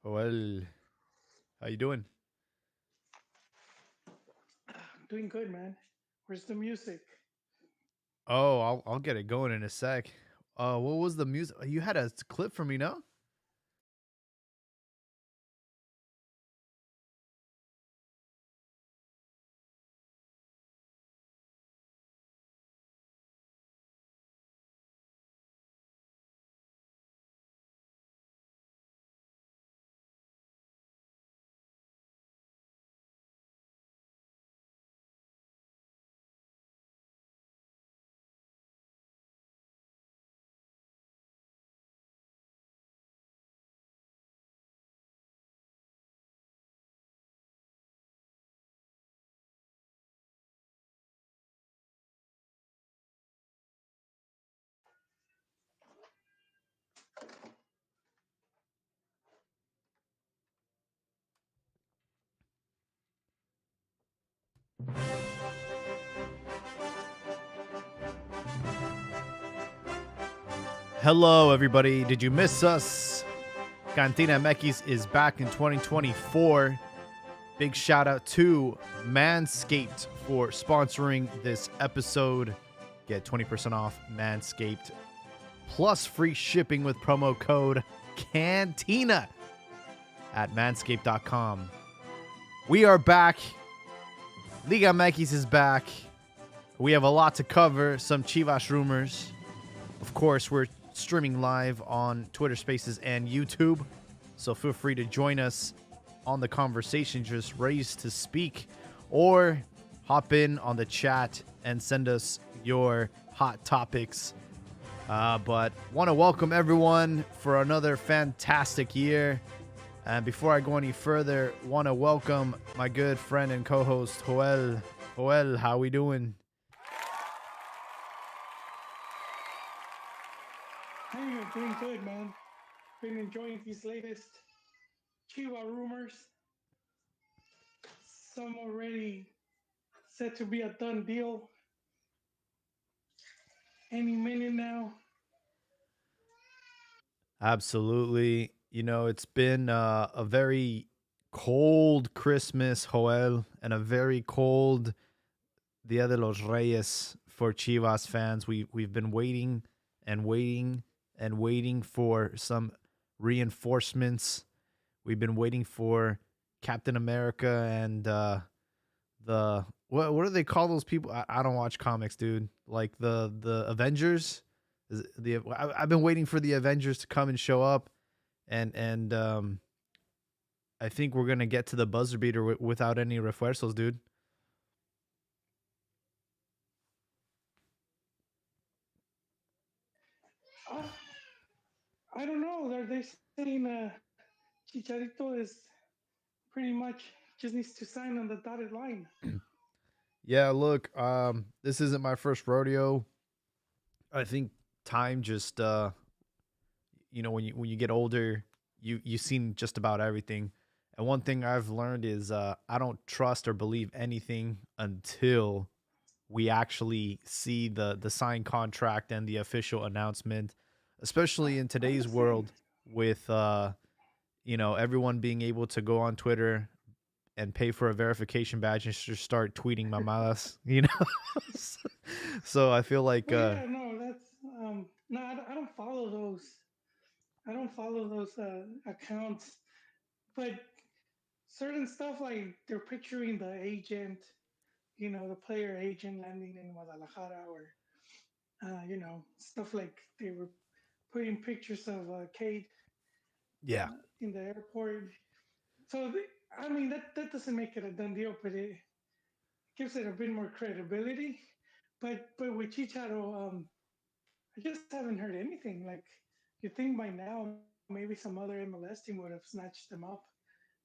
Well, how you doing? Doing good, man. Where's the music? Oh, I'll get it going in a sec. What was the music? You had a clip for me, no? Hello, everybody. Did you miss us? Cantina Mekis is back in 2024. Big shout out to Manscaped for sponsoring this episode. Get 20% off Manscaped plus free shipping with promo code CANTINA at manscaped.com. We are back. Liga Mekis is back. We have a lot to cover, some Chivas rumors. Of course, we're streaming live on Twitter Spaces and YouTube, so feel free to join us on the conversation, just raised to speak, or hop in on the chat and send us your hot topics. But want to welcome everyone for another fantastic year. And before I go any further, want to welcome my good friend and co-host Joel. Joel, how we doing? Hey, you're doing good, man. Been enjoying these latest Chihuahua rumors. Some already said to be a done deal any minute now. Absolutely. You know, it's been a very cold Christmas, Joel, and a very cold Dia de los Reyes for Chivas fans. We've been waiting and waiting and waiting for some reinforcements. We've been waiting for Captain America and the what do they call those people? I don't watch comics, dude. Like the Avengers. I've been waiting for the Avengers to come and show up, and I think we're gonna get to the buzzer beater without any refuerzos, dude. Uh, I don't know. They're saying Chicharito is pretty much just needs to sign on the dotted line. Yeah, look, this isn't my first rodeo. I think time just when you get older, you've seen just about everything. And one thing I've learned is I don't trust or believe anything until we actually see the signed contract and the official announcement, especially in I'm today's the same. world with everyone being able to go on Twitter and pay for a verification badge and just start tweeting mamadas. So I feel like Well, yeah, no, that's no, I don't follow those. I don't follow those accounts, but certain stuff like they're picturing the agent, the player agent landing in Guadalajara, or stuff like they were putting pictures of Kate yeah. in the airport. So I mean that doesn't make it a done deal, but it gives it a bit more credibility. But with Chicharo, I just haven't heard anything. Like you think by now maybe some other MLS team would have snatched them up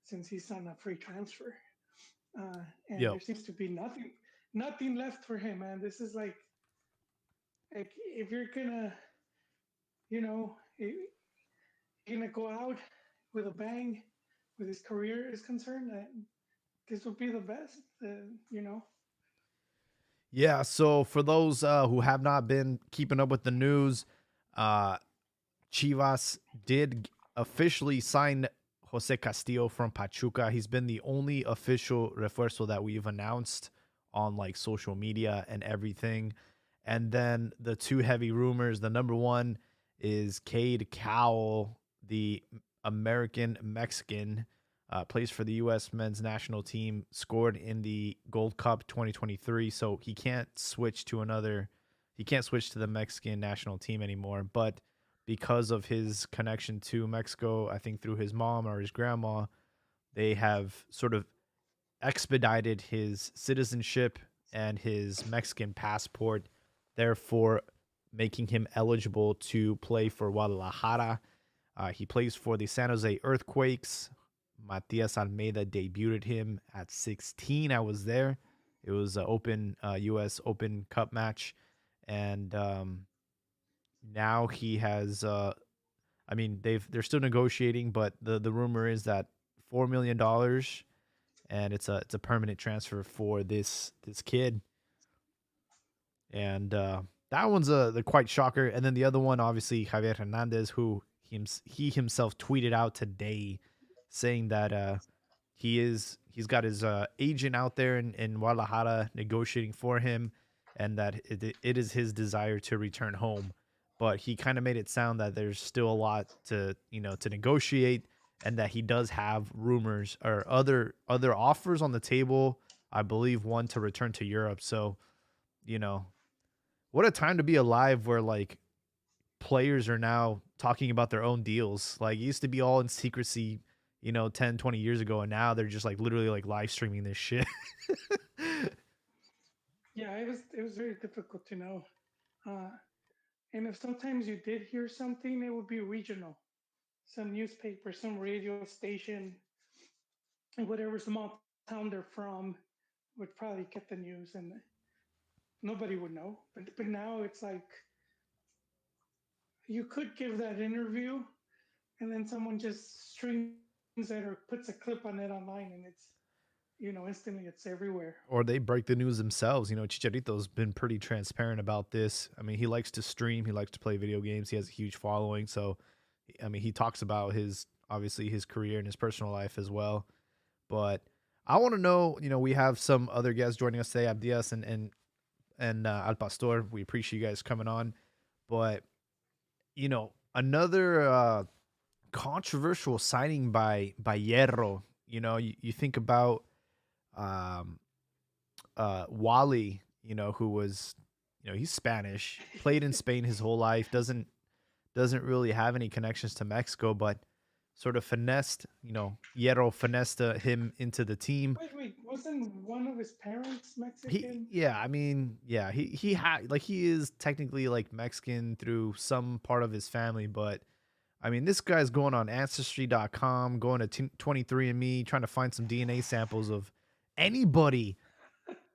since he's on a free transfer. And there Yo. seems to be nothing left for him, man. This is like if you're gonna, you're gonna go out with a bang, with his career is concerned, this would be the best. You know, Yeah, so for those who have not been keeping up with the news, uh Chivas did officially sign Jose Castillo from Pachuca. He's been the only official refuerzo that we've announced on like social media and everything. And then the two heavy rumors. The number one is Cade Cowell, the American Mexican, plays for the U.S. men's national team, scored in the Gold Cup 2023. So he can't switch to another. He can't switch to the Mexican national team anymore. But because of his connection to Mexico, I think through his mom or his grandma, they have sort of expedited his citizenship and his Mexican passport, therefore making him eligible to play for Guadalajara. He plays for the San Jose Earthquakes. Matias Almeida debuted him at 16. I was there. It was an open U.S. Open Cup match, and now he has. I mean, they're still negotiating, but the rumor is that $4 million, and it's a permanent transfer for this kid, and that one's the quite shocker. And then the other one, obviously Javier Hernandez, who he himself tweeted out today, saying that he's got his agent out there in Guadalajara negotiating for him, and that it is his desire to return home. But he kind of made it sound that there's still a lot to negotiate, and that he does have rumors or other offers on the table. I believe one to return to Europe. So you know what a time to be alive, where like players are now talking about their own deals. Like it used to be all in secrecy, 10, 20 years ago, and now they're just like literally like live streaming this shit. Yeah, it was very difficult to know. Uh, and if sometimes you did hear something, it would be regional, some newspaper, some radio station, whatever small town they're from would probably get the news, and nobody would know. But now it's like you could give that interview, and then someone just streams it or puts a clip on it online, and instantly it's everywhere. Or they break the news themselves. Chicharito's been pretty transparent about this. I mean, he likes to stream, he likes to play video games, he has a huge following. So, I mean, he talks about his obviously his career and his personal life as well. But I want to know, we have some other guests joining us today, Abdias and Al Pastor. We appreciate you guys coming on. But, another controversial signing by Hierro. You think about um Wally, who was, he's Spanish, played in Spain his whole life, doesn't really have any connections to Mexico, but sort of finessed, Hierro finessed him into the team. Wait, wasn't one of his parents He, Mexican? yeah, I mean, yeah, he had like he is technically like Mexican through some part of his family, but I mean, this guy's going on ancestry.com, going to 23andMe, trying to find some DNA samples of anybody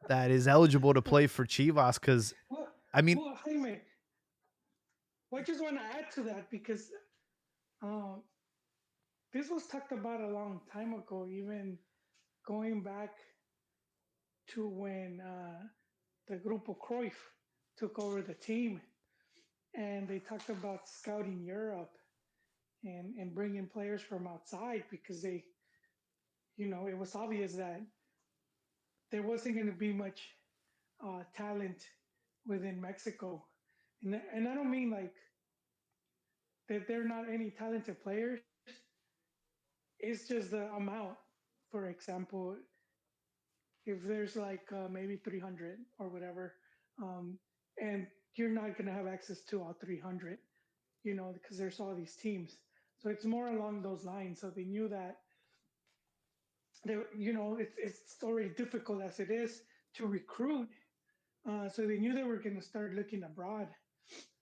that is eligible to play for Chivas. Because Well, I mean, well, Jaime, well, I just want to add to that because um, this was talked about a long time ago, even going back to when the Grupo Cruyff took over the team, and they talked about scouting Europe and bringing players from outside because it was obvious that there wasn't going to be much talent within Mexico, and I don't mean like that they're not any talented players. It's just the amount. For example, if there's like maybe 300 or whatever, um, and you're not going to have access to all 300, because there's all these teams. So it's more along those lines. So they knew that it's already difficult as it is to recruit. So they knew they were going to start looking abroad,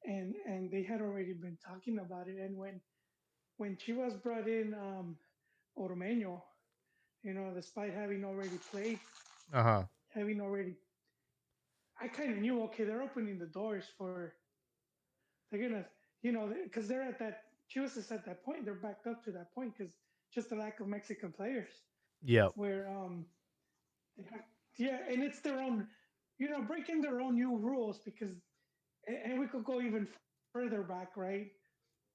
and they had already been talking about it. And when Chivas brought in Ormeño, despite having already played, uh huh, having already, I kind of knew, okay, they're opening the doors for, they're gonna, because they're at that, Chivas is at that point, they're backed up to that point because just the lack of Mexican players, yep, where they have, yeah, and it's their own, breaking their own new rules because, and we could go even further back, right,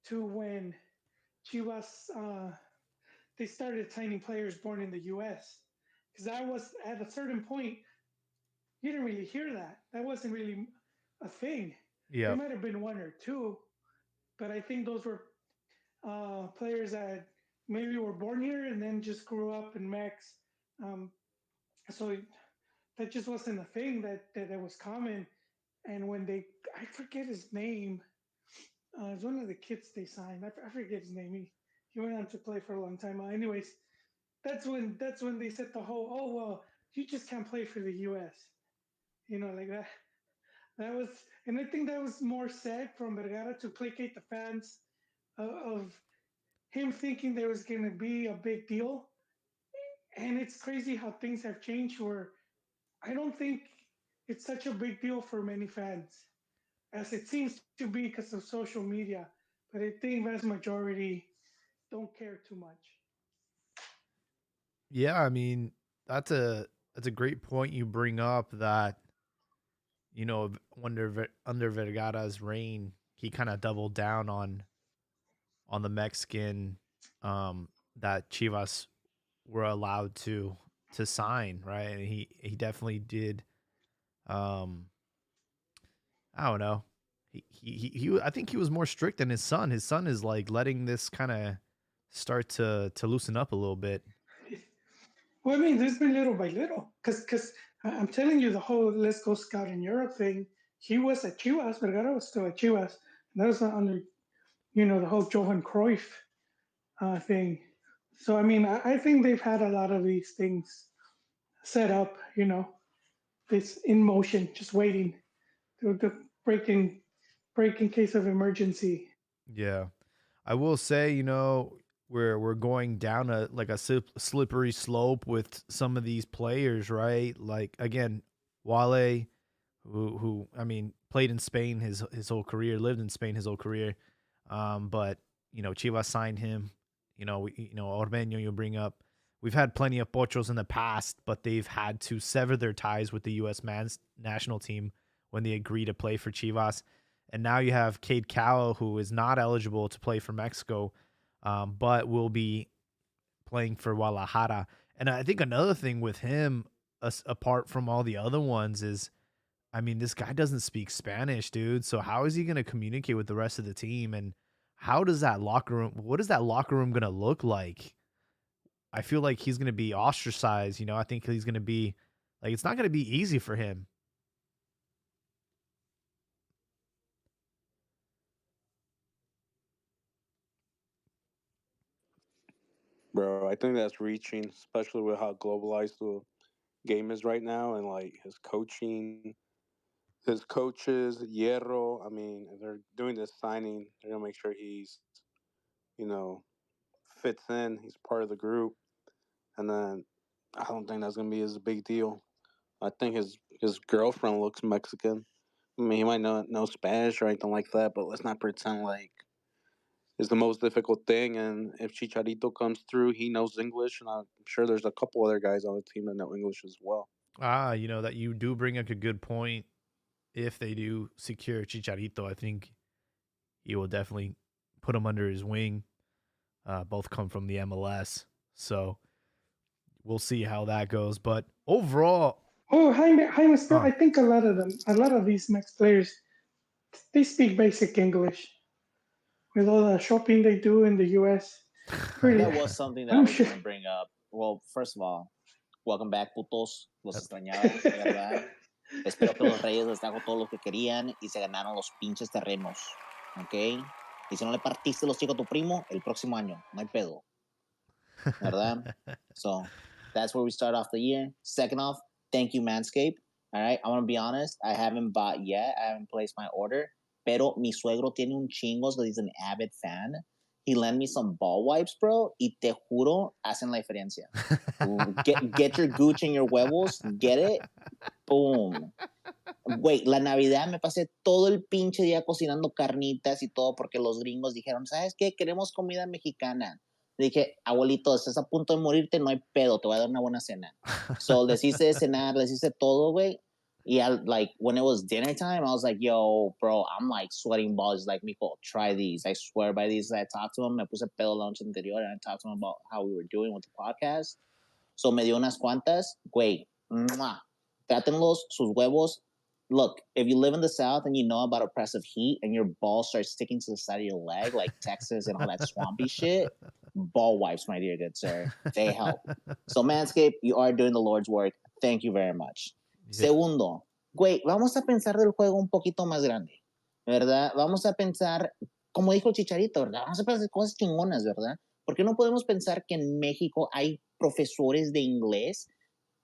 to when Chivas they started signing players born in the U.S. Because I was at a certain point, you didn't really hear that. That wasn't really a thing. There Yep. might have been one or two, but I think those were players that maybe were born here and then just grew up in Mex. Um, so that just wasn't a thing that was common. And when I forget his name. It's one of the kids they signed. I forget his name. He went on to play for a long time. Anyways, that's when they said the whole, oh well, you just can't play for the U.S. Like that. That was, and I think that was more said from Vergara to placate the fans of him thinking there was going to be a big deal. And it's crazy how things have changed. Where I don't think it's such a big deal for many fans as it seems to be because of social media. But I think vast majority don't care too much. Yeah, I mean, that's a great point you bring up that, under Vergara's reign, he kind of doubled down on the Mexican that Chivas were allowed to sign, right? And he definitely did. um I don't know. I think he was more strict than his son. His son is like letting this kind of start to loosen up a little bit. Well, I mean, there's been little by little, because I'm telling you, the whole "Let's Go Scout in Europe" thing. He was at Chivas, Vergara was still at Chivas, and that was under the whole Johan Cruyff thing. So I mean, I think they've had a lot of these things set up. This in motion, just waiting to break in case of emergency. Yeah. I will say, we're going down a slippery slope with some of these players, right? Like again, Wale, who I mean, played in Spain his whole career, lived in Spain his whole career. But Chivas signed him. Ormeño you bring up. We've had plenty of pochos in the past, but they've had to sever their ties with the U.S. men's national team when they agree to play for Chivas. And now you have Cade Cowell, who is not eligible to play for Mexico, but will be playing for Guadalajara. And I think another thing with him, apart from all the other ones, is I mean, this guy doesn't speak Spanish, dude. So how is he going to communicate with the rest of the team? And how does that locker room, what is that locker room going to look like? I feel like he's going to be ostracized. I think he's going to be like, it's not going to be easy for him. Bro, I think that's reaching, especially with how globalized the game is right now, and like his coaches, Hierro. I mean, if they're doing this signing, they're gonna make sure he's, you know, fits in. He's part of the group, and then I don't think that's gonna be as a big deal. I think his girlfriend looks Mexican. I mean, he might not know Spanish or anything like that, but let's not pretend like it's the most difficult thing. And if Chicharito comes through, he knows English, and I'm sure there's a couple other guys on the team that know English as well. That you do bring up a good point. If they do secure Chicharito, I think he will definitely put him under his wing. Both come from the MLS. So we'll see how that goes. But overall, Oh, Jaime, still, uh, I think a lot of these next players, they speak basic English with all the shopping they do in the U.S. That Pretty, was something that I I'm was sure. going to bring up. Well, first of all, welcome back, putos. Los extrañaba, de verdad. Espero que los Reyes les trajo todo lo que querían y se ganaron los pinches terrenos. ¿Ok? Y si no le partiste los chicos a tu primo, el próximo año. No hay pedo. ¿Verdad? So, that's where we start off the year. Second off, thank you, Manscaped. All right, I want to be honest. I haven't bought yet. I haven't placed my order. Pero mi suegro tiene un chingo, so he's an avid fan. He lent me some ball wipes, bro, y te juro, hacen la diferencia. Get your gooch and your huevos, get it, boom. Güey, la Navidad me pasé todo el pinche día cocinando carnitas y todo porque los gringos dijeron, ¿sabes qué? Queremos comida mexicana. Le dije, abuelito, estás a punto de morirte, no hay pedo, te voy a dar una buena cena. So, les hice cenar, les hice todo, güey. yeah, like when it was dinner time, I was like, yo, bro, I'm like sweating balls. Like, Miko, try these. I swear by these. I talked to him. Me puse pedo la noche anterior and I talked to him about how we were doing with the podcast. So me dio unas cuantas. Güey, ¡mua! Trátenlos, sus huevos. Look, if you live in the South and you know about oppressive heat and your ball starts sticking to the side of your leg, like Texas and all that swampy shit, ball wipes, my dear good sir. They help. So, Manscaped, you are doing the Lord's work. Thank you very much. Yeah. Segundo, güey, vamos a pensar del juego un poquito más grande, ¿verdad? Vamos a pensar, como dijo Chicharito, ¿verdad? Vamos a pensar cosas chingonas, ¿verdad? ¿Por qué no podemos pensar que en México hay profesores de inglés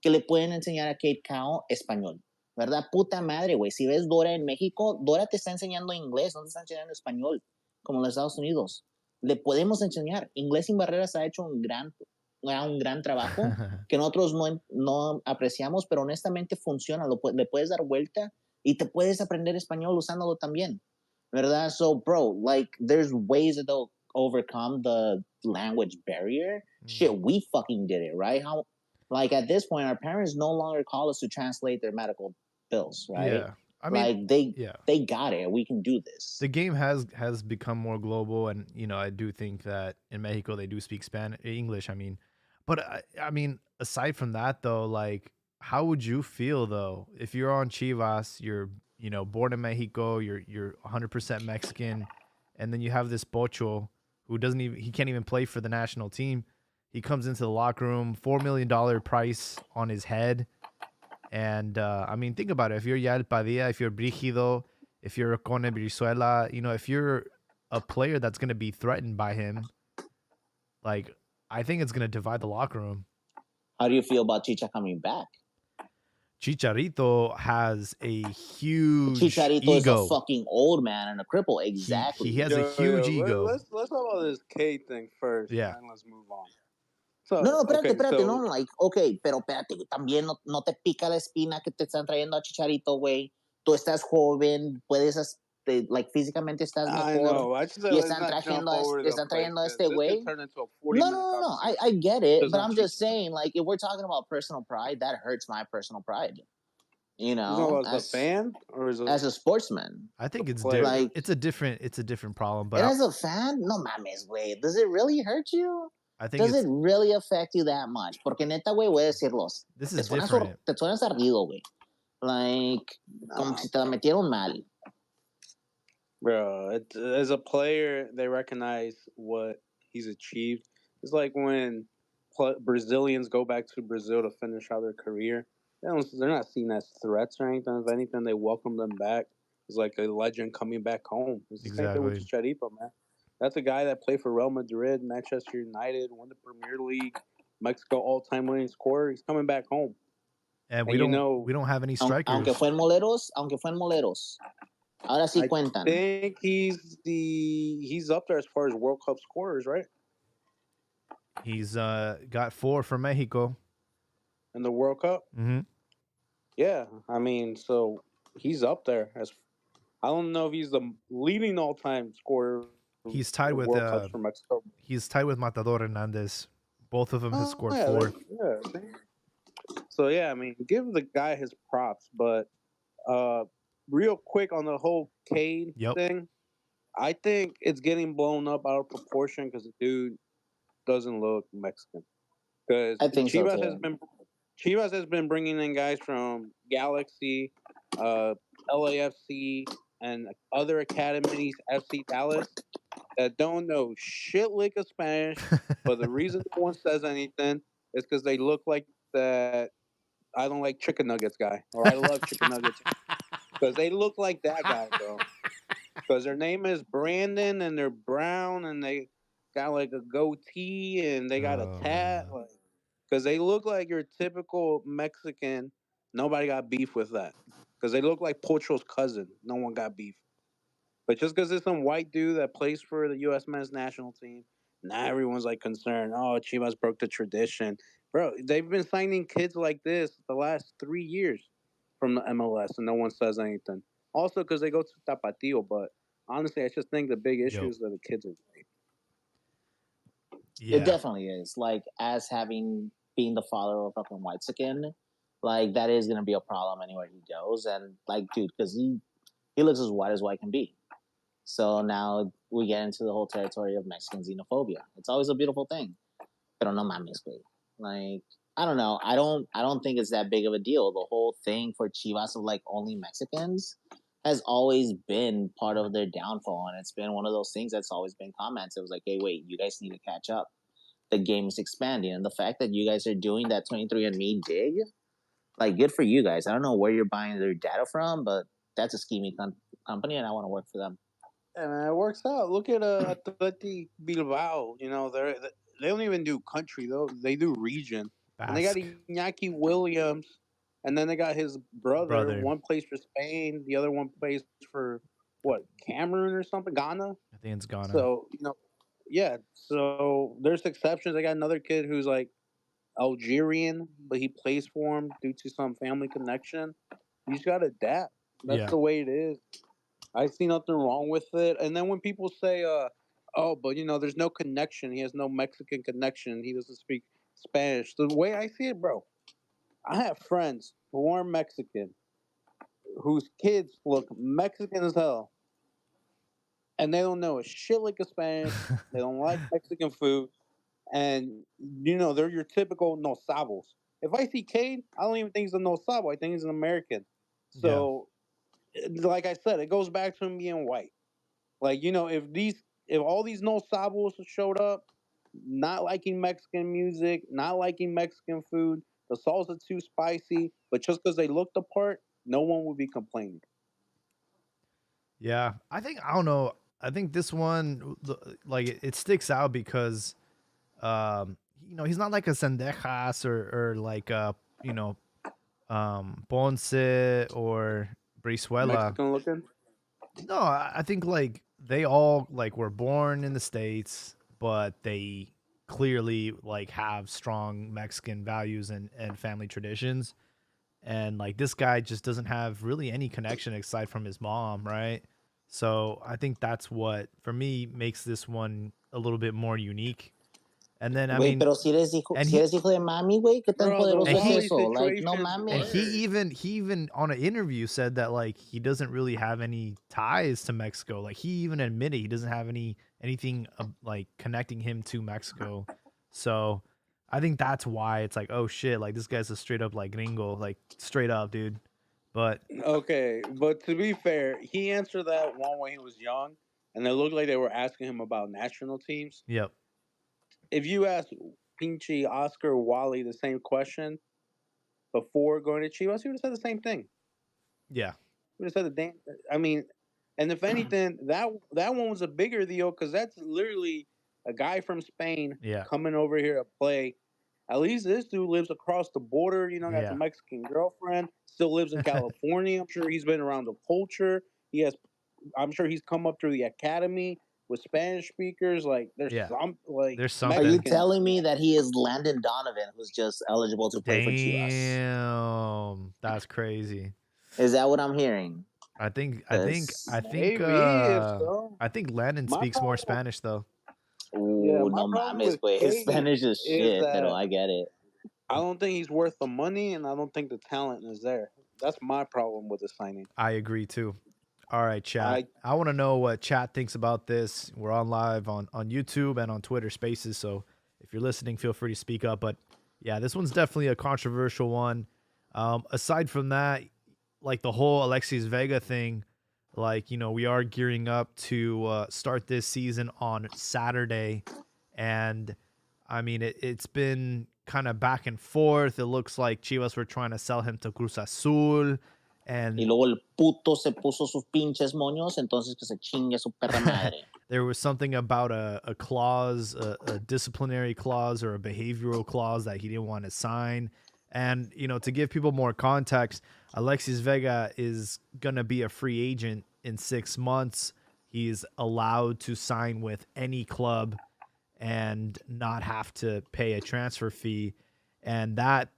que le pueden enseñar a Kate Cowell español? ¿Verdad? Puta madre, güey. Si ves Dora en México, Dora te está enseñando inglés, no te está enseñando español, como en los Estados Unidos. Le podemos enseñar. Inglés sin barreras ha hecho un gran trabajo que nosotros no apreciamos, pero honestamente funciona. Le puedes dar vuelta y te puedes aprender español usándolo también. ¿Verdad? So, bro, like, there's ways that they'll overcome the language barrier. Shit, we fucking did it, right? How, like, at this point, our parents no longer call us to translate their medical bills, right? Yeah. I mean, like, they got it. We can do this. The game has become more global, and I do think that in Mexico they do speak English. I mean, but I mean, aside from that though, like, how would you feel though if you're on Chivas, you're born in Mexico, you're 100% Mexican, and then you have this Pocho who he can't even play for the national team. He comes into the locker room, $4 million price on his head. And I mean, think about it. If you're Yael Padilla, if you're Brigido, if you're Cone Brizuela, if you're a player that's going to be threatened by him, like, I think it's going to divide the locker room. How do you feel about Chicha coming back? Chicharito has a huge Chicharito ego. is a fucking old man and a cripple. Exactly. He has a huge ego. Let's talk about this K thing first. Yeah. And then let's move on. So, no, espérate, okay, so, no, like, okay, pero espérate, también no te pica la espina que te están trayendo a Chicharito, güey. Tú estás joven, puedes, like, físicamente estás mejor. I know. I just said, y let's están not trayendo, jump over the están place, trayendo a 'cause este this güey. could turn into a 40-minute No, conversation. I get it, Because but of I'm just Chicha. saying, like, if we're talking about personal pride, that hurts my personal pride. You As know, a fan or as a sportsman. I think it's player? different. Like, It's a different problem. But and as a fan, no mames, güey. Does it really hurt you? I think Does it really affect you that much? Porque neta, güey, voy a decirlos. This is different. Te suenas ardido, güey. Like, como si te la metieron mal. Bro, as a player, they recognize what he's achieved. It's like when Brazilians go back to Brazil to finish out their career. They're not seen as threats or anything. If anything, they welcome them back. It's like a legend coming back home. It's the same thing with Chicharito, man. That's a guy that played for Real Madrid, Manchester United, won the Premier League, Mexico all-time winning scorer. He's coming back home. And we don't have any strikers. Aunque fue en Moleros. Ahora sí cuentan. I think he's up there as far as World Cup scorers, right? He's got 4 for Mexico in the World Cup. Mm-hmm. Yeah, I mean, so he's up there as. I don't know if he's the leading all-time scorer. He's tied with World Cups for Mexico. He's tied with Matador Hernandez. Both of them have scored 4. Yeah. So yeah, I mean, give the guy his props, but real quick on the whole Cade thing, I think it's getting blown up out of proportion because the dude doesn't look Mexican. Because Chivas has been bringing in guys from Galaxy, LAFC, and other academies, FC Dallas, that don't know shit lick of Spanish. But the reason no one says anything is because they look like that. I don't like chicken nuggets guy, or I love chicken nuggets because they look like that guy, bro. Because their name is Brandon, and they're brown, and they got like a goatee, and they got a tat, like. Because they look like your typical Mexican. Nobody got beef with that. Because they look like Pocho's cousin. No one got beef. But just because it's some white dude that plays for the U.S. men's national team, now everyone's like concerned. Oh, Chivas broke the tradition. Bro, they've been signing kids like this the last 3 years from the MLS, and no one says anything. Also, because they go to Tapatio. But honestly, I just think the big issue is that the kids are white. Yeah. It definitely is. Like, as being the father of fucking Whitezican, like that is gonna be a problem anywhere he goes. And like, dude, because he looks as white can be. So now we get into the whole territory of Mexican xenophobia. It's always a beautiful thing, pero no mames, güey. Like, I don't know. I don't think it's that big of a deal. The whole thing for Chivas of like only Mexicans has always been part of their downfall, and it's been one of those things that's always been comments. It was like, hey, wait, you guys need to catch up. The game is expanding, and the fact that you guys are doing that 23andMe dig, like, good for you guys. I don't know where you're buying their data from, but that's a scheming company, and I want to work for them. And it works out. Look at Atleti Bilbao. You know, they don't even do country though. They do region. And they got Basque Iñaki Williams, and then they got his brother. One plays for Spain, the other one plays for what, Cameroon or something, Ghana. I think it's Ghana. So yeah. So there's exceptions. I got another kid who's like Algerian, but he plays for him due to some family connection. You just gotta adapt. That's the way it is. I see nothing wrong with it. And then when people say, "Oh, but there's no connection. He has no Mexican connection. He doesn't speak Spanish." The way I see it, bro, I have friends who are Mexican, whose kids look Mexican as hell, and they don't know a shit lick of Spanish. They don't like Mexican food, and they're your typical no sabos. If I see Cade, I don't even think he's a no sabo. I think he's an American. So. Like I said, it goes back to him being white. Like, if all these no sabos showed up, not liking Mexican music, not liking Mexican food, the salsa too spicy, but just because they looked the part, no one would be complaining. Yeah, I don't know. I think this one, like, it sticks out because, he's not like a Sendejas or like Ponce or Brizuela. Mexican looking? No, I think like they all like were born in the States, but they clearly like have strong Mexican values and family traditions. And like this guy just doesn't have really any connection aside from his mom, right? So I think that's what for me makes this one a little bit more unique. And then pero si eres hijo de mami, güey, ¿qué tan poderoso es eso? Like, no mames. And he even on an interview said that like he doesn't really have any ties to Mexico. Like he even admitted he doesn't have anything like connecting him to Mexico. So I think that's why it's like, oh shit, like this guy's a straight up like gringo, like straight up, dude. But okay, but to be fair, he answered that one when he was young, and it looked like they were asking him about national teams. Yep. If you ask Pinchy, Oscar, Wally the same question before going to Chivas, he would have said the same thing. Yeah. He would have said the damn. I mean, and if anything, that one was a bigger deal because that's literally a guy from Spain coming over here to play. At least this dude lives across the border. Got a Mexican girlfriend. Still lives in California. I'm sure he's been around the culture. I'm sure he's come up through the academy with Spanish speakers. Like there's something. Are you telling me that he is Landon Donovan, who's just eligible to play for Chivas? Damn, that's crazy. Is that what I'm hearing? I think Landon speaks more Spanish though. Ooh, no mames, güey. His Spanish is shit, pero I get it. I don't think he's worth the money, and I don't think the talent is there. That's my problem with the signing. I agree too. All right, chat. I want to know what chat thinks about this. We're on live on YouTube and on Twitter Spaces, so if you're listening, feel free to speak up. But yeah, this one's definitely a controversial one. Aside from that, like the whole Alexis Vega thing, like, we are gearing up to start this season on Saturday. And I mean, it's been kind of back and forth. It looks like Chivas were trying to sell him to Cruz Azul. And y luego el puto se puso sus pinches moños, entonces que se chingue su perra madre. There was something about a clause, a disciplinary clause or a behavioral clause that he didn't want to sign. And, to give people more context, Alexis Vega is going to be a free agent in 6 months. He's allowed to sign with any club and not have to pay a transfer fee. And that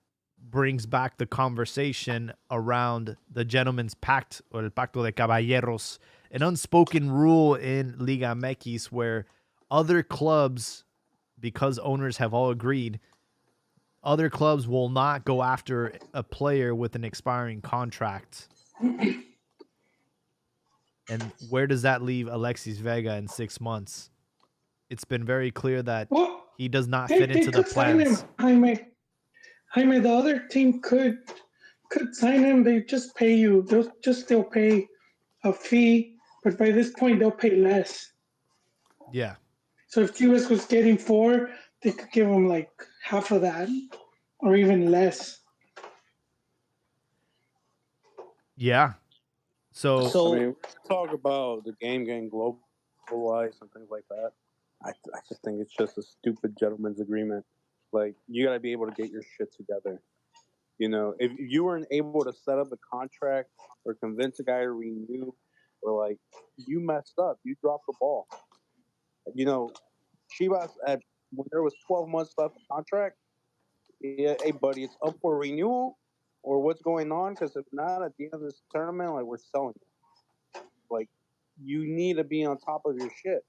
brings back the conversation around the gentleman's pact, or el pacto de caballeros, an unspoken rule in Liga MX where other clubs, because owners have all agreed, other clubs will not go after a player with an expiring contract. And where does that leave Alexis Vega in 6 months? It's been very clear that Well, he does not they fit into the could sign him, plans. Jaime. The other team could sign him. They just pay you. They'll just still pay a fee, but by this point they'll pay less. Yeah. So if Chivas was getting 4, they could give him like half of that, or even less. Yeah. So I mean, we talk about the game getting globalized and things like that. I just think it's just a stupid gentleman's agreement. Like, you got to be able to get your shit together. You know, if you weren't able to set up a contract or convince a guy to renew, or like, you messed up, you dropped the ball. You know, Chivas, when there was 12 months left of contract, yeah, hey, buddy, it's up for renewal, or what's going on? Because if not, at the end of this tournament, like, we're selling you. Like, you need to be on top of your shit.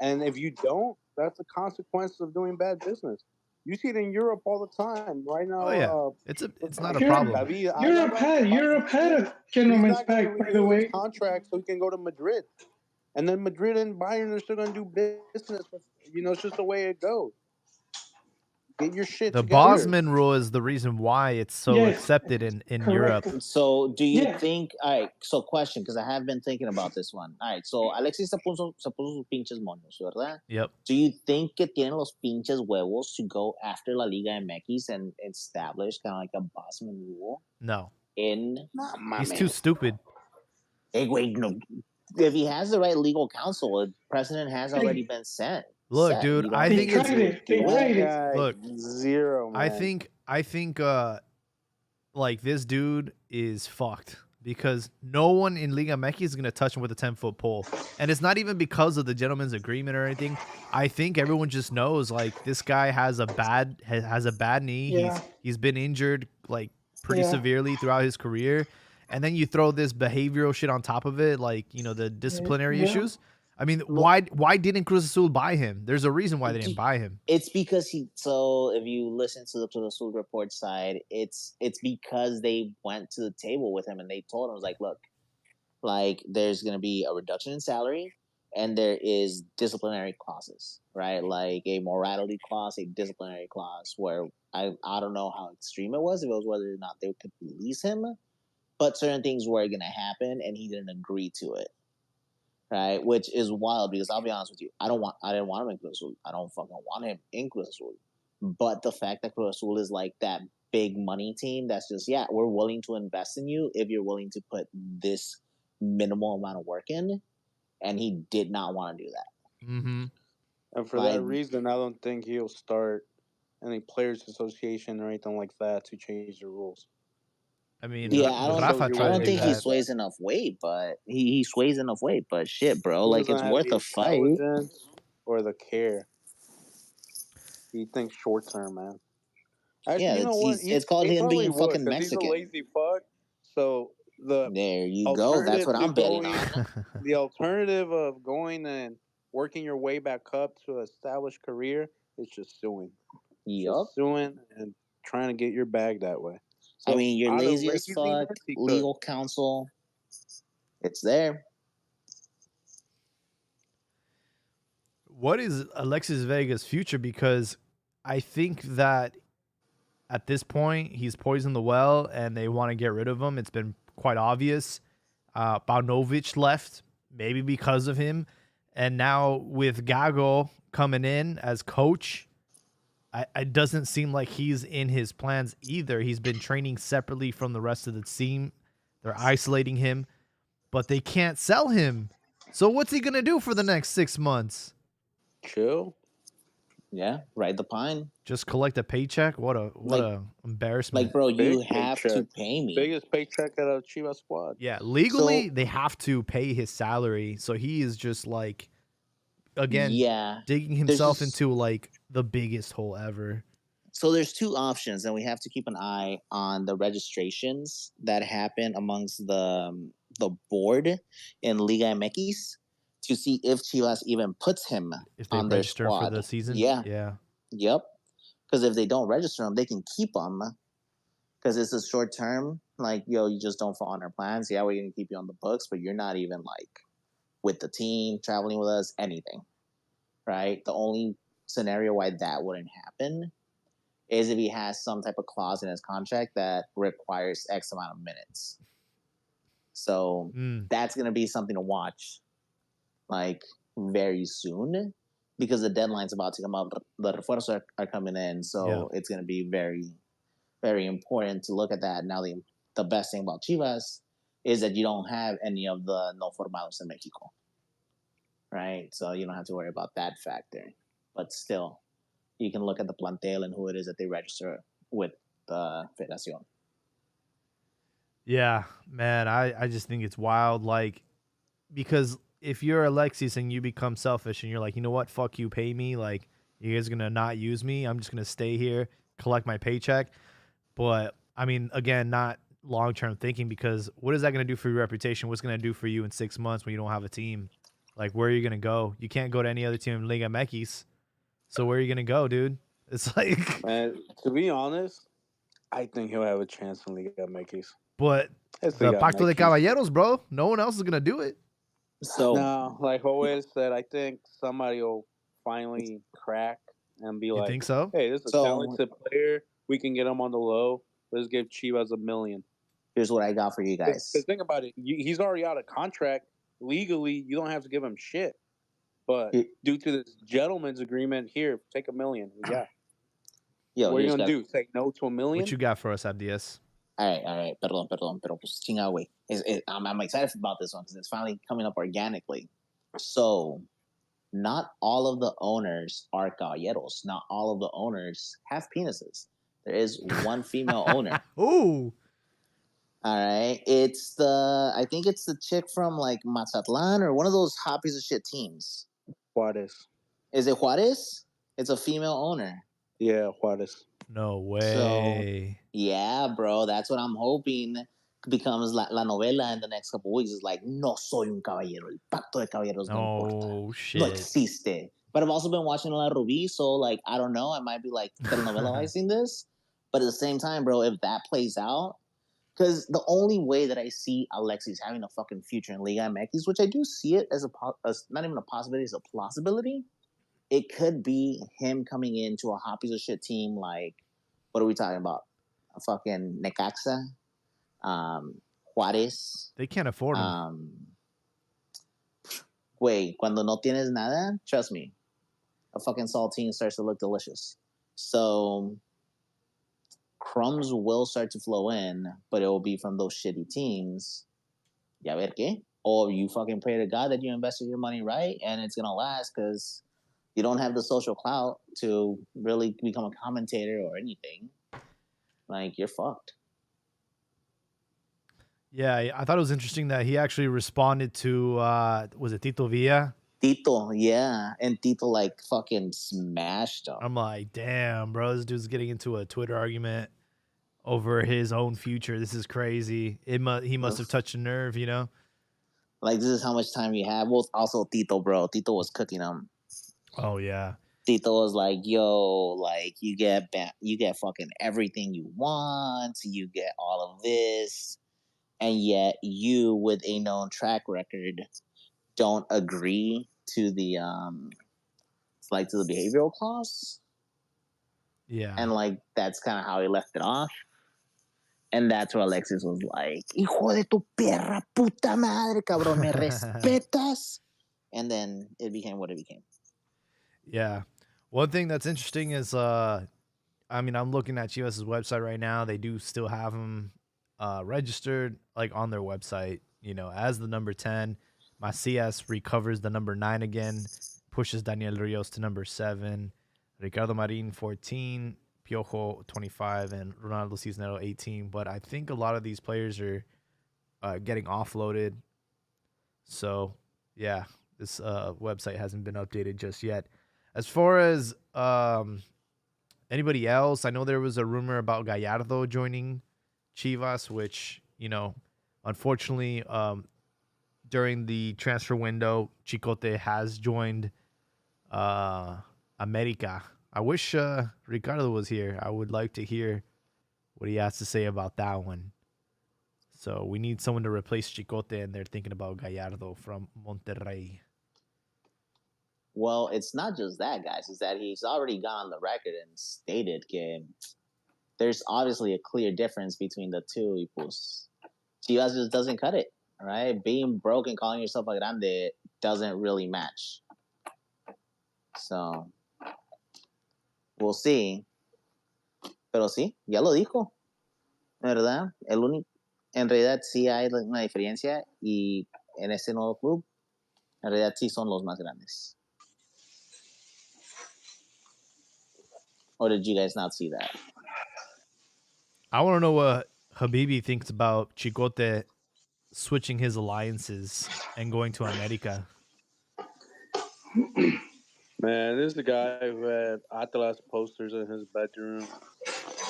And if you don't, that's a consequence of doing bad business. You see it in Europe all the time. Right now, oh yeah, it's not a Europe- problem. David Europe had a gentleman's he's not going pact, to by the renew his way. contract so he can go to Madrid. And then Madrid and Bayern are still going to do business. You know, it's just the way it goes. Get your shit The together. Bosman rule is the reason why it's so Yes, accepted in correct. Europe. So do you Yeah. think, all right, so question, because I have been thinking about this one. All right, so Alexis se puso sus pinches moños, ¿verdad? Yep. Do you think que tienen los pinches huevos to go after La Liga MX and establish kind of like a Bosman rule No. in... He's too stupid. Hey, wait, no. If he has the right legal counsel, the precedent has already been set. Look, dude, I They think it's tried it. They do tried it. it. Guy, Look, zero, man. I think like this dude is fucked because no one in Liga MX is gonna touch him with a 10-foot pole. And it's not even because of the gentleman's agreement or anything. I think everyone just knows like this guy has a bad knee. Yeah. He's been injured like pretty Yeah. severely throughout his career. And then you throw this behavioral shit on top of it, like, you know, the disciplinary Yeah. issues. I mean, why didn't Cruz Azul buy him? There's a reason why they didn't buy him. It's because so if you listen to the Azul report side, it's because they went to the table with him and they told him, like, look, like there's gonna be a reduction in salary and there is disciplinary clauses, right? Like a morality clause, a disciplinary clause where I don't know how extreme it was, if it was whether or not they could release him, but certain things were gonna happen and he didn't agree to it. Right, which is wild because I'll be honest with you, I didn't want him in Cruz Azul. I don't fucking want him in Cruz Azul. But the fact that Cruz Azul is like that big money team that's just, yeah, we're willing to invest in you if you're willing to put this minimal amount of work in, and he did not want to do that. Mm-hmm. And for that reason, I don't think he'll start any players' association or anything like that to change the rules. I mean, yeah, Rafa I don't think he sways enough weight, but he sways enough weight. But shit, bro, like it's worth a fight. Or the care. He thinks short term, man. Actually, yeah, you know what? It's called him being fucking Mexican. He's a lazy fuck. So there you go. That's what I'm betting on. The alternative of going and working your way back up to an established career is just suing. Yep. Just suing and trying to get your bag that way. So I mean, you're lazy as fuck. Legal counsel, it's there. What is Alexis Vega's future? Because I think that at this point he's poisoned the well, and they want to get rid of him. It's been quite obvious. Paunovic left, maybe because of him, and now with Gago coming in as coach, it doesn't seem like he's in his plans either. He's been training separately from the rest of the team. They're isolating him, but they can't sell him. So what's he gonna do for the next 6 months? Chill. Yeah, ride the pine. Just collect a paycheck? What a embarrassment. Like, bro, you have to pay me. Biggest paycheck out of Chivas squad. Yeah, legally they have to pay his salary. So he is just like, again, digging himself into like the biggest hole ever. So there's two options, and we have to keep an eye on the registrations that happen amongst the board in Liga MX to see if Chivas even puts him if they on their register squad for the season. Yeah. Yep. Because if they don't register them, they can keep them. Because it's a short term. Like, yo, you just don't fall on our plans. Yeah, we're gonna keep you on the books, but you're not even like with the team, traveling with us, anything. Right? The only scenario why that wouldn't happen is if he has some type of clause in his contract that requires X amount of minutes. So that's going to be something to watch, like, very soon, because the deadline's about to come up. The refuerzos are coming in, so it's going to be very, very important to look at that. Now, the best thing about Chivas is that you don't have any of the no formados in Mexico, right? So you don't have to worry about that factor. But still, you can look at the plantel and who it is that they register with the Federación. Yeah, man, I just think it's wild. Like, because if you're Alexis and you become selfish and you're like, you know what, fuck you, pay me. Like, you guys are gonna not use me. I'm just gonna stay here, collect my paycheck. But I mean, again, not long term thinking, because what is that gonna do for your reputation? What's gonna do for you in 6 months when you don't have a team? Like, where are you gonna go? You can't go to any other team in Liga MX. So where are you gonna go, dude? It's like, Man, to be honest, I think he'll have a chance in Liga MX. but It's the Liga Pacto de MX. Caballeros, bro. No one else is gonna do it. So No, like always said, I think somebody will finally crack and be You like, think so? "Hey, this is a talented player. We can get him on the low. Let's give Chivas $1 million." Here's what I got for you guys. Because think about it, he's already out of contract legally. You don't have to give him shit, but due to this gentleman's agreement, here, take $1 million. Yeah. Yo, what are you gonna do? Say no to $1 million? What you got for us, Abdias? All right. Perdón. Pero pues chinga, güey. I'm excited about this one because it's finally coming up organically. So, not all of the owners are caballeros. Not all of the owners have penises. There is one female owner. Ooh. All right. I think it's the chick from like Mazatlan or one of those hot piece of shit teams. Juarez. Is it Juarez? It's a female owner. Yeah, Juarez. No way. So, yeah, bro, that's what I'm hoping becomes la novela in the next couple of weeks. Is like, no soy un caballero. El pacto de caballeros no importa. Shit. No existe. But I've also been watching La Rubí, so like, I don't know. I might be like telenovelizing this. But at the same time, bro, if that plays out, because the only way that I see Alexis having a fucking future in Liga MX, which I do see it as not even a possibility, it's a plausibility. It could be him coming into a hot piece of shit team like, what are we talking about? A fucking Necaxa, Juarez. They can't afford him. Güey, cuando no tienes nada, trust me, a fucking saltine starts to look delicious. So crumbs will start to flow in, but it will be from those shitty teams. Ya ver qué? Or you fucking pray to God that you invested your money right and it's gonna last because you don't have the social clout to really become a commentator or anything. Like, you're fucked. Yeah, I thought it was interesting that he actually responded to, was it Tito Villa? Tito, yeah. And Tito, like, fucking smashed him. I'm like, damn, bro, this dude's getting into a Twitter argument over his own future. This is crazy. He must have touched a nerve, you know? Like, this is how much time you have. Well, also Tito, bro. Tito was cooking him. Oh, yeah. Tito was like, yo, like, you get fucking everything you want. You get all of this. And yet you, with a known track record, don't agree to the to the behavioral clause. Yeah. And like that's kind of how he left it off. And that's where Alexis was like, hijo de tu perra puta madre, cabrón, me respetas. And then it became what it became. Yeah. One thing that's interesting is, I mean, I'm looking at Chivas' website right now. They do still have him registered, like, on their website, you know, as the number 10. Macias recovers the number 9 again, pushes Daniel Rios to number 7. Ricardo Marin, 14. Piojo, 25. And Ronaldo Cisnero, 18. But I think a lot of these players are getting offloaded. So, yeah, this website hasn't been updated just yet. As far as anybody else, I know there was a rumor about Gallardo joining Chivas, which, you know, unfortunately, during the transfer window, Chicote has joined America, I wish Ricardo was here. I would like to hear what he has to say about that one. So we need someone to replace Chicote, and they're thinking about Gallardo from Monterrey. Well, it's not just that, guys. It's that he's already gone on the record and stated that there's obviously a clear difference between the two. Y pues, Chivas just doesn't cut it, right? Being broke and calling yourself a grande doesn't really match. So, we'll see. Pero sí, ya lo dijo, ¿verdad? En realidad sí hay una diferencia y en este nuevo club, en realidad sí son los más grandes. Or did you guys not see that? I want to know what Habibi thinks about Chicote switching his alliances and going to America. Man, this is the guy who had Atlas posters in his bedroom.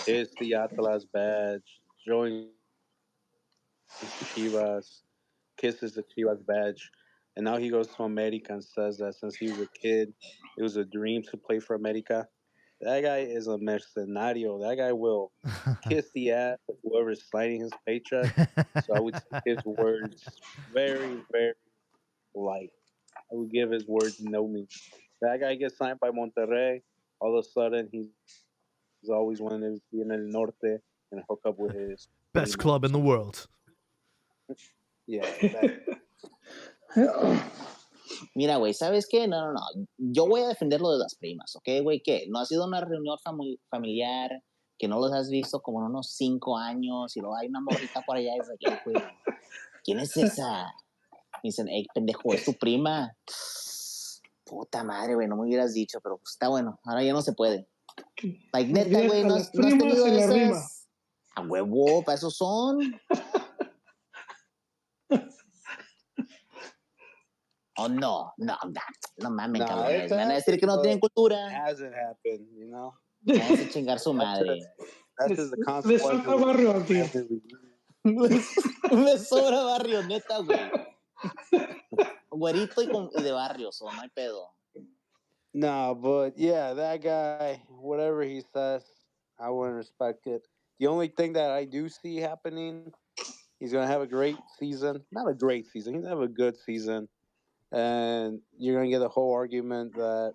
His the Atlas badge. Joins Chivas. Kisses the Chivas badge. And now he goes to America and says that since he was a kid, it was a dream to play for America. That guy is a mercenario. That guy will kiss the ass of whoever's signing his paycheck. So I would take his words very, very light. I would give his words no meaning. That guy gets signed by Monterrey. All of a sudden, he's always wanted to be in El Norte and hook up with his Best primo. club in the world. Yeah, exactly. Mira, güey, ¿sabes qué? No. Yo voy a defender lo de las primas, ¿ok, güey? ¿Qué? ¿No ha sido una reunión familiar que no los has visto como en unos 5 años y luego hay una morrita por allá y es like, güey, ¿quién es esa? Y dicen, hey, pendejo, es tu prima. Puta madre, güey, no me hubieras dicho, pero pues está bueno, ahora ya no se puede. Like, neta, güey, no has tenido esas... A huevo, para eso son. Oh, no mames, cabrones. Me van a decir que no tienen cultura. Hasn't happened, you know? Vamos a chingar su madre. That's just the consequence. Me sobra barrio, neta, güey. Güerito y de barrio, so no hay pedo. No, but yeah, that guy, whatever he says, I wouldn't respect it. The only thing that I do see happening, he's going to have a great season. Not a great season. He's going to have a good season. And you're going to get a whole argument that,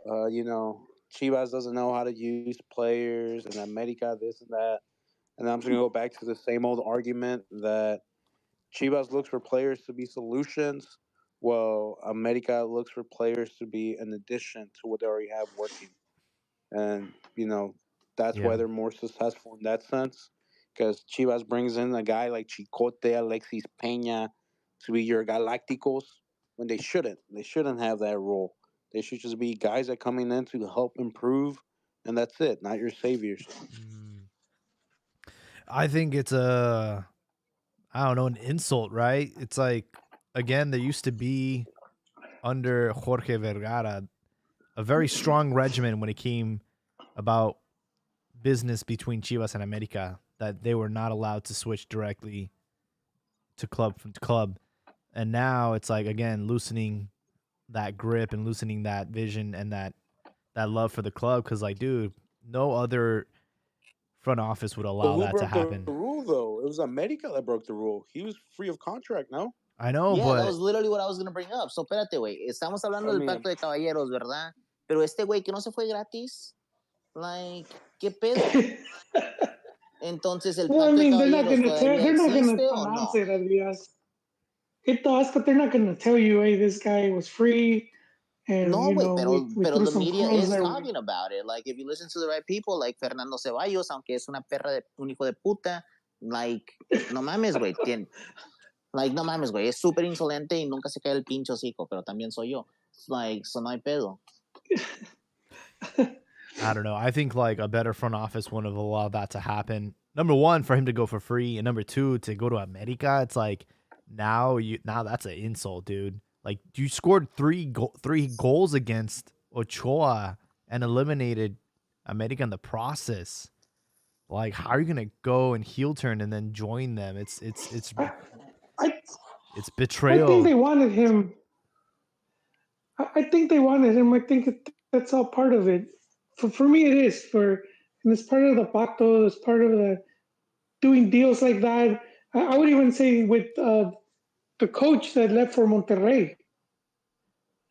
Chivas doesn't know how to use players and America this and that. And I'm just going to go back to the same old argument that Chivas looks for players to be solutions. Well, America looks for players to be an addition to what they already have working. And, that's why they're more successful in that sense. Because Chivas brings in a guy like Chicote, Alexis Peña to be your Galacticos when they shouldn't. They shouldn't have that role. They should just be guys that coming in to help improve, and that's it, not your saviors. I think it's an insult, right? It's like, again, there used to be under Jorge Vergara a very strong regimen when it came about business between Chivas and America, that they were not allowed to switch directly to club from club. And now it's like, again, loosening that grip and loosening that vision and that love for the club. Because, like, dude, no other front office would allow that to happen. The rule, though, it was America that broke the rule. He was free of contract, no? I know, yeah, but that was literally what I was going to bring up. So, espérate, güey. Estamos hablando del pacto de caballeros, ¿verdad? Pero este güey que no se fue gratis, like, ¿qué pedo? Entonces, el pacto de caballeros todavía existe o no? They're not going to tell you, hey, this guy was free. And, no, güey, pero the media is there, talking about it. Like, if you listen to the right people, like Fernando Ceballos, aunque es una perra de un hijo de puta, like, no mames, güey. Like, no mames, güey. Es súper insolente y nunca se cae el pincho hocico, pero también soy yo. Like, so no hay pedo. I don't know. I think like a better front office wouldn't have allowed that to happen. Number one, for him to go for free, and number two, to go to America. It's like now that's an insult, dude. Like, you scored three goals against Ochoa and eliminated America in the process. Like, how are you gonna go and heel turn and then join them? It's betrayal. I think they wanted him. I think that's all part of it. for me it is and it's part of the pacto, it's part of the doing deals like that. I would even say with the coach that left for Monterrey,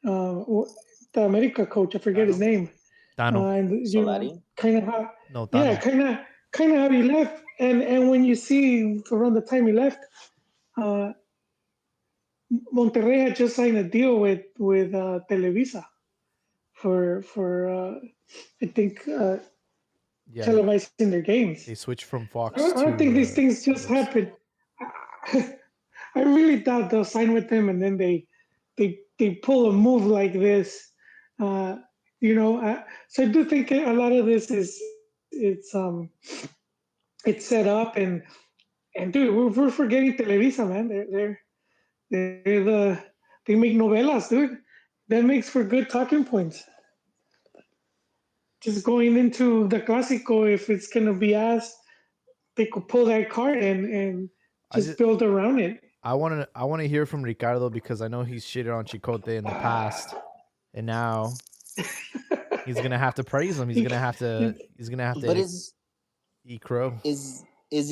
uh, the America coach, I forget his name, Dano. and Solari? kind of how, No, yeah, Dano. kind of how he left, and when you see around the time he left, uh, Monterrey had just signed a deal with Televisa for I think Yeah, televising their games. they switched from I Fox don't think these to things just this. happen. I really doubt they'll sign with him and then they pull a move like this. Uh, so I do think a lot of this is it's set up and dude, we're forgetting Televisa, man. They're they make novelas, dude. That makes for good talking points. Just going into the Clásico, if it's gonna be asked, they could pull that card and I just just build around it. I want to hear from Ricardo because I know he's shitted on Chicote in the past, and now he's gonna have to praise him. He's You- gonna have to But eat crow. is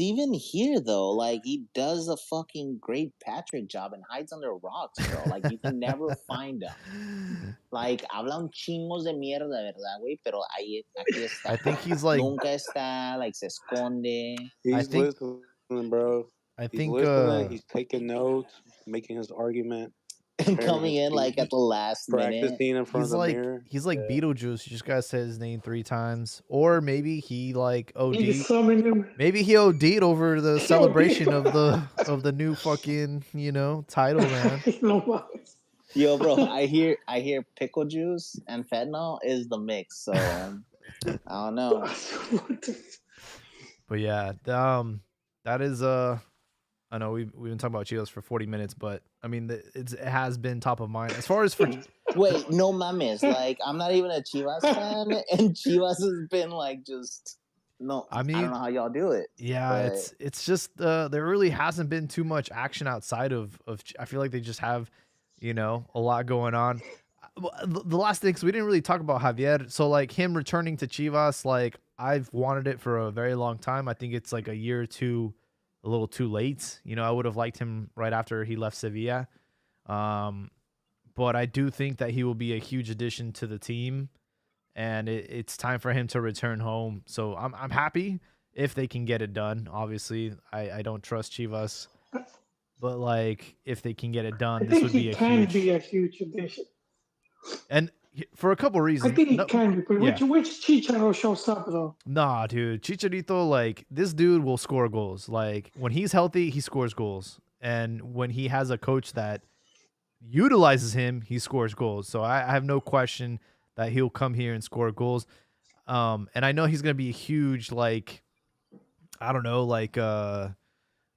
even here though, like he does a fucking great Patrick job and hides under rocks, bro. Like you can never find him. Like habla un chingos de mierda, ¿verdad, güey? Pero ahí aquí está. I think he's like Nunca está, like se esconde. I He's think listening, bro. I He's think listening. He's taking notes, making his argument, And preparing coming his in like at speech, the last minute. practicing in front of the mirror. he's like Yeah. Beetlejuice. You just gotta say his name 3 times, or maybe he like you OD. summon him. Maybe he OD'd over the He celebration OD'd. of the new fucking title, man. No mames. Yo, bro, I hear pickle juice and fentanyl is the mix. So I don't know. But yeah, that is I know we've been talking about Chivas for 40 minutes, but I mean it has been top of mind as far as for Wait, no mames. Like I'm not even a Chivas fan, and Chivas has been like just no. I I mean, don't know how y'all do it. yeah, but it's just there really hasn't been too much action outside of I feel like they just have a lot going on. The last thing, because we didn't really talk about Javier, so like him returning to Chivas, like I've wanted it for a very long time. I think it's like a year or two a little too late. I would have liked him right after he left Sevilla. But I do think that he will be a huge addition to the team, and it's time for him to return home. So I'm happy if they can get it done. Obviously, I don't trust Chivas, but like if they can get it I done, this think would he be a can huge. be a huge addition. And for a couple I reasons. think he can be, but yeah. which Chicharo shows up though? Nah, dude, Chicharito, like this dude will score goals. Like when he's healthy, he scores goals, and when he has a coach that utilizes him, he scores goals. So I have no question that he'll come here and score goals. And I know he's gonna be a huge, like, I don't know, like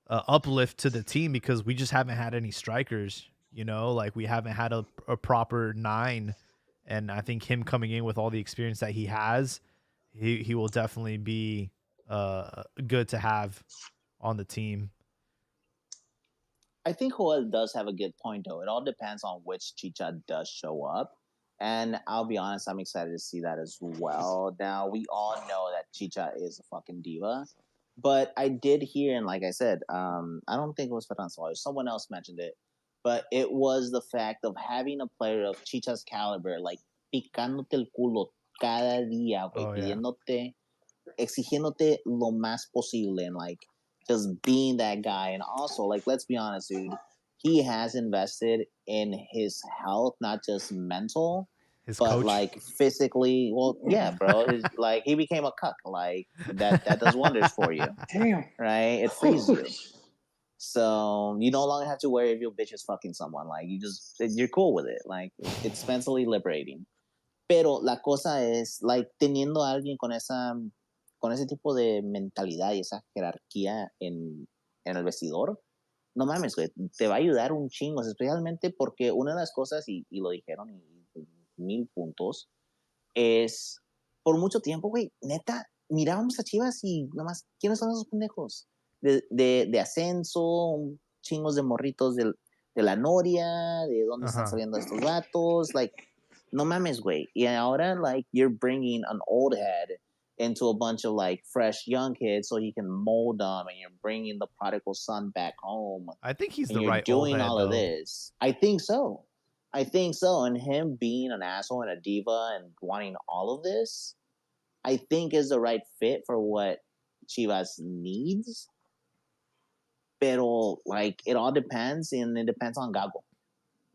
uplift to the team because we just haven't had any strikers. Like we haven't had a proper 9, and I think him coming in with all the experience that he has, he will definitely be good to have on the team. I think Joel does have a good point though. It all depends on which Chicha does show up. And I'll be honest, I'm excited to see that as well. Now we all know that Chicha is a fucking diva. But I did hear, and like I said, I don't think it was Ferran Soler. Someone else mentioned it. But it was the fact of having a player of Chicha's caliber, like picándote el culo cada día, güey, pidiéndote, exigiéndote lo más posible, and like just being that guy. And also, like, let's be honest, dude, he has invested in his health, not just mental, but coach? like physically. Well, yeah, bro. Like he became a cuck. Like that does wonders for you. Damn. Right? It frees you. So you no longer have to worry if your bitch is fucking someone. Like you're cool with it. Like it's mentally liberating. Pero la cosa es, like, teniendo a alguien con ese tipo de mentalidad y esa jerarquía en el vestidor, no mames, güey, te va a ayudar un chingo, especialmente porque una de las cosas, y lo dijeron, y 1000 puntos, es, por mucho tiempo, güey, neta, mirábamos a Chivas y nomás, ¿quiénes son esos pendejos? De ascenso, chingos de morritos de la Noria, de dónde están saliendo estos vatos, like, No mames, güey. Y ahora, like, you're bringing an old head into a bunch of, like, fresh young kids so he can mold them, and you're bringing the prodigal son back home, I think he's and the you're right old doing head all of though. this. I think so. I think so. And him being an asshole and a diva and wanting all of this, I think is the right fit for what Chivas needs. Pero, like, it all depends, and it depends on Gago,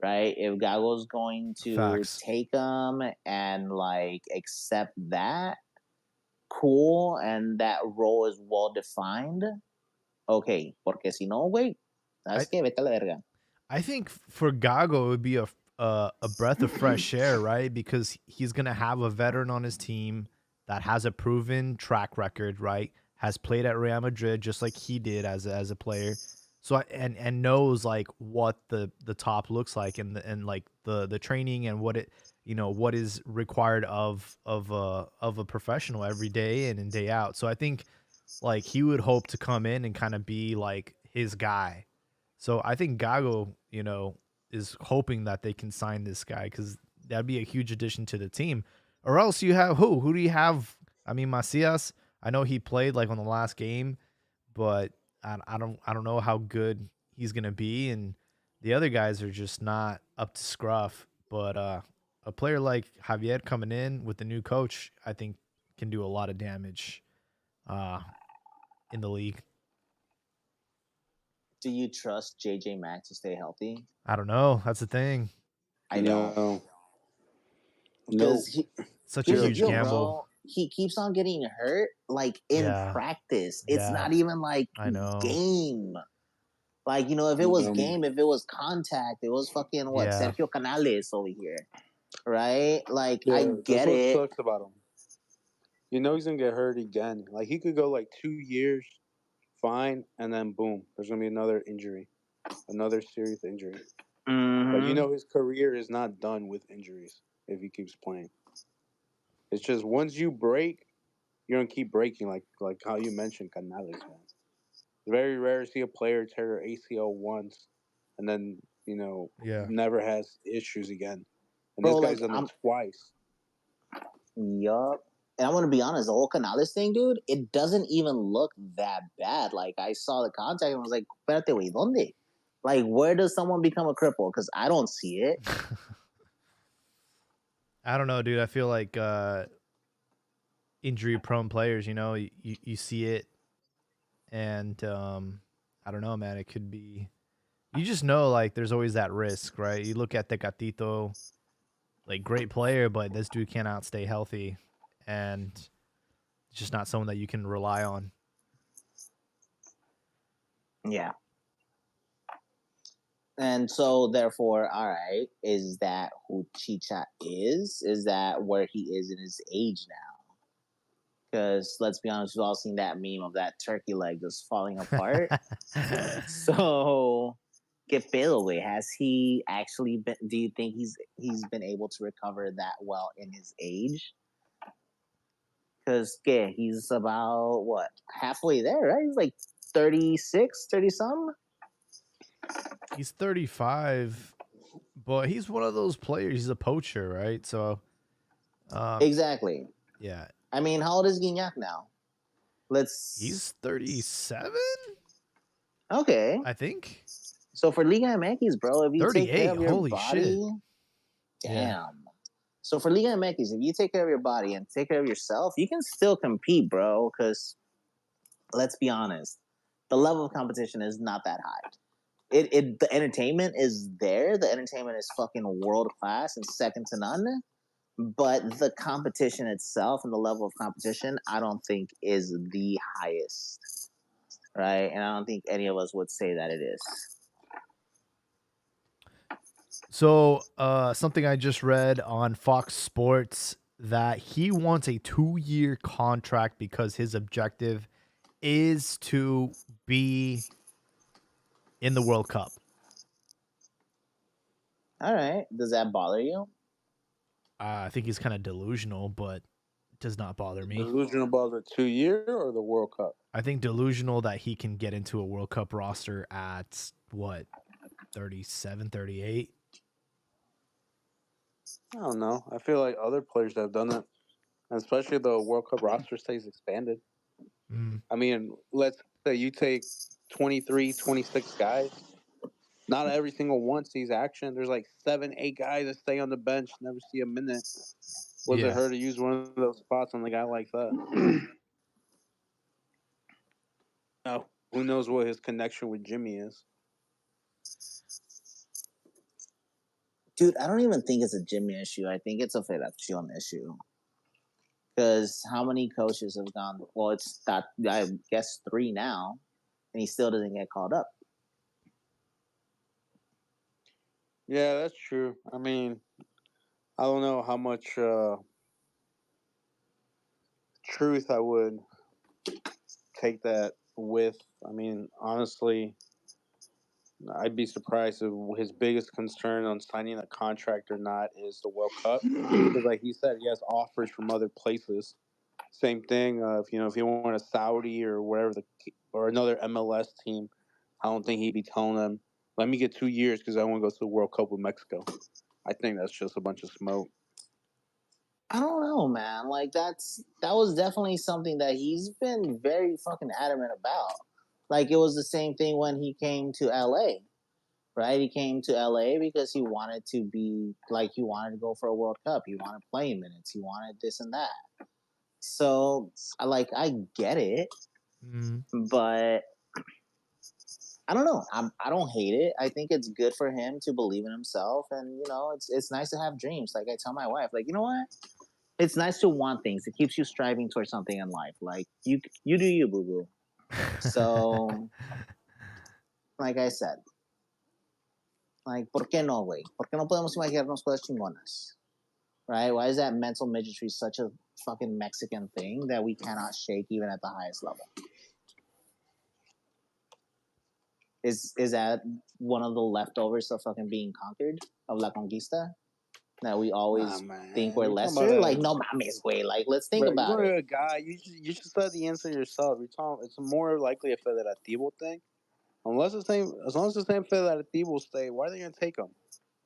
right? If Gago's going to Facts. take him and, like, accept that, cool, and that role is well defined, okay. Porque si no, güey, I ¿sabes qué? Vete a la verga. I think for Gago it would be a breath of fresh air, right? Because he's gonna have a veteran on his team that has a proven track record, right? Has played at Real Madrid just like he did as a player, so and knows like what the top looks like and like the training and what it what is required of a professional every day in and day out. So I think like he would hope to come in and kind of be like his guy. So I think Gago, is hoping that they can sign this guy because that'd be a huge addition to the team. Or else you have who? Who do you have? I mean, Macias. I know he played like on the last game, but I don't know how good he's gonna be, and the other guys are just not up to scruff. But a player like Javier coming in with the new coach, I think, can do a lot of damage uh, in the league. Do you trust JJ Mack to stay healthy? I don't know. That's the thing. I don't. No, no, Because Such a here's the zero huge deal, chance. gamble. bro. He keeps on getting hurt, like, in Yeah. practice. It's Yeah. not even like I know. game. Like, if it was Um, game, if it was contact, it was fucking what? Yeah. Sergio Canales over here. Right? Like, I Yeah, that's get what it. sucks about him. You know he's gonna get hurt again. Like he could go like 2 years, fine, and then boom, there's gonna be another injury, another serious injury. But you Mhm. know his career is not done with injuries if he keeps playing. It's just once you break, you're gonna keep breaking, like how you mentioned Canales, man. It's very rare to see a player tear their ACL once and then Yeah. never has issues again. And Bro, this like, guy's done I'm it twice. yup. And I'm gonna be honest, the whole Canales thing, dude, it doesn't even look that bad. Like, I saw the contact and was like, espérate, wey, ¿dónde? Like, where does someone become a cripple? Because I don't see it. I don't know, dude. I feel like injury prone players, you see it and I don't know, man. It could be you just know like there's always that risk, right? You look at Tecatito, like great player, but this dude cannot stay healthy and it's just not someone that you can rely on. Yeah. And so, therefore, all right, is that who Chicha is? Is that where he is in his age now? Because let's be honest, we've all seen that meme of that turkey leg just falling apart. So, que pedo, güey? Has he actually been? Do you think he's been able to recover that well in his age? Because he's about what, halfway there, right? He's like 36, 30 some. He's 35, but he's one of those players. He's a poacher, right? So, Exactly. yeah, I mean, how old is Guignac now? he's 37, Okay. I think. So for Liga MX, bro, if you take care 38. of your Holy body, shit. damn. Yeah. So for Liga MX, if you take care of your body and take care of yourself, you can still compete, bro. Because let's be honest, the level of competition is not that high. The entertainment is there. The entertainment is fucking world class and second to none. But the competition itself and the level of competition, I don't think is the highest, right? And I don't think any of us would say that it is. So, something I just read on Fox Sports that he wants a 2-year contract because his objective is to be in the World Cup. All right. Does that bother you? I think he's kind of delusional, but it does not bother me. Delusional about the 2 year or the World Cup? I think delusional that he can get into a World Cup roster at what, 37, 38? I don't know. I feel like other players have done it, and especially the World Cup roster stays expanded. Mm. I mean, let's say you take 23, 26 guys. Not every single one sees action. There's like 7, 8 guys that stay on the bench, never see a minute. Was it Yeah. her to use one of those spots on a guy like that? No. Who knows what his connection with Jimmy is? Dude, I don't even think it's a Jimmy issue. I think it's a Federacion issue. Because how many coaches have gone? Well, it's that I guess 3 now, and he still doesn't get called up. Yeah, that's true. I mean, I don't know how much truth I would take that with. I mean, honestly, I'd be surprised if his biggest concern on signing a contract or not is the World Cup. Because, like he said, he has offers from other places. Same thing. If he wanted a Saudi or whatever or another MLS team, I don't think he'd be telling them, "Let me get 2 years because I want to go to the World Cup with Mexico." I think that's just a bunch of smoke. I don't know, man. Like that was definitely something that he's been very fucking adamant about. Like it was the same thing when he came to LA, right? He came to LA because he wanted to be like he wanted to go for a World Cup. He wanted playing minutes. He wanted this and that. So I get it, Mm. but I don't know. I don't hate it. I think it's good for him to believe in himself, and it's nice to have dreams. Like I tell my wife, like you know what, it's nice to want things. It keeps you striving towards something in life. Like you do you, boo boo. So, like I said, like ¿por qué no, güey? ¿Por qué no podemos imaginarnos cosas chingonas? Right? Why is that mental midgetry such a fucking Mexican thing that we cannot shake even at the highest level? Is that one of the leftovers of fucking being conquered of La Conquista? That we always think we're lesser? Like, no mames, güey. Like, let's think about it. You're a guy. You should study the answer yourself. You're talking. It's more likely a federativo thing. As long as the same federativo stay, why are they gonna take them?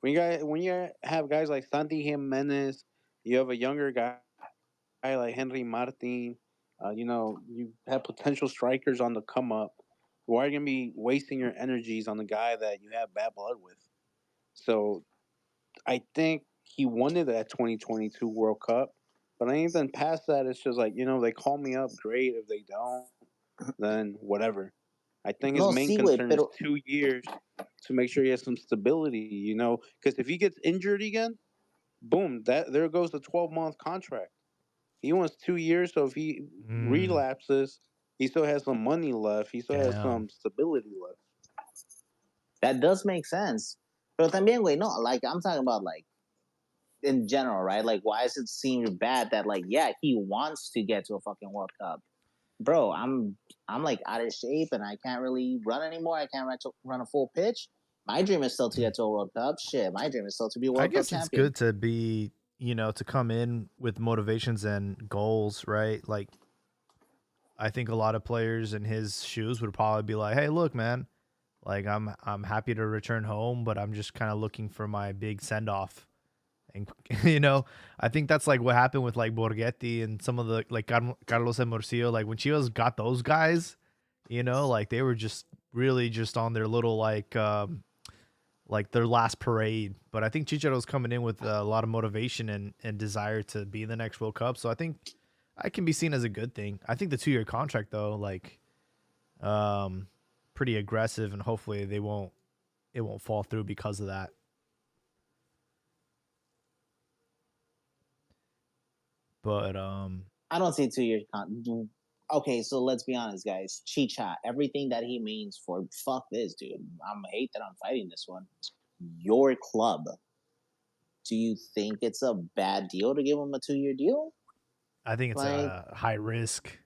When you have guys like Santi Jimenez, you have a younger guy like Henry Martin. You have potential strikers on the come up. Why are you gonna be wasting your energies on the guy that you have bad blood with? So I think he wanted that 2022 World Cup, but anything past that, it's just like they call me up, great. If they don't, then whatever. I think his No, main sí, güey, concern is pero 2 years to make sure he has some stability. Because if he gets injured again, boom, there goes the 12-month contract. He wants 2 years, so if he Mm. relapses, he still has some money left. He still has Damn. some stability left. that does make sense. Pero también, güey, no, like, I'm talking about, like, in general, right? Like, why does it seem bad that, like, yeah, he wants to get to a fucking World Cup? Bro, I'm like out of shape and I can't really run anymore. I can't run a full pitch. My dream is still to get to a World Cup. Shit, my dream is still to be a I World Cup guess it's champion. good to be, to come in with motivations and goals, right? Like, I think a lot of players in his shoes would probably be like, "Hey, look, man, like I'm happy to return home, but I'm just kind of looking for my big send off." And I think that's like what happened with like Borghetti and some of the like Carlos and Morcillo. Like when Chivas got those guys, like they were just really just on their little like their last parade. But I think Chicharo's coming in with a lot of motivation and desire to be in the next World Cup. So I think I can be seen as a good thing. I think the 2-year contract though, like, pretty aggressive, and hopefully it won't fall through because of that. But I don't see 2 years. Okay, so let's be honest, guys. Chicha, everything that he means for fuck this, dude. I'm hate that I'm fighting this one. Your club. Do you think it's a bad deal to give him a 2-year deal? I think it's Like, a high risk.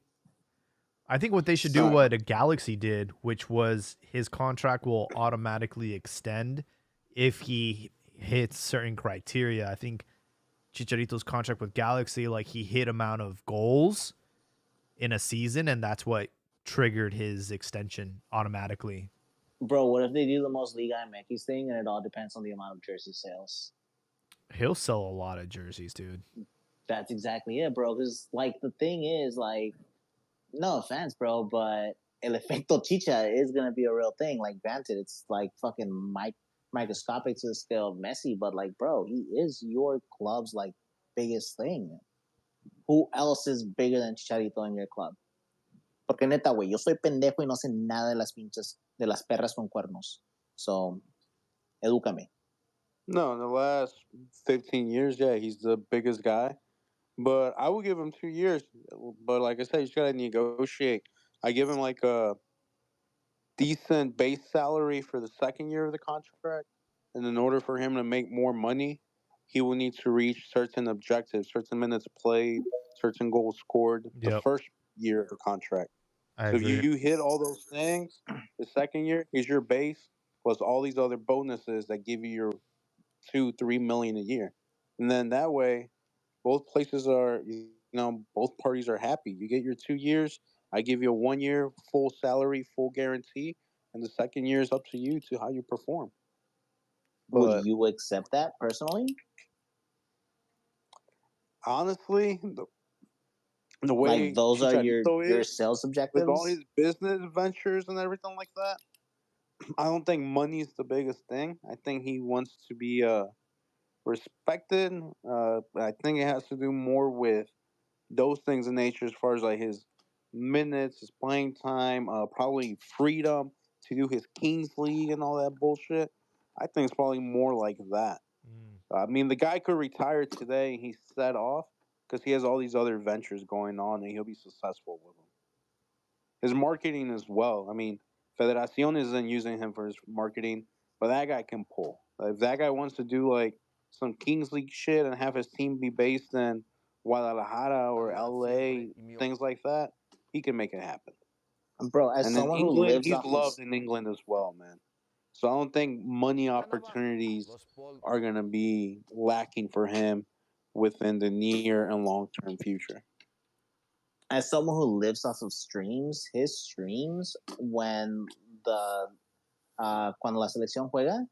I think what they should do, Uh, what a Galaxy did, which was his contract will automatically extend if he hits certain criteria. I think Chicharito's contract with Galaxy, like he hit amount of goals in a season, and that's what triggered his extension automatically. bro, what if they do the most Liga MX thing and it all depends on the amount of jersey sales? He'll sell a lot of jerseys, dude. That's exactly it, bro. Because like the thing is, like, no offense, bro, but el efecto chicha is gonna be a real thing. Like, granted, it's like fucking microscopic to the scale of Messi, but like, bro, he is your club's like biggest thing. Who else is bigger than Chicharito in your club? Porque neta, güey, yo soy pendejo y no sé nada de las pinches, de las perras con cuernos. So, edúcame. No, in the last 15 years, yeah, he's the biggest guy. But I would give him 2 years. But like I said, you just gotta negotiate. I give him like a decent base salary for the second year of the contract, and in order for him to make more money, he will need to reach certain objectives, certain minutes played, certain goals scored. The Yep, first year of the contract. I So if agree. you hit all those things, the second year is your base plus all these other bonuses that give you your 2-3 million a year, and then that way both places are, both parties are happy. You get your 2 years. I give you a 1 year full salary, full guarantee, and the second year is up to you to how you perform. Would But you accept that personally? honestly, the Like, way those are Chicharito your is sales with all objectives? his business ventures and everything like that, I don't think money is the biggest thing. I think he wants to be respected. I think it has to do more with those things in nature as far as like his minutes, his playing time, probably freedom to do his Kings League and all that bullshit. I think it's probably more like that. Mm. I mean, the guy could retire today and he's set off because he has all these other ventures going on and he'll be successful with them. His marketing as well. I mean, Federación isn't using him for his marketing, but that guy can pull. If that guy wants to do like some Kings League shit and have his team be based in Guadalajara or LA, things like that, he can make it happen. Bro, as And in someone who England, lives he's off of loved in England as well, man. So I don't think money opportunities are going to be lacking for him within the near and long term future. as someone who lives off of streams, his streams when the cuando la selección juega,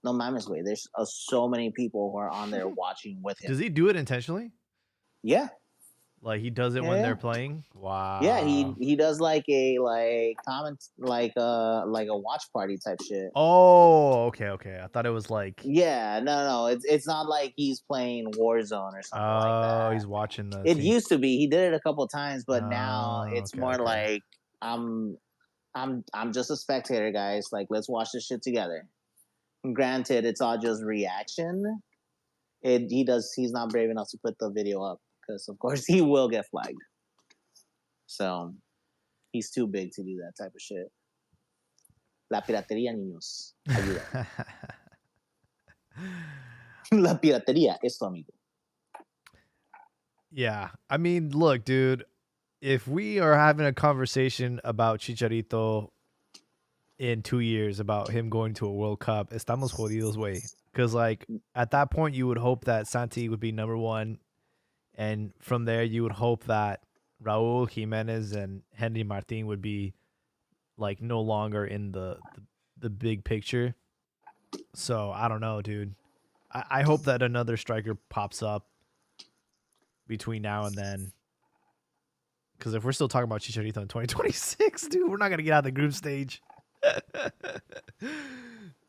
no mames, güey. There's so many people who are on there watching with him. Does he do it intentionally? Yeah, Like he does it when they're playing? Wow. yeah. He does like a comment like a watch party type shit. Oh, okay. I thought it was like, Yeah, no. It's not like he's playing Warzone or something like oh, that. he's watching the It team. used to be. He did it a couple times, but now Oh, it's okay, more okay. like I'm I'm just a spectator, guys. Like, let's watch this shit together. Granted, it's all just reaction. He's not brave enough to put the video up because of course he will get flagged. So he's too big to do that type of shit. La piratería, niños. Ayuda. La piratería es tu amigo. Yeah. I mean, look, dude, if we are having a conversation about Chicharito in 2 years about him going to a World Cup, estamos jodidos, way. Because, like, at that point, you would hope that Santi would be number one. And from there, you would hope that Raul Jimenez and Henry Martin would be, like, no longer in the big picture. So, I don't know, dude. I hope that another striker pops up between now and then. Because if we're still talking about Chicharito in 2026, dude, we're not going to get out of the group stage.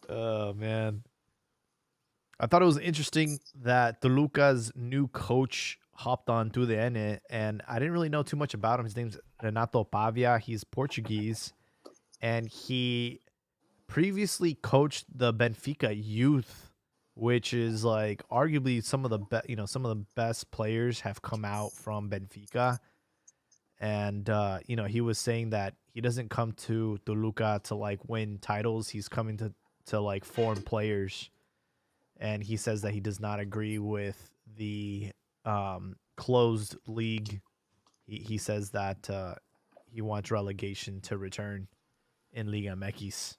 Oh, man. I thought it was interesting that Toluca's new coach hopped on to the end, and I didn't really know too much about him. His name's Renato Pavia. He's Portuguese, and he previously coached the Benfica youth, which is like arguably some of the best players have come out from Benfica. And he was saying that he doesn't come to Toluca to like win titles. He's coming to like form players. And he says that he does not agree with the closed league. He says that he wants relegation to return in Liga MX.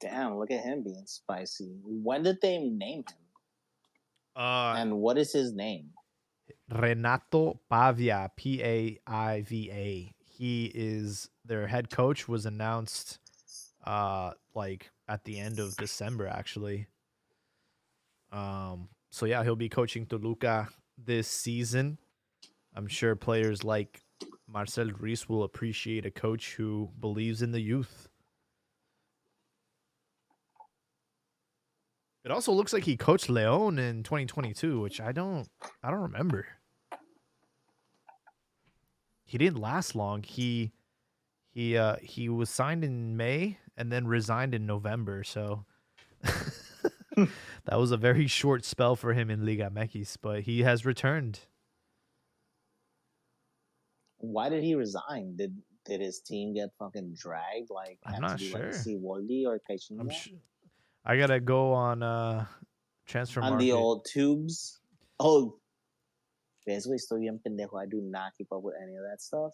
Damn, look at him being spicy. When did they name him? And what is his name? Renato Pavia, Paiva. He is their head coach. Was announced like at the end of December, actually. So yeah, he'll be coaching Toluca this season. I'm sure players like Marcel Ruiz will appreciate a coach who believes in the youth. It also looks like he coached Leon in 2022, which I don't remember. He didn't last long. He was signed in May and then resigned in November, so that was a very short spell for him in Liga MX, but he has returned. Why did he resign? Did his team get fucking dragged? Like I'm have to not be like sure. Siboldi or I'm Caixinha sure. I gotta go on transfer on the market. old tubes? Oh, basically, estoy bien pendejo. I do not keep up with any of that stuff.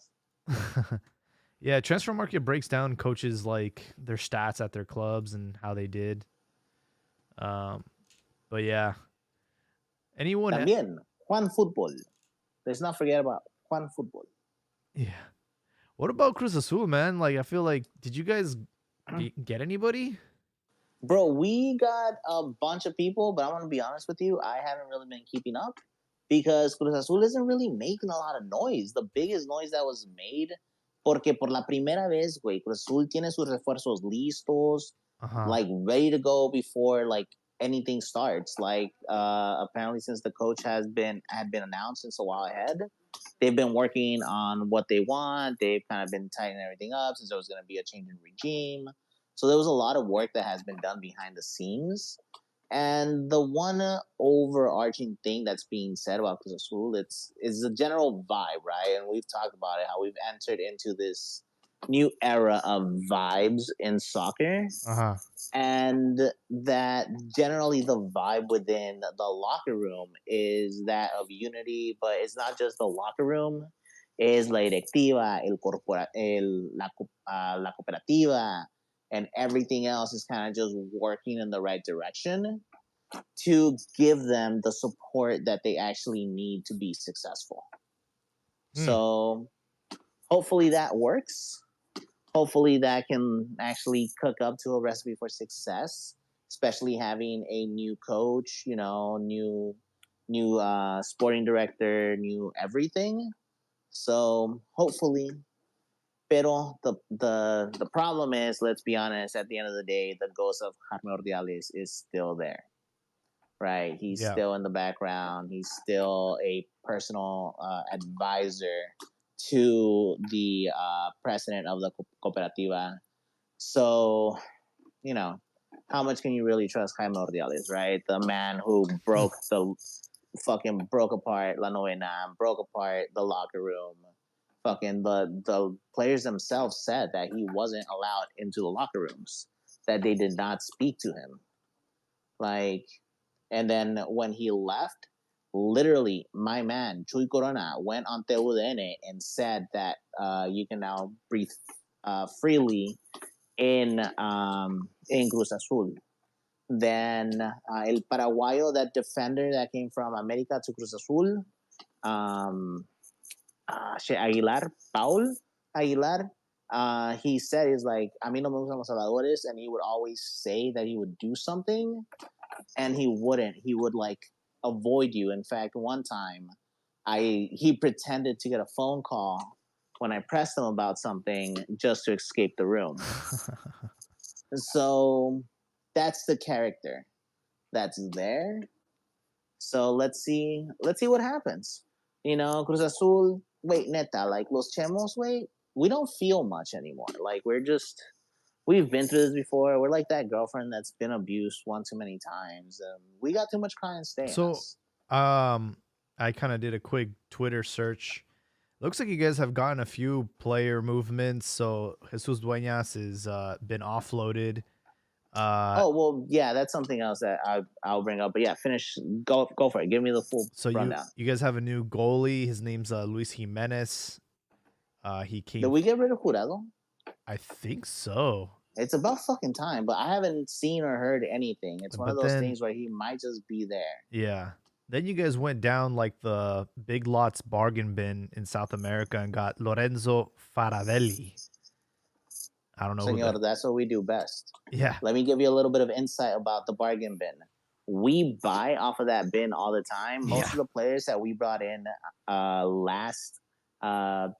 Yeah, transfer market breaks down coaches like their stats at their clubs and how they did. But yeah, anyone? También Juan Football. Let's not forget about Juan Football. Yeah. What about Cruz Azul, man? Like, I feel like, did you guys get anybody? Bro, we got a bunch of people, but I want to be honest with you. I haven't really been keeping up because Cruz Azul isn't really making a lot of noise. The biggest noise that was made, porque por la primera vez, güey, Cruz Azul tiene sus refuerzos listos, like ready to go before like anything starts. Like apparently, since the coach had been announced since a while ahead, they've been working on what they want. They've kind of been tightening everything up since there was going to be a change in regime. So there was a lot of work that has been done behind the scenes. And the one overarching thing that's being said about Cruz Azul, is the general vibe, right? And we've talked about it, how we've entered into this new era of vibes in soccer. And that generally the vibe within the locker room is that of unity, but it's not just the locker room, es la directiva, la cooperativa, and everything else is kind of just working in the right direction to give them the support that they actually need to be successful. So hopefully that works. Hopefully that can actually cook up to a recipe for success, especially having a new coach, new sporting director, new everything. So hopefully, pero the problem is, let's be honest, at the end of the day, the ghost of Jaime Ordiales is still there, right? He's still in the background. He's still a personal advisor to the president of the cooperativa. So, how much can you really trust Jaime Ordiales, right? The man who broke apart La Novena, broke apart the locker room. Fucking the players themselves said that he wasn't allowed into the locker rooms, that they did not speak to him. Like, and then when he left, literally, my man Chuy Corona went on TUDN and said that you can now breathe freely in Cruz Azul. Then El Paraguayo, that defender that came from America to Cruz Azul, Aguilar, Paul Aguilar, he said, he's like, a mí no me gustan los salvadores, and he would always say that he would do something, and he wouldn't. He would like avoid you. In fact, one time, he pretended to get a phone call when I pressed him about something just to escape the room. So that's the character that's there. So let's see what happens. Cruz Azul, wait, neta, like Los Chemos, wait, we don't feel much anymore. Like we've been through this before. We're like that girlfriend that's been abused one too many times. We got too much crying stay in us. I kind of did a quick Twitter search. Looks like you guys have gotten a few player movements. So Jesus Dueñas has been offloaded. Oh well, yeah, that's something else that I'll bring up. But yeah, finish. Go for it. Give me the full rundown. You guys have a new goalie. His name's Luis Jimenez. He came. Did we get rid of Jurado? I think so. It's about fucking time, but I haven't seen or heard anything. It's one of those things where he might just be there. Yeah. Then you guys went down like the Big Lots bargain bin in South America and got Lorenzo Faravelli. I don't know. Senor, that's what we do best. Yeah. Let me give you a little bit of insight about the bargain bin. we buy off of that bin all the time. Most of the players that we brought in last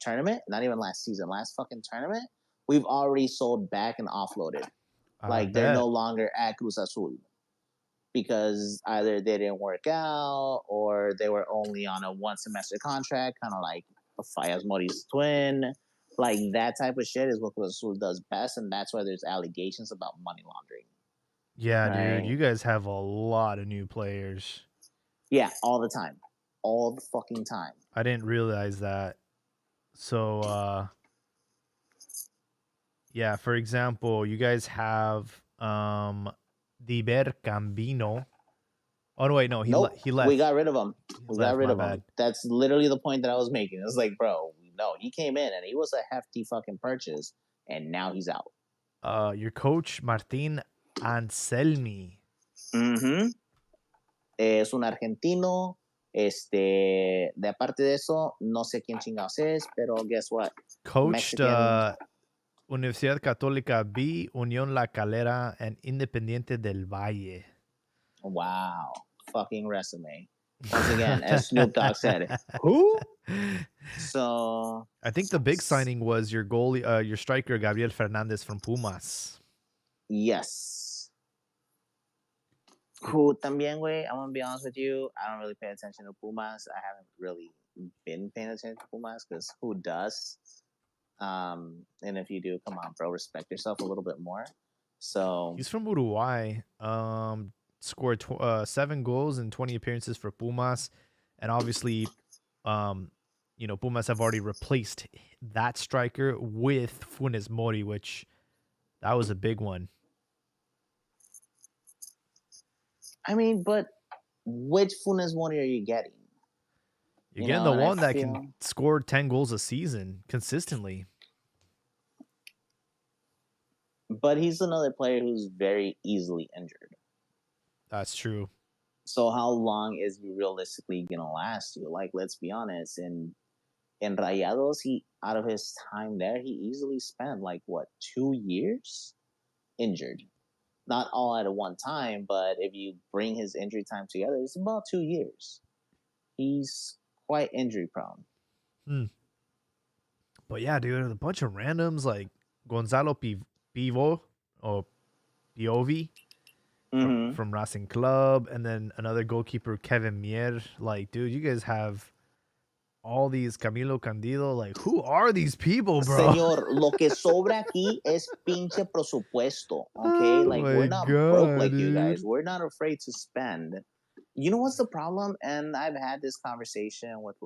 tournament, not even last season, last fucking tournament, we've already sold back and offloaded. Like they're no longer at Cruz Azul because either they didn't work out or they were only on a 1 semester contract, kind of like Fayaz Mori's twin. Like that type of shit is what Cruz Azul does best, and that's why there's allegations about money laundering. Yeah, Right. dude, you guys have a lot of new players. Yeah, all the time. All the fucking time. I didn't realize that. So, yeah, for example, you guys have Diber Cambino. Oh, no, wait, no, he left. We got rid of him. We got rid of him. Bad. That's literally the point that I was making. It's like, bro, no, he came in and he was a hefty fucking purchase, and now he's out. Your coach, Martín Anselmi. Mm-hmm. Es un argentino. De aparte de eso, no sé quién chingados es, pero guess what? Coached Universidad Católica B, Unión La Calera, and Independiente del Valle. Wow. Fucking resume. Once again, as Snoop Dogg said, who? So I think the big signing was your goalie, your striker, Gabriel Fernandez from Pumas. Yes. Who también, güey, I'm gonna be honest with you, I don't really pay attention to Pumas. I haven't really been paying attention to Pumas because who does? And if you do, come on, bro, respect yourself a little bit more. So he's from Uruguay. Scored 7 goals in 20 appearances for Pumas, and obviously, Pumas have already replaced that striker with Funes Mori, which that was a big one. I mean, but which Funes Mori are you getting? You're getting the one that can score 10 goals a season consistently. But he's another player who's very easily injured. That's true. So how long is he realistically gonna last you? Like, let's be honest. In Rayados, he out of his time there, he easily spent 2 years injured. Not all at one time, but if you bring his injury time together, it's about 2 years. He's quite injury prone. But yeah, dude, a bunch of randoms like Gonzalo Pivo or Piovi from Racing Club, and then another goalkeeper, Kevin Mier. Like, dude, you guys have all these Camilo Candido. Like, who are these people, bro? Señor, lo que sobra aquí es pinche presupuesto. Okay, we're not broke like you guys. We're not afraid to spend. You know what's the problem? And I've had this conversation with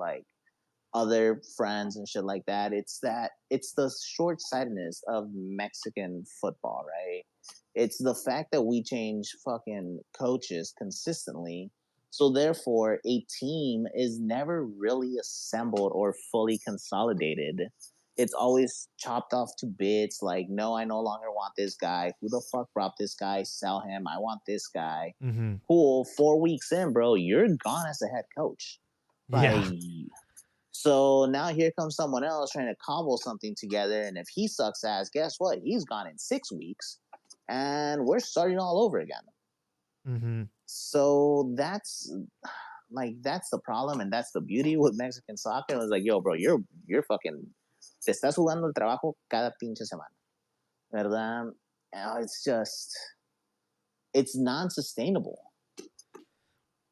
other friends and shit like that. It's the short-sightedness of Mexican football, right? It's the fact that we change fucking coaches consistently. So therefore, a team is never really assembled or fully consolidated. It's always chopped off to bits. Like, no, I no longer want this guy. Who the fuck brought this guy? Sell him. I want this guy. Mm-hmm. Cool. 4 weeks in, bro, you're gone as a head coach. So now here comes someone else trying to cobble something together. And if he sucks ass, guess what? He's gone in 6 weeks. And we're starting all over again. Mm-hmm. So that's the problem, and that's the beauty with Mexican soccer. It was like, yo, bro, you're fucking te estás jugando el trabajo cada pinche semana, ¿verdad? It's non-sustainable.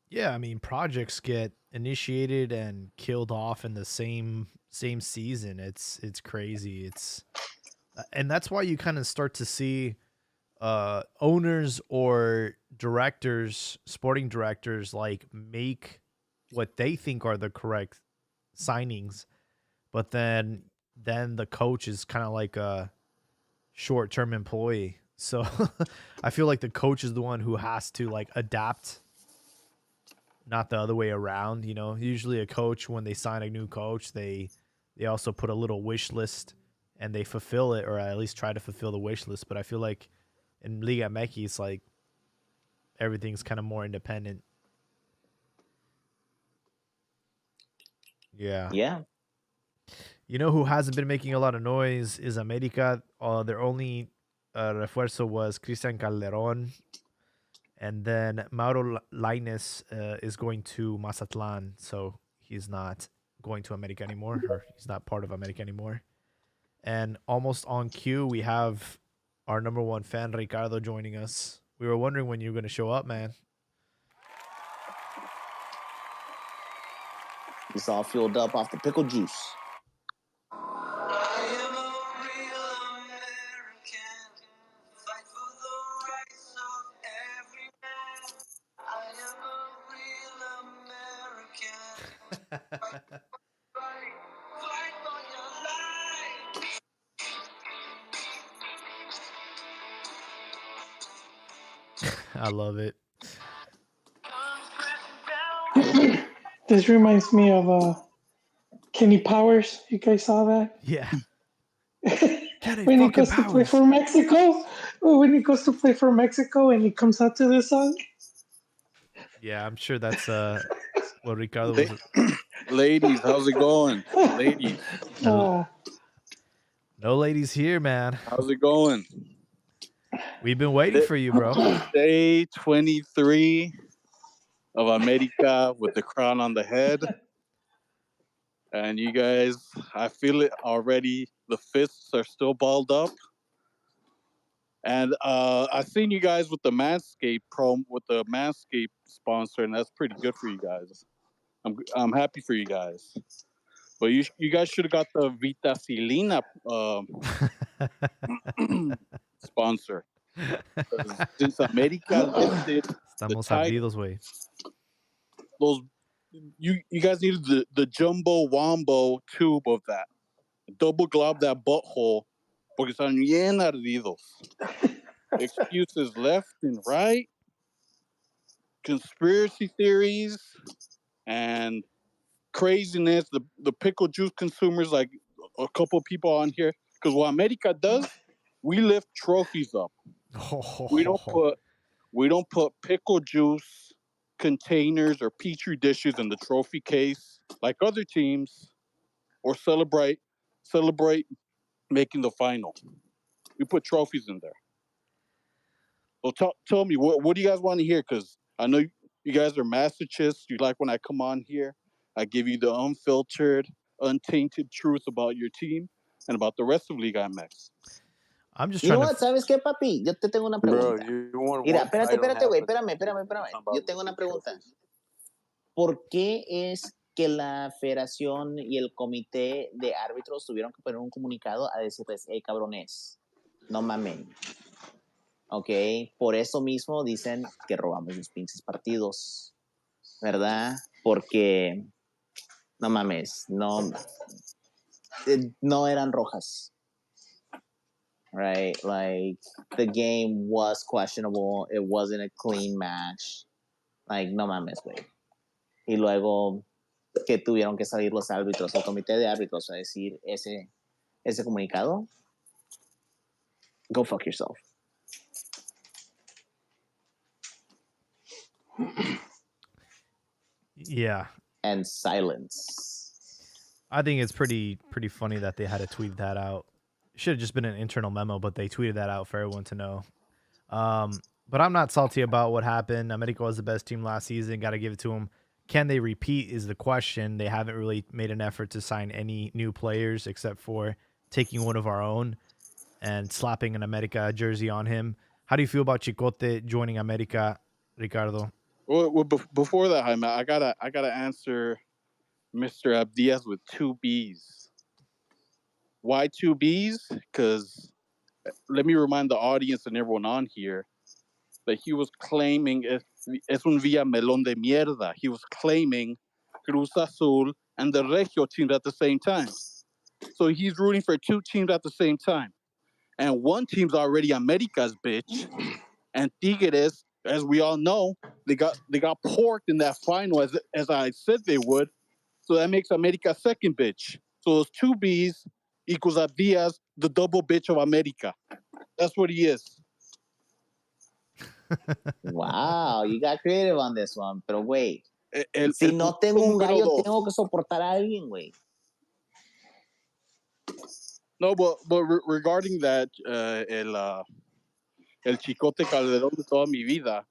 Yeah, I mean, projects get initiated and killed off in the same season. It's crazy. And that's why you kind of start to see owners or directors, sporting directors, make what they think are the correct signings, but then the coach is kind of like a short-term employee. So I feel like the coach is the one who has to adapt, not the other way around. Usually a coach, when they sign a new coach, they also put a little wish list and they fulfill it, or at least try to fulfill the wish list. But I feel like in Liga MX, everything's kind of more independent. Yeah. Yeah. You know who hasn't been making a lot of noise is America. Their only refuerzo was Cristian Calderon. And then Mauro Lainez is going to Mazatlan, so he's not going to America anymore, or he's not part of America anymore. And almost on cue, we have our number one fan, Ricardo, joining us. We were wondering when you were going to show up, man. He's all filled up off the pickle juice. I love it. This reminds me of Kenny Powers. You guys saw that? Yeah. Kenny When he fucking goes to play Powers. for Mexico. When he goes to play for Mexico and he comes out to this song. Yeah, I'm sure that's what Ricardo was. Ladies, how's it going? Ladies, No ladies here, man. how's it going? We've been waiting for you, bro. Day 23 of America with the crown on the head. And you guys, I feel it already. The fists are still balled up. And I seen you guys with the Manscaped sponsor, and that's pretty good for you guys. I'm happy for you guys. But you guys should have got the Vitacilina sponsor. Since America lifted Estamos the title, ardidos, güey. those you guys needed the jumbo wombo tube of that. Double glob that butthole porque están bien ardidos. Excuses left and right, conspiracy theories, and craziness. The pickle juice consumers, like a couple people on here, because what America does, we lift trophies up. We don't put pickle juice containers or petri dishes in the trophy case like other teams, or celebrate making the final. We put trophies in there. So tell me, what do you guys want to hear? Because I know you guys are masochists. You like when I come on here, I give you the unfiltered, untainted truth about your team and about the rest of Liga MX. I'm just You know trying what? to. ¿Sabes qué, papi? Yo te tengo una Bro, pregunta. you won Mira, one espérate, title and espérate, güey. half a Espérame. about Yo tengo una lifting pregunta. trophies. ¿Por qué es que la federación y el comité de árbitros tuvieron que poner un comunicado a decirles, hey, cabrones, no mamen? Ok, por eso mismo dicen que robamos los pinches partidos, ¿verdad? Porque, no mames, no eran rojas. Right? Like, the game was questionable. It wasn't a clean match. Like, no mames, güey. Y luego que tuvieron que salir los árbitros, el comité de árbitros, a decir ese comunicado. Go fuck yourself. Yeah. And silence. I think it's pretty funny that they had to tweet that out. Should have just been an internal memo, but they tweeted that out for everyone to know. But I'm not salty about what happened. America was the best team last season. Got to give it to them. Can they repeat is the question. They haven't really made an effort to sign any new players except for taking one of our own and slapping an America jersey on him. How do you feel about Chicote joining America, Ricardo? Well, before that, Jaime, I gotta answer Mr. Abdias with 2 B's. Why 2 B's? Because let me remind the audience and everyone on here that he was claiming es un vía melón de mierda. He was claiming Cruz Azul and the Regio teams at the same time. So he's rooting for 2 teams at the same time. And one team's already America's bitch. And Tigres, as we all know, they got porked in that final as I said they would. So that makes America second bitch. So those 2 B's equals Abdias, the double bitch of America. That's what he is. Wow, you got creative on this one. Pero, güey, El no tengo un gallo, número 2. tengo que soportar a alguien, güey. No, but regarding that, el Chicote Calderón de toda mi vida,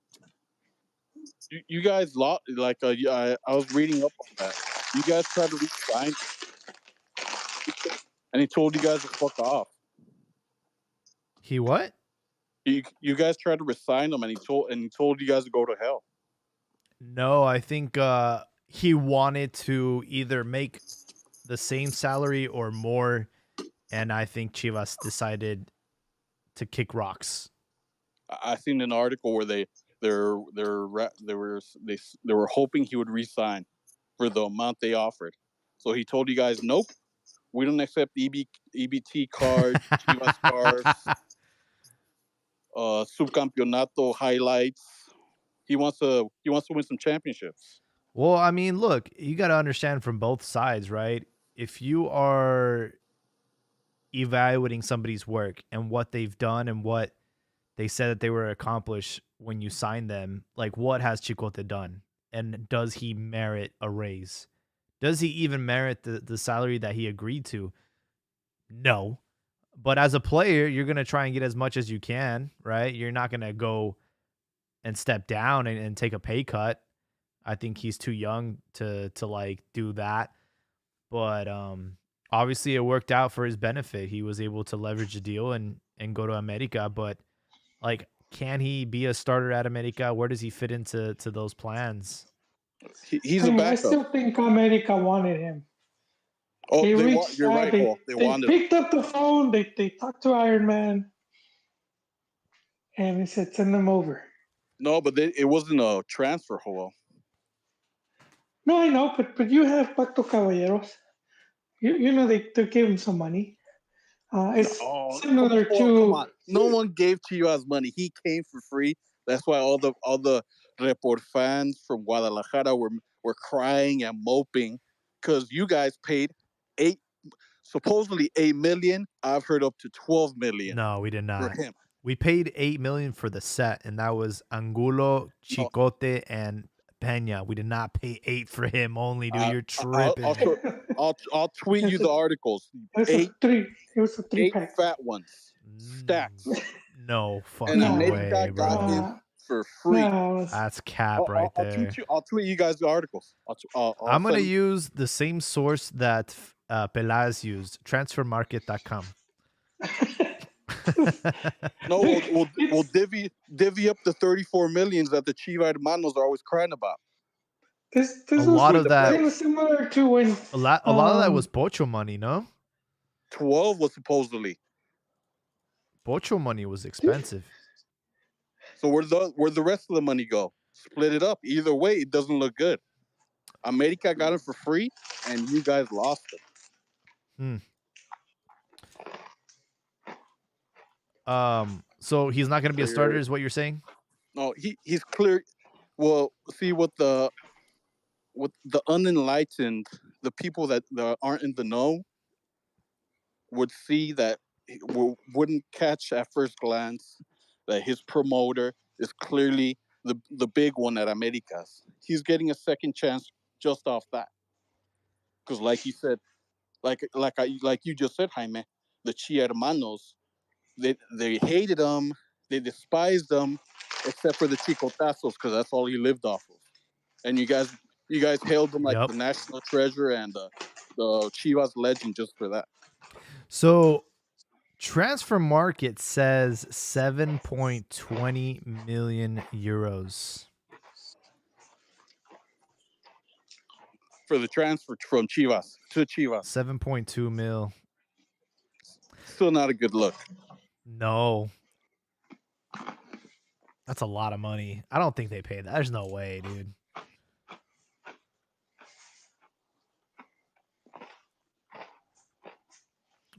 You guys lost. Like I was reading up on that. You guys tried to resign, and he told you guys to fuck off. He what? You guys tried to resign him, and he told you guys to go to hell. No, I think he wanted to either make the same salary or more, and I think Chivas decided to kick rocks. I seen an article where they were hoping he would resign for the amount they offered. So he told you guys, nope, we don't accept EBT cards, Chivas cards, subcampeonato highlights. He wants to win some championships. Well, I mean, look, you got to understand from both sides, right? If you are evaluating somebody's work and what they've done and what they said that they were accomplished when you signed them, like what has Chicote done? And does he merit a raise? Does he even merit the salary that he agreed to? No. But as a player, you're going to try and get as much as you can, right? You're not going to go and step down and take a pay cut. I think he's too young to like do that. But obviously it worked out for his benefit. He was able to leverage the deal and go to America, but like can he be a starter at America? Where does he fit into those plans? He's I a mean, I backup. still think America wanted him. Oh, They reached you're out. right, Paul. They They wanted him. picked up the phone. They talked to Iron Man, and he said, "Send them over." No, but it wasn't a transfer, Joel. No, I know, but you have Pacto Caballeros. You know they gave him some money. It's Oh, similar come to on! No one gave Chivas money. He came for free. That's why all the Report fans from Guadalajara were crying and moping because you guys paid supposedly 8 million. I've heard up to 12 million. No, we did for not. him. We paid 8 million for the set, and that was Angulo, Chicote, and Pena. We did not pay 8 for him only, dude. You're tripping. I'll tweet you the articles. It was a three 8 pack. fat ones, stacks. No fucking And No. America way, got bro. him for free. No, That's cap right there. I'll tweet you guys the articles. I'm going to use the same source that Pelaz used, transfermarket.com. No, we'll divvy up the 34 millions that the Chiva hermanos are always crying about. This a was lot of that kind of similar to when a lot of that was Pocho money, no? 12 was supposedly. Pocho money was expensive. So where'd the rest of the money go? Split it up. Either way, it doesn't look good. America got it for free, and you guys lost it. So he's not going to be a starter, is what you're saying? No, he's clear. Well, see what the unenlightened, the people that aren't in the know, would see that wouldn't catch at first glance that his promoter is clearly the big one at Americas. He's getting a second chance just off that. Because like you said, like you just said, Jaime, the Chia hermanos, they hated him, they despised him, except for the chicotazos, because that's all he lived off of. And you guys hailed him like the national treasure and the Chivas legend just for that. So Transfer Market says 7.20 million euros for the transfer from Chivas to Chivas. 7.2 mil. Still not a good look. No. That's a lot of money. I don't think they paid that. There's no way, dude.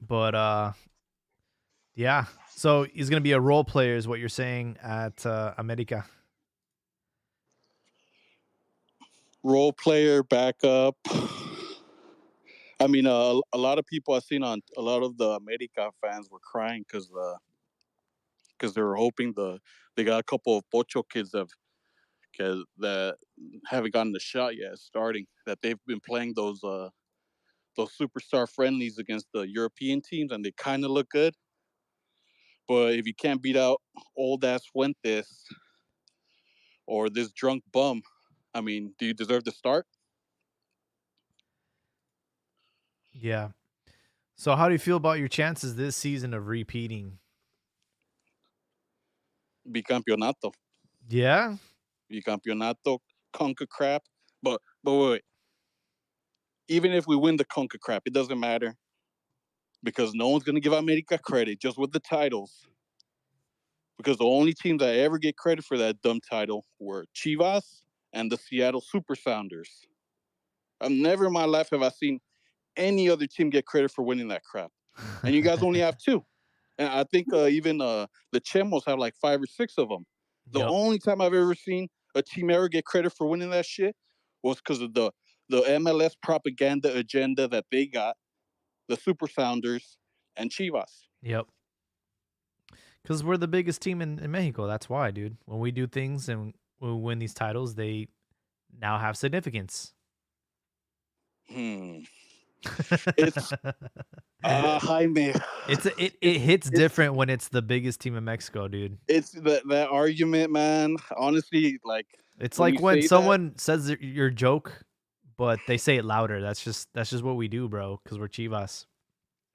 But yeah. So he's gonna be a role player, is what you're saying, at America. Role player, backup. I mean, a lot of people I've seen on a lot of the America fans were crying because they were hoping they got a couple of Pocho kids that haven't gotten the shot yet starting, that they've been playing those superstar friendlies against the European teams, and they kind of look good. But if you can't beat out old ass Fuentes or this drunk bum. I mean, do you deserve to start? Yeah. So how do you feel about your chances this season of repeating? Bicampeonato. Yeah. Bicampeonato, conquer crap. But wait. Even if we win the conquer crap, it doesn't matter because no one's gonna give America credit just with the titles. Because the only teams that ever get credit for that dumb title were Chivas and the Seattle Super Sounders. I've never in my life have I seen any other team get credit for winning that crap. And you guys only have two. And I think even the Chemos have like 5 or 6 of them. The Yep. only time I've ever seen a team ever get credit for winning that shit was because of the MLS propaganda agenda that they got, the Super Sounders and Chivas. Yep. Because we're the biggest team in Mexico. That's why, dude. When we do things and we win these titles, they now have significance. It's Jaime. It hits It's different when it's the biggest team in Mexico, dude. it's that argument, man. Honestly, like It's when like you when say that, someone says your joke, but they say it louder. That's just what we do, bro. Because we're Chivas.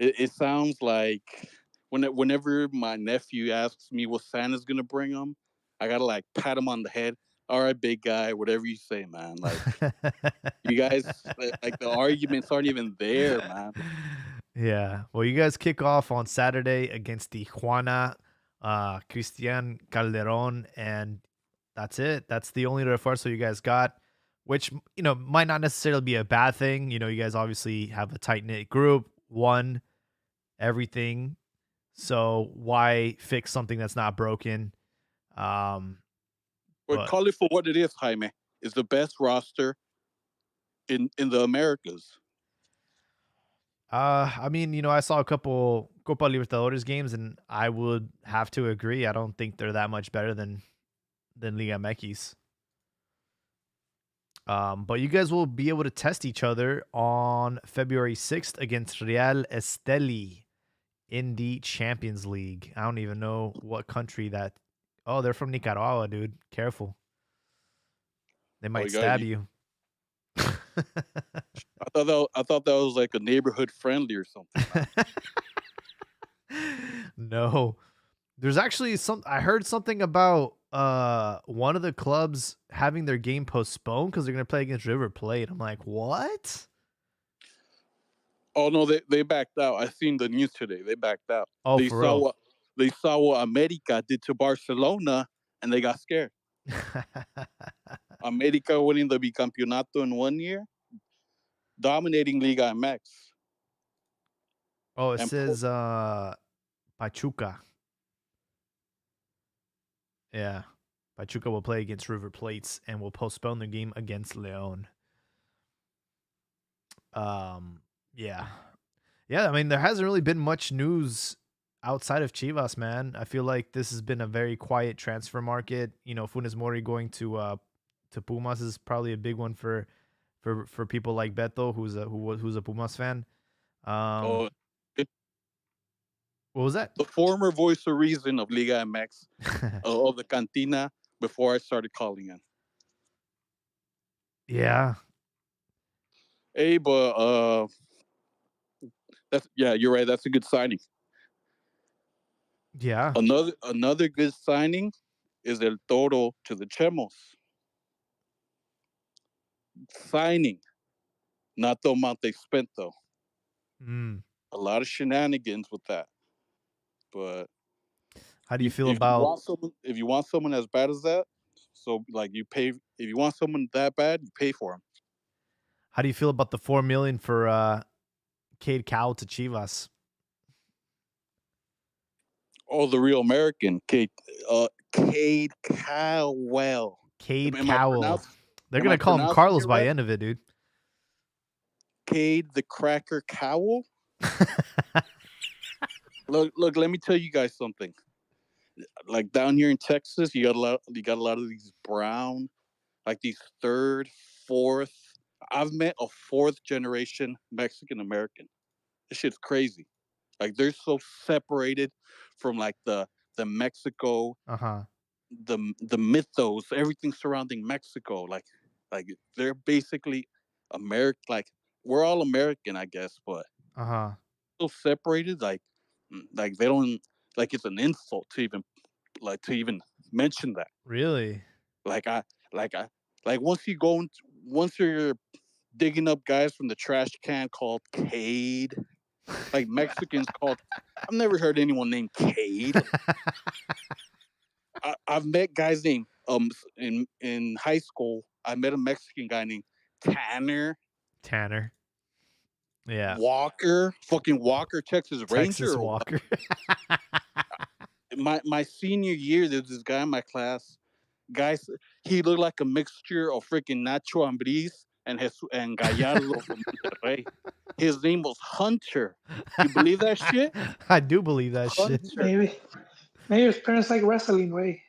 it sounds like whenever my nephew asks me what Santa's gonna bring him, I gotta like pat him on the head. All right, big guy, whatever you say, man. Like you guys, like the arguments aren't even there, man. Yeah. Well, you guys kick off on Saturday against Tijuana, Cristian Calderon, and that's it. That's the only refuerzo you guys got, which might not necessarily be a bad thing. You guys obviously have a tight knit group, won everything, so why fix something that's not broken? Um, But but call it for what it is, Jaime. It's the best roster in the Americas. I mean, I saw a couple Copa Libertadores games, and I would have to agree. I don't think they're that much better than Liga MX. But you guys will be able to test each other on February 6th against Real Esteli in the Champions League. I don't even know what country that. Oh, they're from Nicaragua, dude. Careful. They Oh, might you got stab you. you. I thought that was like a neighborhood friendly or something. No. There's actually I heard something about one of the clubs having their game postponed because they're gonna play against River Plate. I'm like, what? Oh no, they backed out. I seen the news today. They backed out. Oh, for real. They saw what America did to Barcelona, and they got scared. America winning the bicampeonato in 1 year, dominating Liga MX. Oh, it And says Pachuca. Yeah. Pachuca will play against River Plates and will postpone their game against Leon. Yeah. Yeah, I mean, there hasn't really been much news outside of Chivas, man. I feel like this has been a very quiet transfer market. Funes Mori going to Pumas is probably a big one for people like Beto, who's a Pumas fan. oh, What was that? the former voice of reason of Liga MX, of the Cantina, before I started calling in. Yeah. Hey, but you're right. That's a good signing. Yeah. Another good signing is El Toro to the Chemos. Signing, not the amount they spent though. Mm. A lot of shenanigans with that. But How do you feel if you about want someone as bad as that, so like you pay. If you want someone that bad, you pay for them. the $4 million for Cade Cowell to Chivas? Oh, the real American, Cade Cowell. Cade Am I Cowell. They're am I gonna call him pronouncing Carlos it by the right? end of it, dude. Cade the Cracker Cowell. Look. Let me tell you guys something. Like down here in Texas, you got a lot of these brown, like these third, fourth. I've met a fourth generation Mexican American. This shit's crazy. Like they're so separated from like the Mexico, Uh-huh. the mythos, everything surrounding Mexico. Like they're basically American. Like we're all American, I guess, but Uh-huh. so separated. Like they don't like it's an insult to even mention that. Really? Like I like I like once you're digging up guys from the trash can called Cade. Like Mexicans called. I've never heard anyone named Cade. I've met guys named in high school. I met a Mexican guy named Tanner Tanner. Yeah. Walker. Fucking Walker, Texas Ranger. Texas Or what? Walker. My senior year, there's this guy in my class. Guys, he looked like a mixture of freaking Nacho Ambriz and Gallardo from Monterrey. His name was Hunter. You believe that shit? I do believe that Hunter. shit. Maybe his parents like wrestling, way.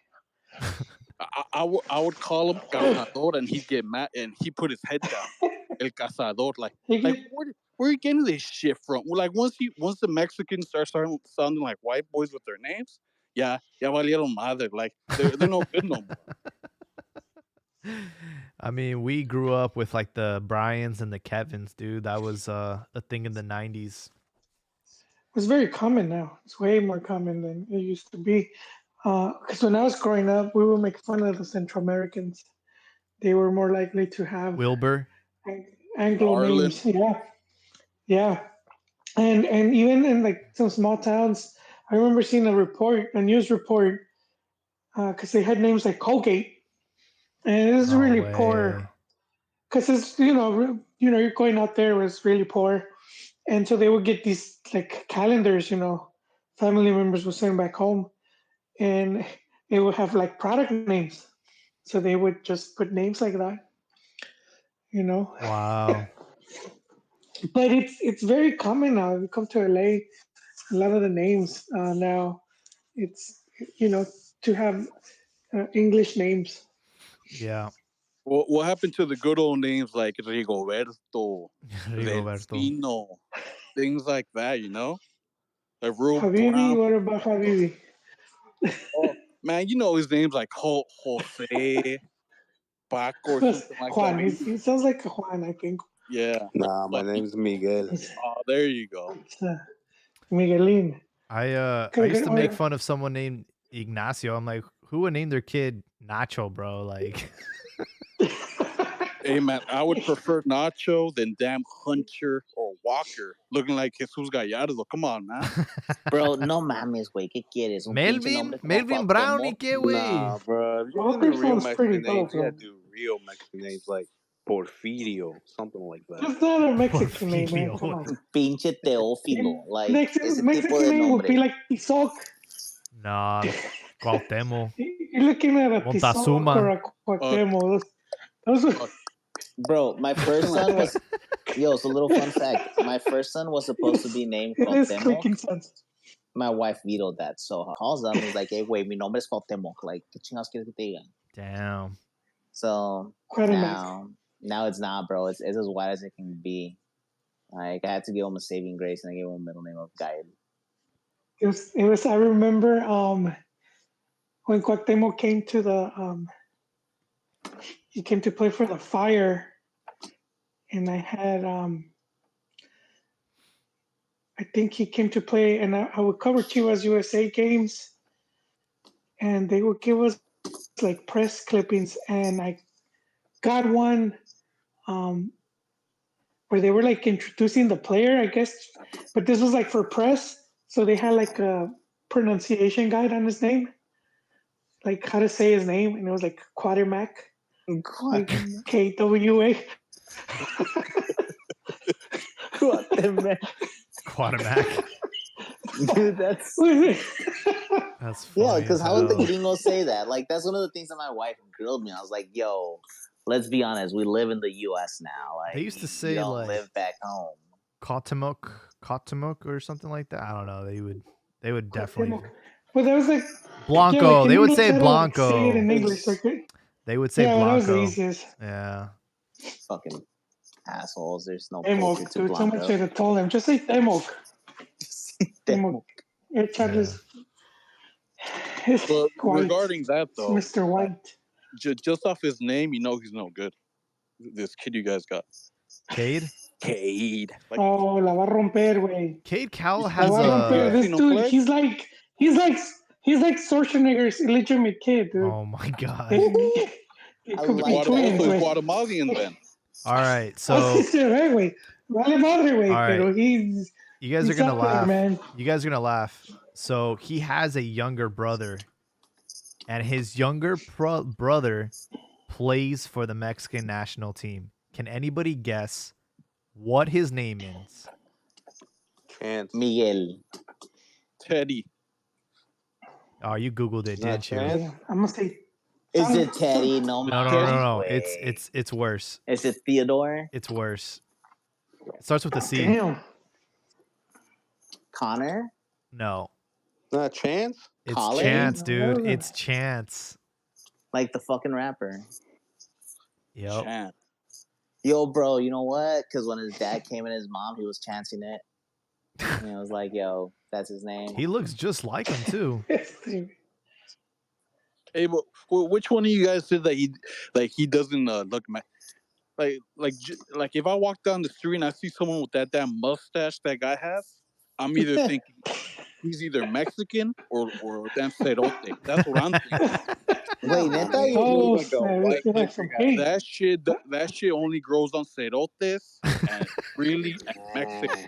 I would call him Cazador, and he'd get mad, and he put his head down. El Cazador, like where are you getting this shit from? Like once the Mexicans start sounding like white boys with their names, ya valieron madre. Like they're no good no more. I mean, we grew up with like the Bryans and the Kevins, dude. That was a thing in the 90s. It's very common now. It's way more common than it used to be. Because when I was growing up, we would make fun of the Central Americans. They were more likely to have Wilbur. Anglo names. Yeah. And even in like some small towns, I remember seeing a news report, because they had names like Colgate, and it was No really way. poor. Because it's you're going out there, it was really poor, and so they would get these like calendars, family members would send back home, and they would have like product names, so they would just put names like that. Wow. But it's very common now. If you come to LA, a lot of the names now, it's to have English names. Yeah. What happened to the good old names like Rigoberto, Rigoberto. Delfino, things like that? Like real Habibi, brown. what about Habibi? Oh man, his names like Jose, Paco, or something like Juan. that. He sounds like a Juan, I think. Yeah. Nah, my name's Miguel. Oh, there you go. It's, Miguelin. I used to make fun of someone named Ignacio. I'm like, who would name their kid Nacho, bro? Like, hey man, I would prefer Nacho than damn Hunter or Walker, looking like Jesus Gallardo. Come on, man. Bro, no mames, güey. ¿Qué quieres? Un pinche nombre como Melvin Brown, ¿y Cuauhtémoc. qué, güey? Nah, bro. If you're Walker doing real sounds pretty Mexican names, you dope, gotta do real Mexican names like Porfirio, something like that. That's not a Mexican name, man. Porfirio. Come on. Pinche Teófilo. Like, ese Mexican tipo de name would be nombre. like Tizoc. Nah, Cuauhtémoc. You're looking at a Tizoc Montezuma. or a Cuauhtémoc. Those are... Bro, my first son was... Yo, so little fun fact. My first son was supposed to be named It is Cuauhtémoc. clicking sense. My wife vetoed that, so calls them. He's like, hey, güey, mi nombre es Cuauhtémoc. Like, ¿qué chingados quieres que te digan? Damn. So now it's not, bro. It's as wide as it can be. Like, I had to give him a saving grace, and I gave him a middle name of Guide. It was. I remember when Cuauhtémoc came to he came to play for the Fire, and I had I think he came to play, and I would cover Chivas USA games, and they would give us like press clippings, and I got one where they were like introducing the player, I guess, but this was like for press, so they had like a pronunciation guide on his name, like how to say his name, and it was like Quatermac, like KWA. Quatermac. Dude, that's funny. Yeah, because how would the gringos say that? Like, that's one of the things that my wife grilled me. I was like, yo, let's be honest. We live in the U.S. now. Like, they used to say, you don't like, live back home. Cotamook or something like that. I don't know. They would definitely. Well, that was like Blanco. Yeah, like they would say Blanco. Say it in English, like, they would say Blanco. That was the easiest. Yeah. Fucking assholes. There's no Temok, culture to dude. Blanco. Someone should have told him. Just say Temok. Temok. But White. regarding that It's though, Mr. White. just off his name, you know he's no good. This kid you guys got, Cade. Cade. Like, Oh, la va a romper, güey. Cade Cowell La has va a romper. You a. guys This seen him dude, play? he's like Schwarzenegger's illegitimate kid, dude. Oh my god. It I could be like twins, So he's güey. Guatemalan then. All right, Oh, so sí, right, güey. Vale madre, güey. All right. Pero he's you guys are he's gonna up there, laugh. man. You guys are gonna laugh. So he has a younger brother, and his younger brother plays for the Mexican national team. Can anybody guess what his name is? Chance. Miguel. Teddy. Oh, you googled it, Not didn't you? Chance. I'm gonna say. Is it Teddy? No, No. mames, It's güey. worse. Is it Theodore? It's worse. It starts with a C. Damn. Connor? No, Not Chance. it's Colin? Chance, dude. No. It's Chance. Like the fucking rapper. Yep. Chan. Yo, bro, you know what? Because when his dad came and his mom, he was chancing it. And I was like, yo, that's his name. He looks just like him too. Hey, but which one of you guys said that he doesn't look like if I walk down the street and I see someone with that damn mustache that guy has, I'm either thinking he's either Mexican or damn cerote. That's what I'm thinking. Wait, neta? Oh, like a white yeah, like some hate. that shit only grows on cerotes and really and Mexican.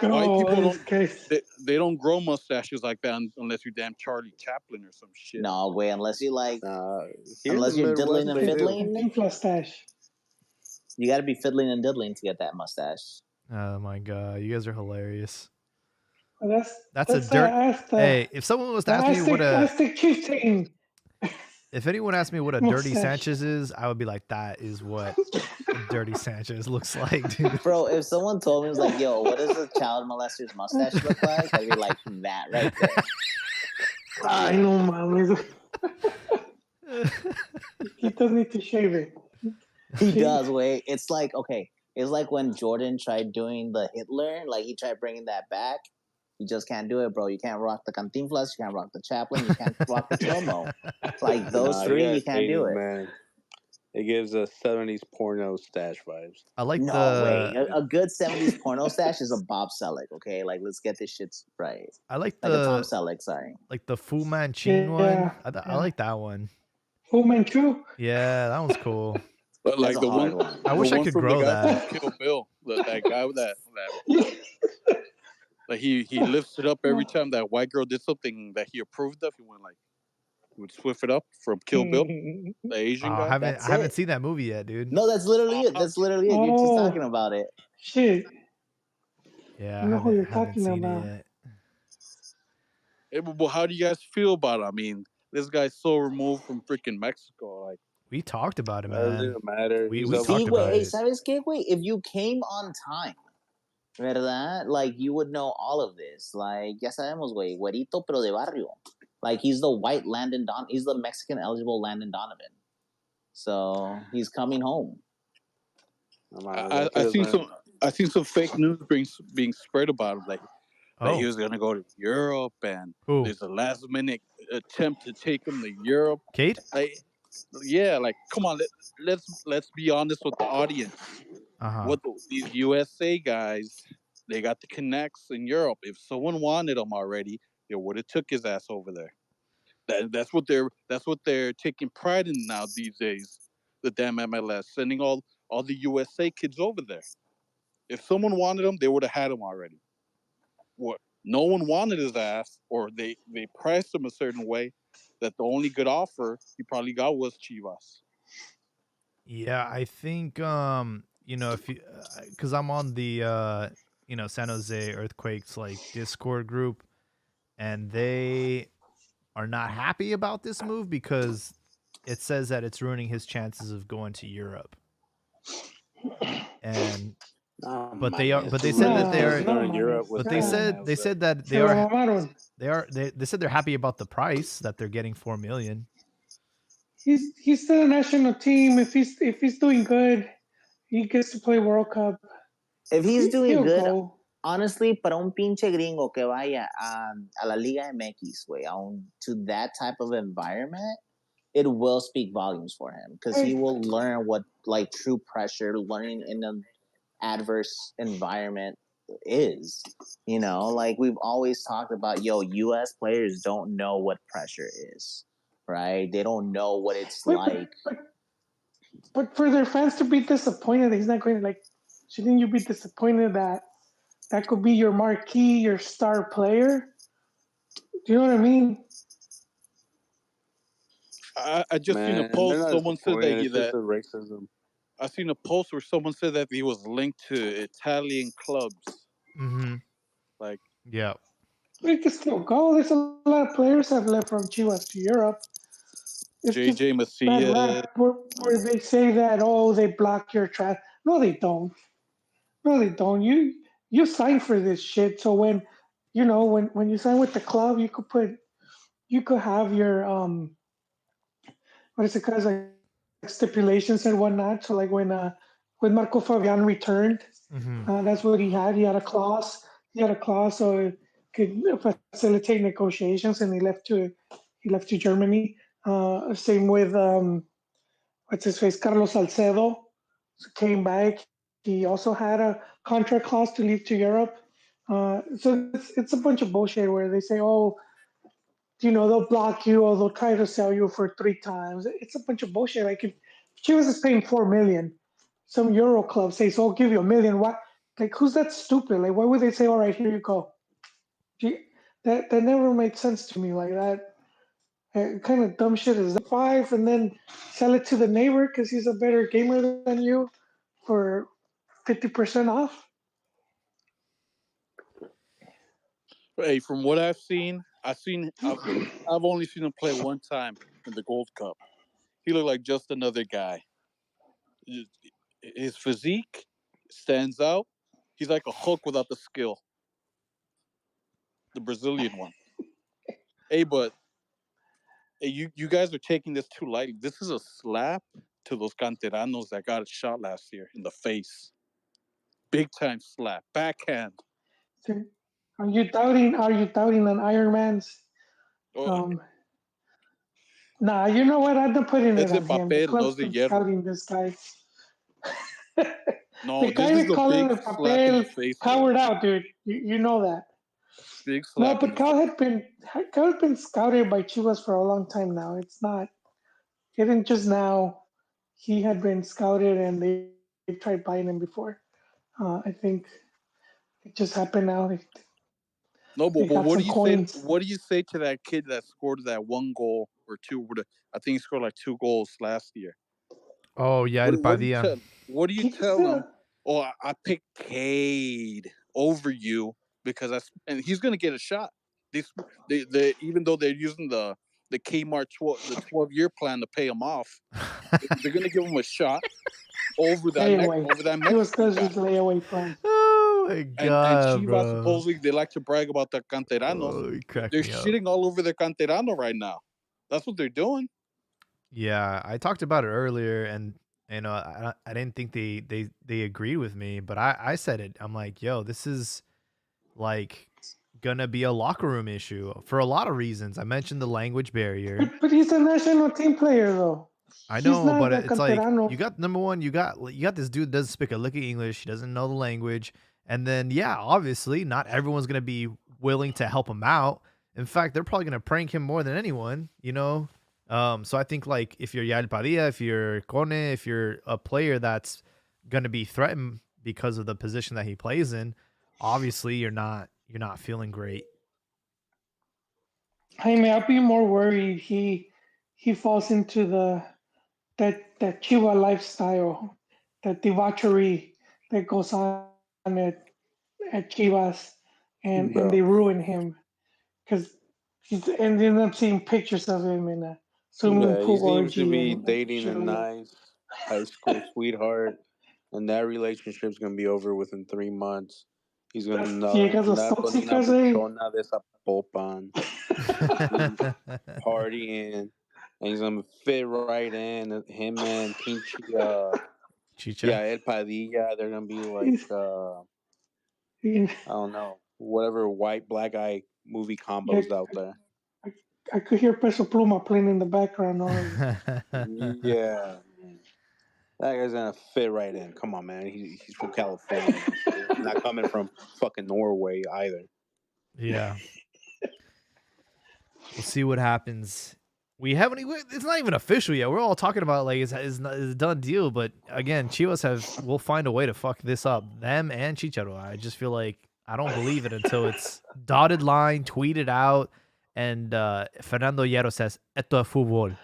White Oh, people this case. they don't grow mustaches like that unless you're damn Charlie Chaplin or some shit. No, wait, unless you like, Here unless in the you're diddling Midwest, and they do. fiddling, Mustache. you got to be fiddling and diddling to get that mustache. Oh my god, you guys are hilarious. That's a dirt. Hey, if someone was to ask me what a, Aztec chieftain. if anyone asked me what a dirty Mustache. Sanchez is, I would be like, that is what a dirty Sanchez looks like, dude. Bro, if someone told me, was like, yo, what does a child molester's mustache look like? I'd be like, that right there. Ay, no mames. He does need to shave it. He does, wait. It's like, okay, it's like when Jordan tried doing the Hitler, like he tried bringing that back. You just can't do it, bro. You can't rock the Cantinflas, you can't rock the Chaplin, you can't rock the Chomo. Like those three, you can't do it. Man. It gives us 70s porno stash vibes. I like No way. A good 70s porno stash is a Bob Selleck, okay? Like, let's get this shit right. I like Like a Tom the Selleck, sorry. like the Fu Manchu one. Yeah, I like that one. Fu Manchu. Yeah, that one's cool. But like That's the a hard one, one. I wish the I one could from grow the guy that. from Kill Bill, that guy with that like he lifts it up every time that white girl did something that he approved of. He went like, he would swift it up from Kill Bill, the Asian Oh, guy. I That's haven't it. seen that movie yet, dude. No, that's literally it. That's literally it. You're just Oh. talking about it. Shit. Yeah, I know who you're haven't talking seen about. it yet. Hey, but how do you guys feel about it? I mean, this guy's so removed from freaking Mexico. Like, We talked about it, man. Doesn't matter. We He's talked over- See, about wait, hey, it. ¿sabes qué, güey? If you came on time, ¿verdad? Like, you would know all of this. Like, ya sabemos, güey, güerito, pero de barrio. Like, he's the white Landon Don. He's the Mexican eligible Landon Donovan. So he's coming home. I seen some fake news being spread about him, like that he Oh, was gonna go to Europe, and who? there's a last minute attempt to take him to Europe. Kate? Like, yeah, like come on, let's be honest with the audience. Uh-huh. These USA guys, they got the connects in Europe. If someone wanted him already, they would have took his ass over there. That's what they're taking pride in now these days. The damn MLS sending all the USA kids over there. If someone wanted him, they would have had him already. What? No one wanted his ass, or they priced him a certain way that the only good offer he probably got was Chivas. Yeah, I think if you cuz I'm on the San Jose Earthquakes like Discord group, and they are not happy about this move because it says that it's ruining his chances of going to Europe. And but they said that they are in Europe with but they said that they said they're happy about the price that they're getting, $4 million. He's still a national team. If he's doing good, he gets to play World Cup. If he's doing He'll good, go. honestly, para un pinche gringo que vaya a la Liga MX, güey, to that type of environment, it will speak volumes for him because he will learn what like true pressure, learning in an adverse environment is. You know, like we've always talked about, US players don't know what pressure is, right? They don't know what it's like. But for their fans to be disappointed, he's not going to like. Shouldn't you be disappointed that that could be your marquee, your star player? Do you know what I mean? I just seen a Man, they're post. not Someone said disappointed. It's just that the racism. I seen a post where someone said that he was linked to Italian clubs. Mm-hmm. Like, Yeah. They can still go. There's a lot of players have left from Chivas to Europe. It's just JJ bad Macias. rap where they say that they block your track. No, they don't. No, they don't. You sign for this shit. So when you sign with the club, you could have your what is it called, like stipulations and whatnot. So like when Marco Fabian returned, Mm-hmm. that's what he had. He had a clause. He had a clause so it could facilitate negotiations, and he left to Germany. Same with what's his face, Carlos Salcedo, came back. He also had a contract clause to leave to Europe. So it's a bunch of bullshit where they say, oh, they'll block you or they'll try to sell you for 3 times. It's a bunch of bullshit. Like if Chivas is paying 4 million, some Euro club says, "Oh, I'll give you 1 million." What? Like who's that stupid? Like why would they say, "All right, here you go"? That never made sense to me. Like that kind of dumb shit is that 5 and then sell it to the neighbor because he's a better gamer than you for 50% off. Hey, from what I've only seen him play one time in the Gold Cup. He looked like just another guy. His physique stands out. He's like a Hulk without the skill. The Brazilian one. Hey, but you guys are taking this too lightly. This is a slap to those canteranos that got shot last year in the face. Big time slap, backhand. Are you doubting an Iron Man's? Oh, Um, nah, you know what? I'm not putting it's it de on him. The papel, no club's es de been hierro. scouting this guy. No, The this guy is that a called big him slap in the papel face, bro. powered out, dude. You know that. Big No, slap in but the face. Cal had been scouted by Chivas for a long time now. It's not. It didn't just now. He had been scouted, and they tried buying him before. I think it just happened now. No, They but got what some do you say? coins. What do you say to that kid that scored that one goal or two? I think he scored like 2 goals last year. Oh, yeah, El What do you Padilla. tell? What do you He just tell him? Oh, I picked Cade over you because and he's gonna get a shot. They even though they're using the Kmart 12-year plan to pay him off, they're gonna give him a shot over that layaway. He was Mexican because guy. his layaway plan. Oh my And god, Chivas bro. supposedly they like to brag about their canteranos. Oh, you cracked They're me up. shitting all over their canterano right now. That's what they're doing. Yeah, I talked about it earlier, and I didn't think they agreed with me, but I said it. I'm like, yo, this is like gonna be a locker room issue for a lot of reasons. I mentioned the language barrier. But he's a national team player though. I He's know, not but a it's like canterano. you got number one, you got this dude that doesn't speak a lick of English. He doesn't know the language, and then yeah, obviously, not everyone's gonna be willing to help him out. In fact, they're probably gonna prank him more than anyone. So I think like if you're Yael Padilla, if you're Cone, if you're a player that's gonna be threatened because of the position that he plays in, obviously you're not feeling great. Jaime, I'd be more worried he falls into that Chiva lifestyle, that debauchery that goes on at Chivas, and they Bro. ruin him because he's ending up seeing pictures of him in a swimming Yeah, he pool seems to orgy be and dating shit a like that. nice high school sweetheart, and that relationship's gonna be over within 3 months. He's gonna Las know viejas, los andar con una tóxicas, eh? buchona de Zapopan, be partying, and he's gonna fit right in. Him and Pinchi, Chicha. yeah, El Padilla, they're gonna be like He's, You I don't know. Whatever white black guy movie yeah, combos out there. I could hear Peso Pluma playing in the background already. Yeah, man. That guy's gonna fit right in. Come on, man. He's from California, so he's not coming from fucking Norway either. Yeah. We'll see what happens. We haven't. It's not even official yet. We're all talking about like it's a done deal. But again, Chivas will find a way to fuck this up. Them and Chicharo. I just feel like I don't believe it until it's dotted line, tweeted out, and Fernando Hierro says "Esto es fútbol."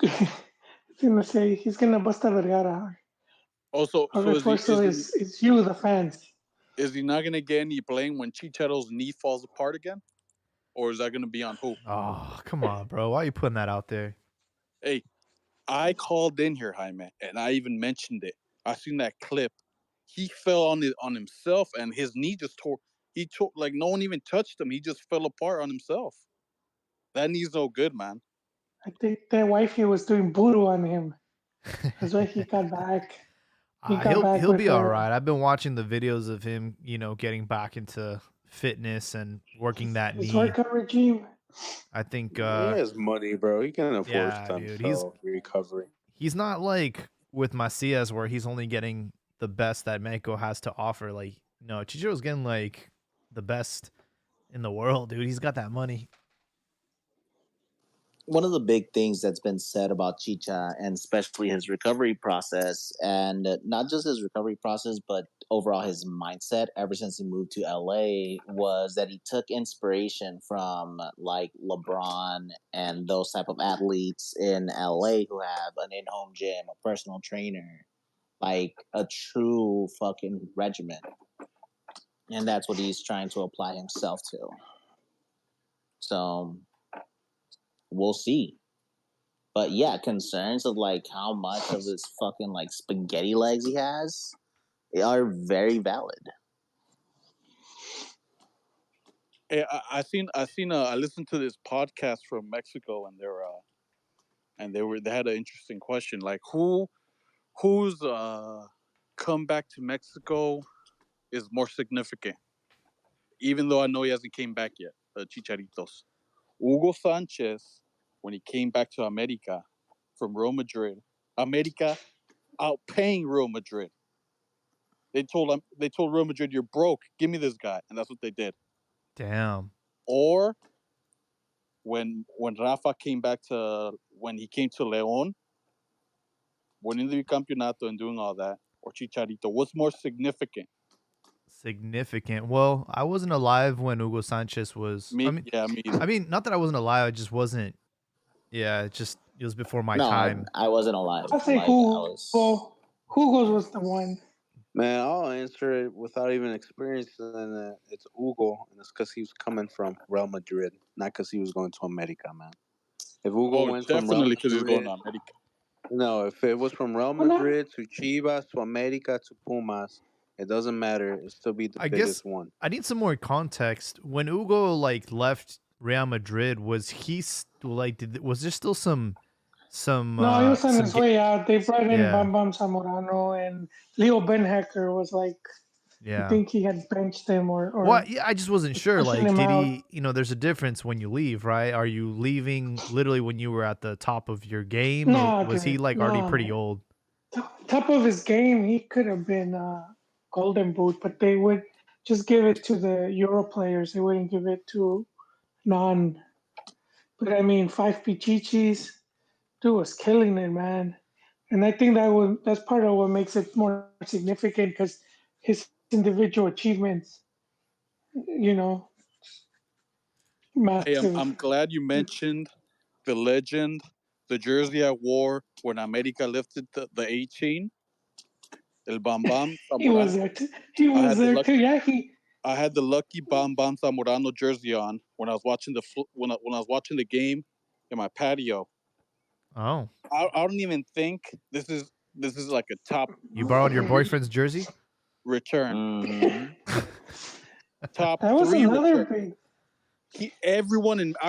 He's gonna say he's gonna bust a Vergara. Also, Our so refuerzo is you, the fans. is he not gonna get any blame when Chicharo's knee falls apart again, or is that gonna be on who? Oh, come on, bro. Why are you putting that out there? Hey, I called in here, Jaime, and I even mentioned it. I seen that clip. He fell on himself, and his knee just tore. He tore like no one even touched him. He just fell apart on himself. That knee's no good, man. I think that wifey was doing voodoo on him. That's why he got back. He got back He'll with be all her. right. I've been watching the videos of him, getting back into fitness and working that His knee. workout regime. I think He has money, bro. He can afford yeah, some dude. recovery. He's not like with Macias where he's only getting the best that Mexico has to offer. Like, no, Chichiro's getting like the best in the world, dude. He's got that money. One of the big things that's been said about Chicha, and especially his recovery process, and not just his recovery process, but overall his mindset ever since he moved to LA, was that he took inspiration from like LeBron and those type of athletes in LA who have an in-home gym, a personal trainer, like a true fucking regimen. And that's what he's trying to apply himself to. So we'll see. But yeah, concerns of like how much of his fucking like spaghetti legs he has are very valid. Hey, I listened to this podcast from Mexico, and they had an interesting question, like who's come back to Mexico is more significant, even though I know he hasn't came back yet. Chicharitos, Hugo Sanchez, when he came back to America from Real Madrid, America outpaying Real Madrid. They told Real Madrid, "You're broke. Give me this guy," and that's what they did. Damn. Or when Rafa came back when he came to León, winning the campeonato and doing all that, or Chicharito, what's more significant? Significant. Well, I wasn't alive when Hugo Sanchez was. Me, I mean, not that I wasn't alive. I just wasn't. Yeah, it was before my No, time. I wasn't alive. I'll say Like I was. Hugo's was the one. Man, I'll answer it without even experiencing it. It's Hugo, and it's because he was coming from Real Madrid, not because he was going to America, man. If Hugo went from Real definitely because he's going Madrid, to America. no, if it was from Real Well, not, Madrid to Chivas to America to Pumas, it doesn't matter. It'll still be the I biggest guess one. I need some more context. When Hugo like left Real Madrid, was he was there still some no, he was on some his way out. They brought in yeah. Bam Bam Zamorano, and Leo Benhacker was like, I Yeah. think he had benched him or Well, yeah, I just wasn't sure. pushing Like, him did out. he? There's a difference when you leave, right? Are you leaving literally when you were at the top of your game, or No, was he dude, like already no, pretty man. old? Top of his game, he could have been Golden Boot, but they would just give it to the Euro players. They wouldn't give it to non. But I mean, five Pichichis, dude was killing it, man. And I think that's part of what makes it more significant because his individual achievements, you know, Hey, massive. I'm glad you mentioned the legend, the jersey I wore when America lifted the 18, El Bam Bam He was Zamorano. there too. He was there too. Yeah, I had the lucky Bam Bam Zamorano jersey on when I was watching when I was watching the game in my patio. Oh, I don't even think this is like a top you borrowed your boyfriend's jersey? return. Mm-hmm. Top that was 3 another return. big. I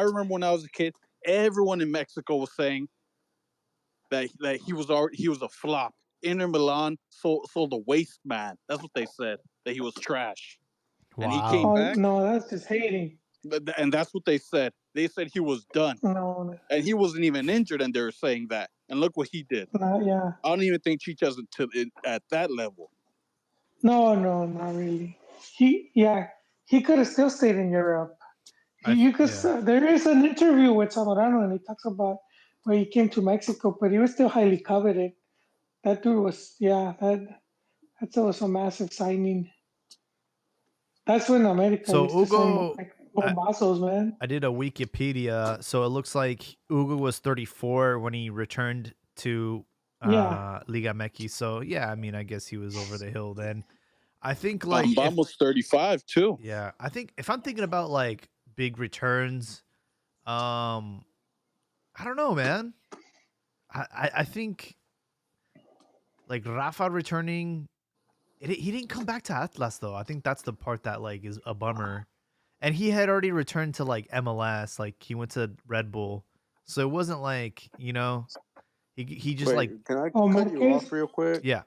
remember when I was a kid, everyone in Mexico was saying that he was a flop. Inter Milan sold a waste man. That's what they said. that he was trash. And he Wow. came Oh back, no, that's just hating. and that's what they said. They said he was done. No, And he wasn't even injured, and they were saying that. And look what he did. yeah. I don't even think Chicha's at that level. No, not really. He could have still stayed in Europe. You could. Yeah. There is an interview with Zamorano, and he talks about where he came to Mexico, but he was still highly coveted. That dude was, that was a massive signing. That's when America So used to sign Ugo, like I, bombazos, man. I did a Wikipedia. So it looks like Ugo was 34 when he returned to Yeah, Liga MX. So yeah, I mean, I guess he was over the hill then. I think Bamba's 35 too. yeah, I think if I'm thinking about like big returns, I don't know, man. I think like Rafa returning, he didn't come back to Atlas though. I think that's the part that like is a bummer. And he had already returned to like MLS, like he went to Red Bull, so it wasn't like he just Wait, like can I Oh, cut you off Marquez. real quick? yeah.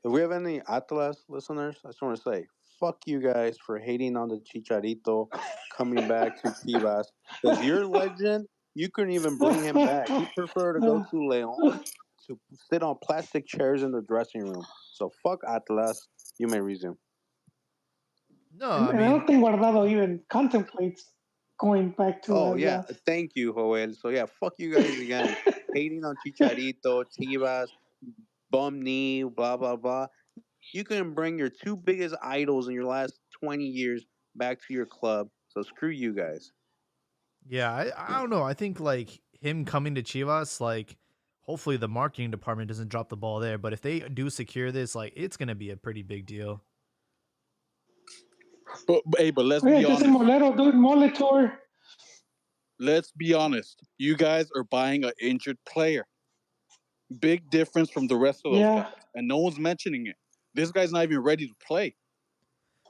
If we have any Atlas listeners, I just want to say, fuck you guys for hating on the Chicharito coming back to Chivas. Because your legend, you couldn't even bring him back. He preferred to go to Leon to sit on plastic chairs in the dressing room. So fuck Atlas. You may resume. No, And, I and I don't mean think Guardado even contemplates going back to Oh yeah, Atlas. thank you, Joel. So yeah, fuck you guys again. Hating on Chicharito, Chivas, bum knee, blah blah blah. You can bring your two biggest idols in your last 20 years back to your club. So screw you guys. yeah, I don't know. I think like him coming to Chivas, like hopefully the marketing department doesn't drop the ball there. But if they do secure this, like it's gonna be a pretty big deal. But let's Oh yeah, be just a honest. Molero, dude, Molitor. Let's be honest. You guys are buying an injured player. Big difference from the rest of those Yeah, guys, and no one's mentioning it. This guy's not even ready to play.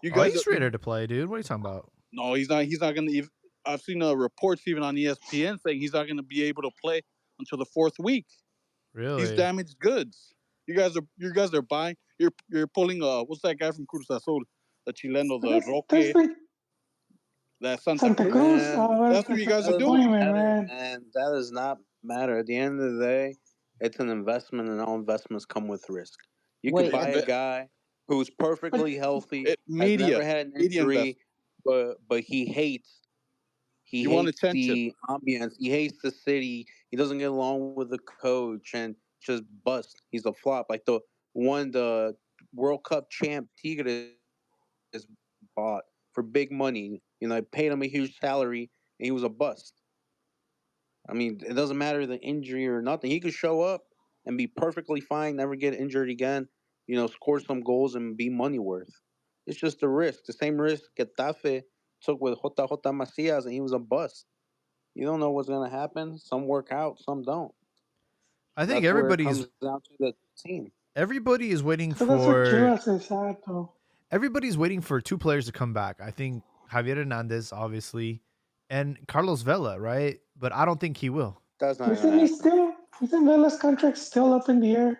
You Oh, guys he's are ready to play, dude. What are you talking about? no, he's not. He's not going to. Even I've seen reports even on ESPN saying he's not going to be able to play until the fourth week. He's Really? damaged goods. You guys are buying. You're pulling. What's that guy from Cruz Azul? The Chileno, but the that's Roque, been that Santa Santa Cruz. Cruz. Man, That's what That's you a guys are that doing. doesn't disappointment, matter, man. man. That does not matter. At the end of the day, it's an investment, and all investments come with risk. You could Wait, buy a guy who's But perfectly healthy, has Media, never had an media injury, investment. but he You want hates attention. the ambience. He hates the city. He doesn't get along with the coach and just bust. He's a flop. Like the World Cup champ Tigres bought for big money. I paid him a huge salary and he was a bust. I mean, it doesn't matter the injury or nothing. He could show up and be perfectly fine, never get injured again, score some goals and be money worth. It's just a risk. The same risk Getafe took with J. Macias and he was a bust. You don't know what's going to happen. Some work out, some don't. I think That's where it comes down to the team. everybody is waiting so that's what for Chivas is at, though. everybody's waiting for two players to come back. I think Javier Hernandez, obviously, and Carlos Vela, right? But I don't think he will. That's not going Isn't to he happen. still? Isn't Vela's contract still up in the air?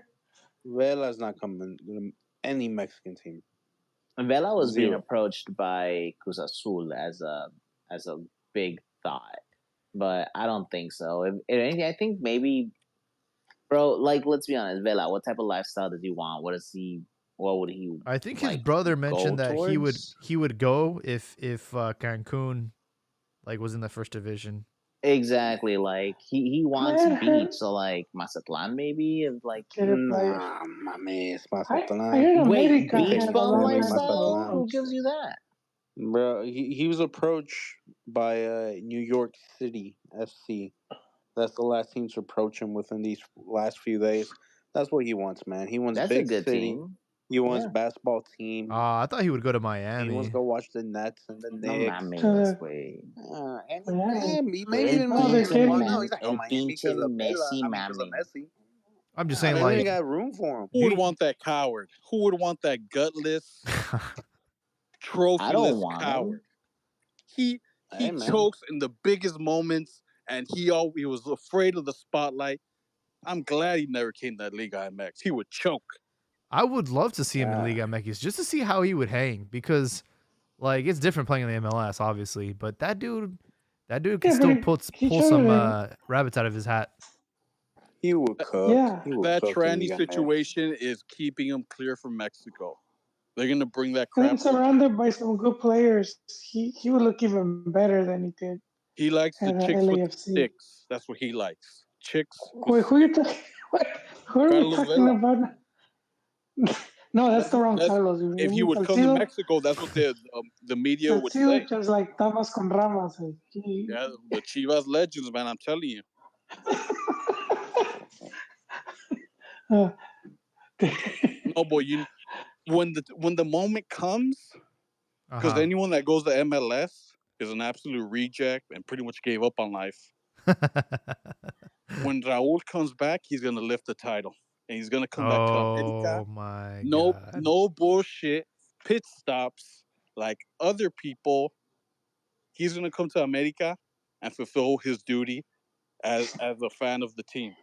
Vela's not coming to any Mexican team. Vela was being Zero. approached by Cruz Azul as a big thought, but I don't think so. If anything, I think maybe, bro. Like, let's be honest, Vela. What type of lifestyle does he want? What does he? What would he? I think his like, brother go mentioned that towards? he would go if Cancun like was in the first division. Exactly. Like he wants Man, beach, so like Mazatlan maybe, and like get a player. Nah, mames, I Mazatlán. heard wait, America He beach takes had a the bum lot family, better lifestyle. Mazatlán. Who coach. gives you that? Bro, he was approached by New York City FC. That's the last team to approach him within these last few days. That's what he wants, man. He wants That's a big good city. team. He wants Yeah. basketball team. I thought he would go to He wants Miami. to go watch the Nets and the No Knicks. mames, güey. And Miami. maybe even No, they're Miami. Well, no, kidding. he's not going El to Miami pinche because of Vela. Messi I mean, because of mame. Messi. I'm just Nah, saying, they don't even like, got room for him. Who would he, want that coward? Who would want that gutless, I don't trophyless want coward? him. He Hey, man. chokes in the biggest moments, and he was afraid of the spotlight. I'm glad he never came to that Liga MX. He would choke. I would love to see him in Yeah. Liga MX just to see how he would hang because, like, it's different playing in the MLS, obviously, but that dude can Yeah, but still he pull showed some it. rabbits out of his hat. He would cook. Yeah. He would That cook in tranny Liga MX. situation is keeping him clear from Mexico. They're gonna bring that And crap. surrounded by some good players, he would look even better than he did He likes the at chicks with the LAFC. sticks. That's what he likes. Chicks. Wait, who are you talking? Who are we Carlos talking Vela. about? No, that's the wrong That's Carlos. You if he mean would come to Salcido? Mexico, that's what the media would Salcido say. just like Tamas con Ramas. Yeah, the Chivas legends, man. I'm telling you. No, boy. When the moment comes, because Uh-huh. anyone that goes to MLS is an absolute reject and pretty much gave up on life. When Raul comes back, he's gonna lift the title, and he's gonna come back to America. Oh my No, god. no bullshit. Pit stops like other people. He's gonna come to America and fulfill his duty as a fan of the team.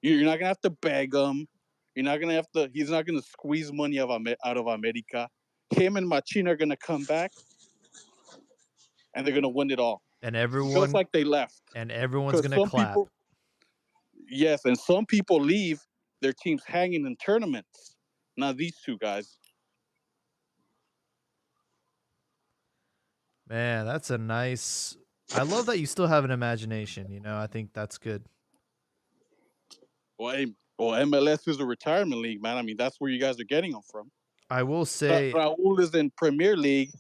You're not gonna have to beg him. You're not gonna have to. He's not gonna squeeze money out of America. Him and Machin are gonna come back, and they're gonna win it all, And just everyone like they left. and everyone's Because gonna some clap. people, yes, and some people leave their teams hanging in tournaments. Now these two guys. Man, that's a nice. I love that you still have an imagination. You know, I think that's good. Well, MLS is a retirement league, man. I mean, that's where you guys are getting them from. I will say, Raul is in Premier League,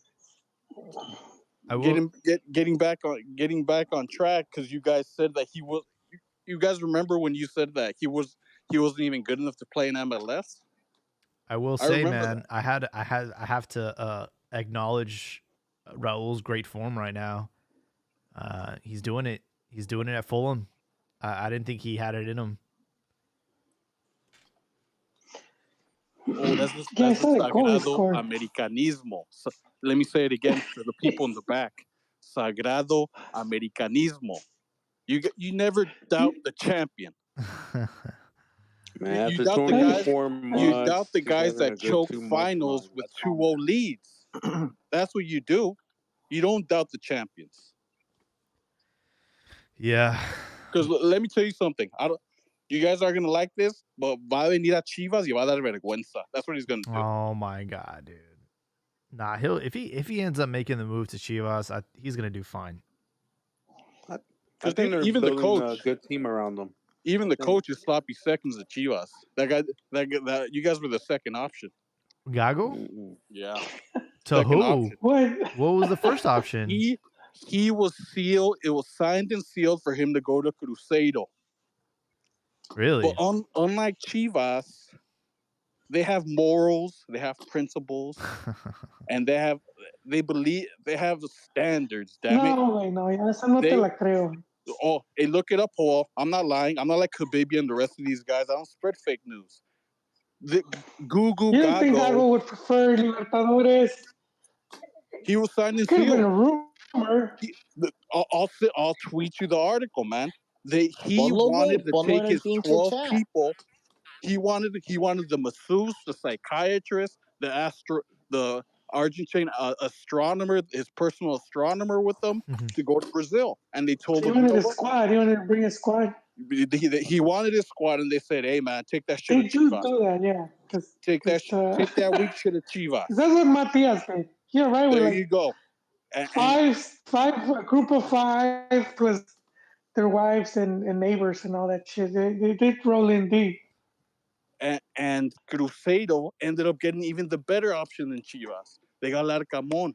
I will. getting back on track because you guys said that he was. You guys remember when you said that he wasn't even good enough to play in MLS? I will I say, remember man, I have to acknowledge Raul's great form right now. He's doing it. He's doing it at Fulham. I didn't think he had it in him. Oh, that's the Yeah, I saw the goal he Sagrado scored. Americanismo. So, let me say it again for the people in the back. Sagrado Americanismo. You never doubt the champion. Man, You after doubt the guys. 24 You months, doubt the he's guys having a that good choke 2 month finals run. with That's all, 2-0 man. leads. That's what you do. You don't doubt the champions. Yeah. Because let me tell you something. You guys are gonna like this, but va a venir a Chivas y va a dar vergüenza. That's what he's gonna do. Oh my god, dude. Nah, he'll if he ends up making the move to Chivas, he's gonna do fine. I Because think they're even the building a coach, good team around them. even the coach is sloppy seconds at Chivas. That you guys were the second option. Gago? Mm-mm. Yeah. To Second who? option. What was the first option? He was sealed. It was signed and sealed for him to go to Cruzeiro. Really? But unlike Chivas, they have morals, they have principles, and they have standards. Damn it! No, güey, no, ya esa no te They la creo. hey, look it up, Paul. I'm not lying. I'm not like Khabib and the rest of these guys. I don't spread fake news. The Gugu You didn't think Gago, Gago would prefer Libertadores? he was signed and Could have been a sealed. rumor. I'll tweet you the article, man. He Ponlo, wanted güey, to ponlo take en el his pinche 12 chat. people. He wanted the masseuse, the psychiatrist, the Argentine astronomer, his personal astronomer with them to go to Brazil, and they told He him, you wanted know a what? squad. He wanted to bring a squad. He wanted his squad, and they said, "Hey, man, take that shit They to do Chivas. do that, yeah. Take that weak shit to Chivas." That's what Matias did. You're right with There like you go. And a group of 5 plus their wives and neighbors and all that shit. They did roll in deep. and Cruzeiro ended up getting even the better option than Chivas. They got Larcamón.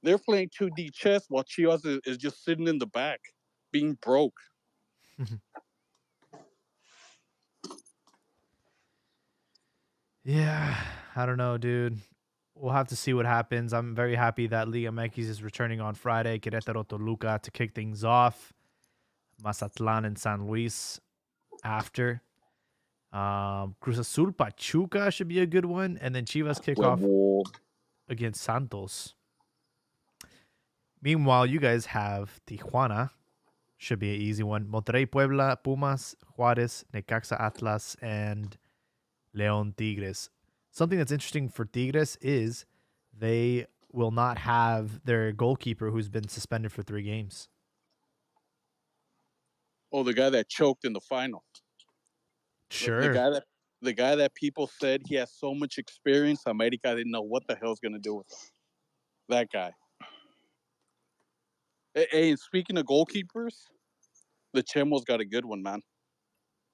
They're playing 2D chess while Chivas is just sitting in the back, being broke. Yeah, I don't know, dude. We'll have to see what happens. I'm very happy that Liga MX is returning on Friday. Querétaro Toluca to kick things off. Mazatlan and San Luis after. Cruz Azul Pachuca should be a good one. And then Chivas kick off Huevo. against Santos. Meanwhile, you guys have Tijuana. Should be an easy one. Monterrey, Puebla, Pumas, Juárez, Necaxa, Atlas, and León Tigres. Something that's interesting for Tigres is they will not have their goalkeeper who's been suspended for 3 games. Oh, the guy that choked in the final. Sure. The guy that people said he has so much experience, America didn't know what the hell's gonna do with him. That guy. Hey, and speaking of goalkeepers, the Chemo's got a good one, man.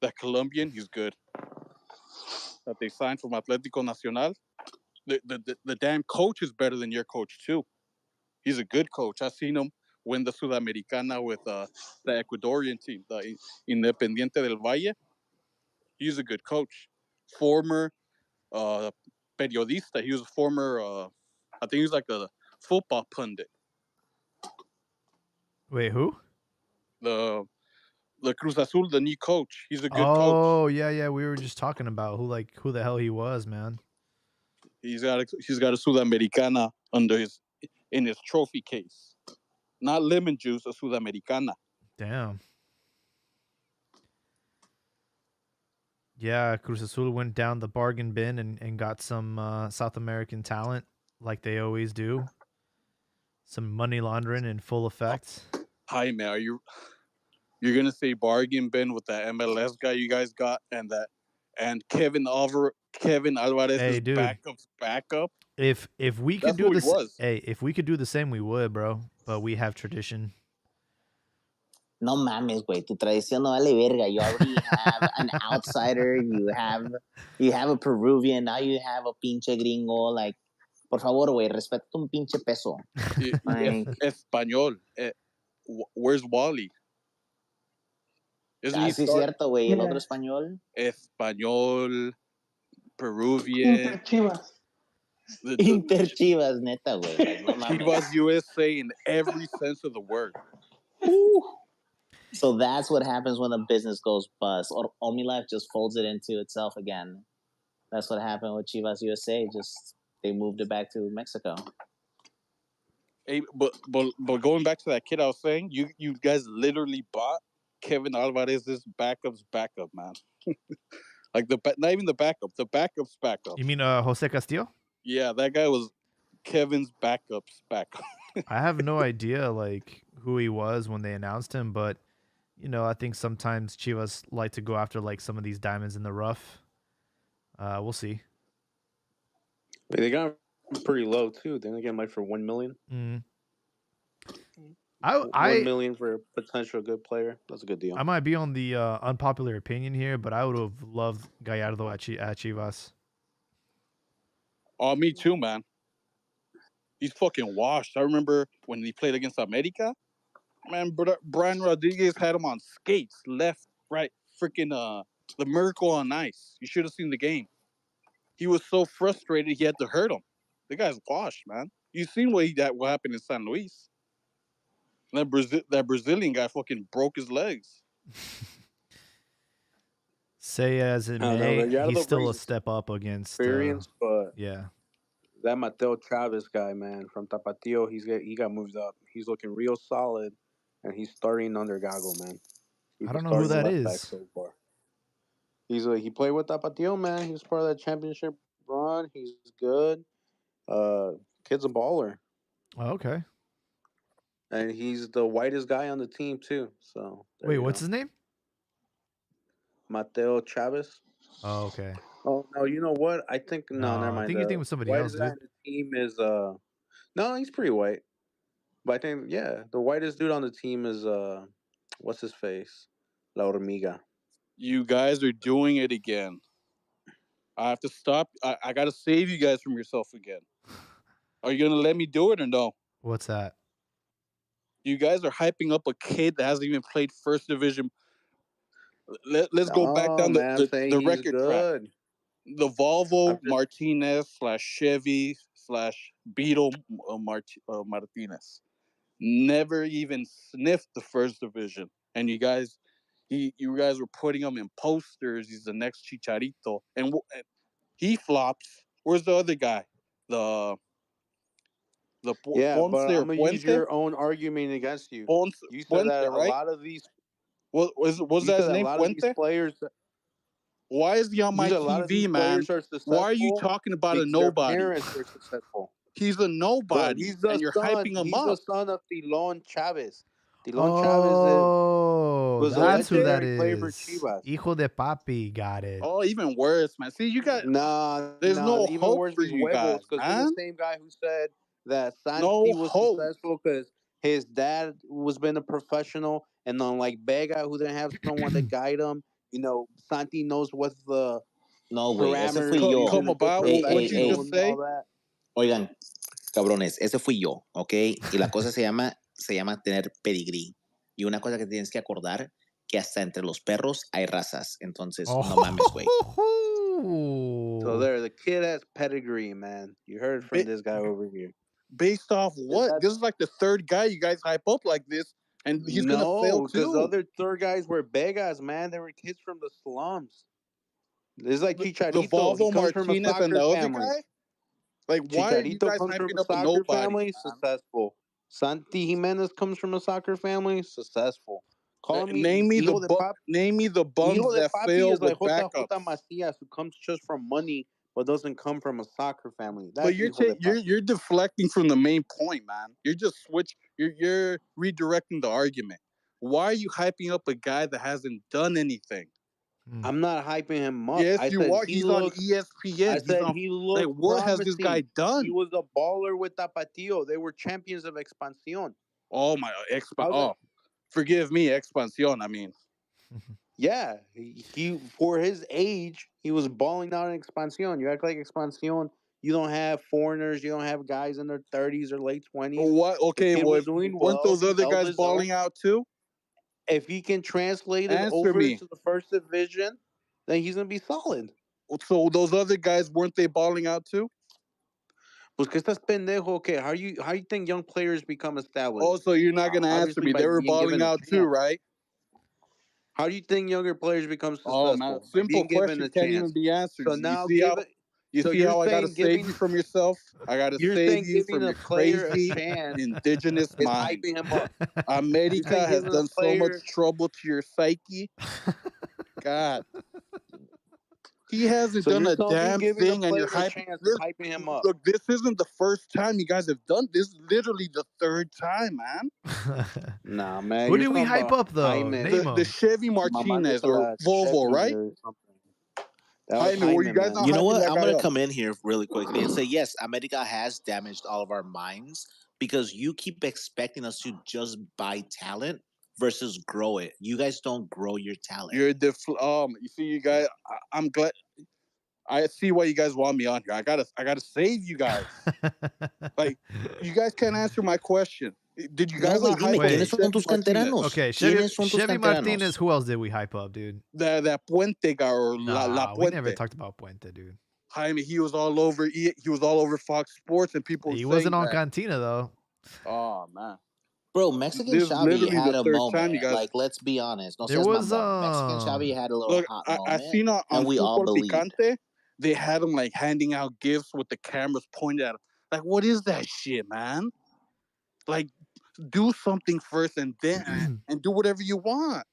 That Colombian, he's good. That they signed from Atlético Nacional. The damn coach is better than your coach too. He's a good coach. I've seen him win the Sudamericana with the Ecuadorian team, the Independiente del Valle. He's a good coach. Former periodista. He was a former, I think he was like a football pundit. Wait, who? The Cruz Azul, the new coach. He's a good coach. Oh, yeah. We were just talking about who the hell he was, man. He's got a Sudamericana in his trophy case. Not lemon juice, a Sudamericana. Damn. Yeah, Cruz Azul went down the bargain bin and got some South American talent like they always do. Some money laundering in full effect. Hi, man. Are you're gonna say bargain bin with that MLS guy you guys got and Kevin Alvarez Hey, is dude. backup? If we could That's do who he this, was. hey, if we could do the same, we would, bro. But we have tradition. No mames, güey. Tu tradición no vale verga. You already have an outsider. You have a Peruvian. Now you have a pinche gringo. Like, por favor, güey, respeta un pinche peso. Like, Español. Where's Wally? Isn't he sí, cierto, güey. El otro español. Español, Peruvian. Inter Chivas. Inter Chivas, neta, güey. Like, no mames. Chivas USA in every sense of the word. So that's what happens when a business goes bust. Or OmniLife just folds it into itself again. That's what happened with Chivas USA. Just they moved it back to Mexico. Hey, but going back to that kid I was saying, you guys literally bought Kevin Alvarez's backup's backup, man. Like not even the backup's backup. You mean Jose Castillo? Yeah, that guy was Kevin's backup's backup. I have no idea like who he was when they announced him, but I think sometimes Chivas like to go after like some of these diamonds in the rough. We'll see. They got him pretty low too. Then they get him like for $1 million. Mm. $1 million for a potential good player. That's a good deal. I might be on the unpopular opinion here, but I would have loved Gallardo at Chivas. Oh, me too, man. He's fucking washed. I remember when he played against America. Man, Brian Rodriguez had him on skates, left, right, freaking the miracle on ice. You should have seen the game. He was so frustrated he had to hurt him. The guy's washed, man. You seen what happened in San Luis? That Brazilian guy fucking broke his legs. Say as it may, he's still a step up against experience, but yeah. That Mateo Chavez guy, man, from Tapatio, he got moved up. He's looking real solid, and he's starting under Gago, man. I don't know who that is. So far. He played with Tapatio, man. He was part of that championship run. He's good. Kid's a baller. Oh, okay. And he's the whitest guy on the team too. So wait, what's his name? Mateo Chavez. Oh, okay. Oh no, you know what? I think no, never mind. I think you're thinking with somebody else, dude. Guy on the team is no, he's pretty white. But I think the whitest dude on the team is what's his face? La Hormiga. You guys are doing it again. I have to stop. I gotta save you guys from yourself again. Are you gonna let me do it or no? What's that? You guys are hyping up a kid that hasn't even played first division. Let's go back down the record track. The Volvo Martinez / Chevy / Beetle Martinez never even sniffed the first division, and you guys were putting him in posters. He's the next Chicharito, and he flops. Where's the other guy? But I'm gonna use your own argument against you. You said that a lot of these. Was that his name? A lot of these players. Why is he on my a lot of these TV, man? players are successful. Why are you talking about a because their nobody? parents were successful. He's a Bro, nobody, he's the and you're son. hyping him He's the up. son of Tilon Chavez. Tilon Chavez Oh, was a that's who that legendary player for is. Chivas. Hijo de papi, got it. Oh, even worse, man. See, you got Nah, there's no even hope worse for is you Huevos, guys, because you're man. the same guy who said that Santi No was hope. successful because his dad was been a professional, and unlike Vega, who didn't have someone to guide him, Santi knows what the No, güey, ese parameters fui he's yo. Come gonna do about Ey, what you ey, professional just and say. all that. Oigan, cabrones, ese fui yo, ¿ok? Y la cosa se llama tener pedigrí. Y una cosa que tienes que acordar, que hasta entre los perros hay razas. Entonces, no mames, güey. So there, the kid has pedigree, man. You heard from Ba- this guy over here. Based off what? that- This is like the third guy you guys hype up like this, and he's gonna fail No, because the too. other third guys were Vegas, man. They were kids from the slums. It's like The Chicharito. He Volvo comes from a Martinez and the soccer other family. guy. Like, why are you Chicharito guys comes from hyping a up a soccer nobody, family, man? successful. Santi Jimenez comes from a soccer family, successful. Call me Name me hijo de papi. the bums Hijo de that papi fail is like with J. backups. Macias, who comes just from money but doesn't come from a soccer family. That's But you're deflecting from the main point, man. You're just you're redirecting the argument. Why are you hyping up a guy that hasn't done anything? I'm not hyping him up. Yes, I you said are. he He's on looks. ESPN. I said he looks like, what has this guy promising. done? He was a baller with Tapatio. They were champions of Expansión. Oh my forgive me, Expansión. I mean, yeah, he for his age, he was balling out in Expansión. You act like Expansión. You don't have foreigners. You don't have guys in their 30s or late 20s. what? Okay, well, was doing weren't those well. other guys balling out too? If he can translate it Answer over me. to the first division, then he's gonna be solid. So those other guys, weren't they balling out too? Pues que estás pendejo. Okay, how you think young players become established? Oh, so you're not gonna answer Obviously me. by They were being given balling a out too, chance. right? How do you think younger players become successful? Oh man, By simple being given question a can't chance. even be answered. So now give it. You So see you're how I gotta saying save giving you from yourself? I gotta you're save saying you giving from a your player a crazy chance indigenous is mind. hyping him up. You're America saying has giving done a so much player. trouble to your psyche. God. He hasn't So done you're a telling me damn giving a thing, and you're player a hyping. chance is hyping him up. Look, this isn't the first time you guys have done this. Is literally the third time, man. Nah, man. Who you're did we talking hype about up though? Jaime. Name The 'em. Chevy Martinez or Mamá Volvo, Chevy right? or something. That was Jaime, were you guys man. not You know hyping what? that I'm guy going to up? come in here really quickly and say, yes, America has damaged all of our minds because you keep expecting us to just buy talent versus grow it. You guys don't grow your talent. You're you see, you guys. I'm glad. I see why you guys want me on here. I gotta save you guys. Like, you guys can't answer my question. Did you No, guys güey, not dime, hype up Wait. ¿quiénes son Chevy tus Martinez? canteranos? Okay, ¿Quiénes son tus Chevy canteranos? Martinez. Who else did we hype up, dude? That Puente guy or La Nah, we Puente. never talked about Puente, dude. Jaime, he was all over. He was all over Fox Sports, and people were He saying wasn't on that. Cantina though. Oh man, Bro, Mexican this is Xavi literally had the a third time moment. you guys. Like, let's be honest. No There seas was mamón. Mexican Xavi had a little Look, hot I moment, seen on and we all Fútbol believed. Picante, they had him like handing out gifts with the cameras pointed at him. Like, what is that shit, man? Like, do something first, and then and do whatever you want.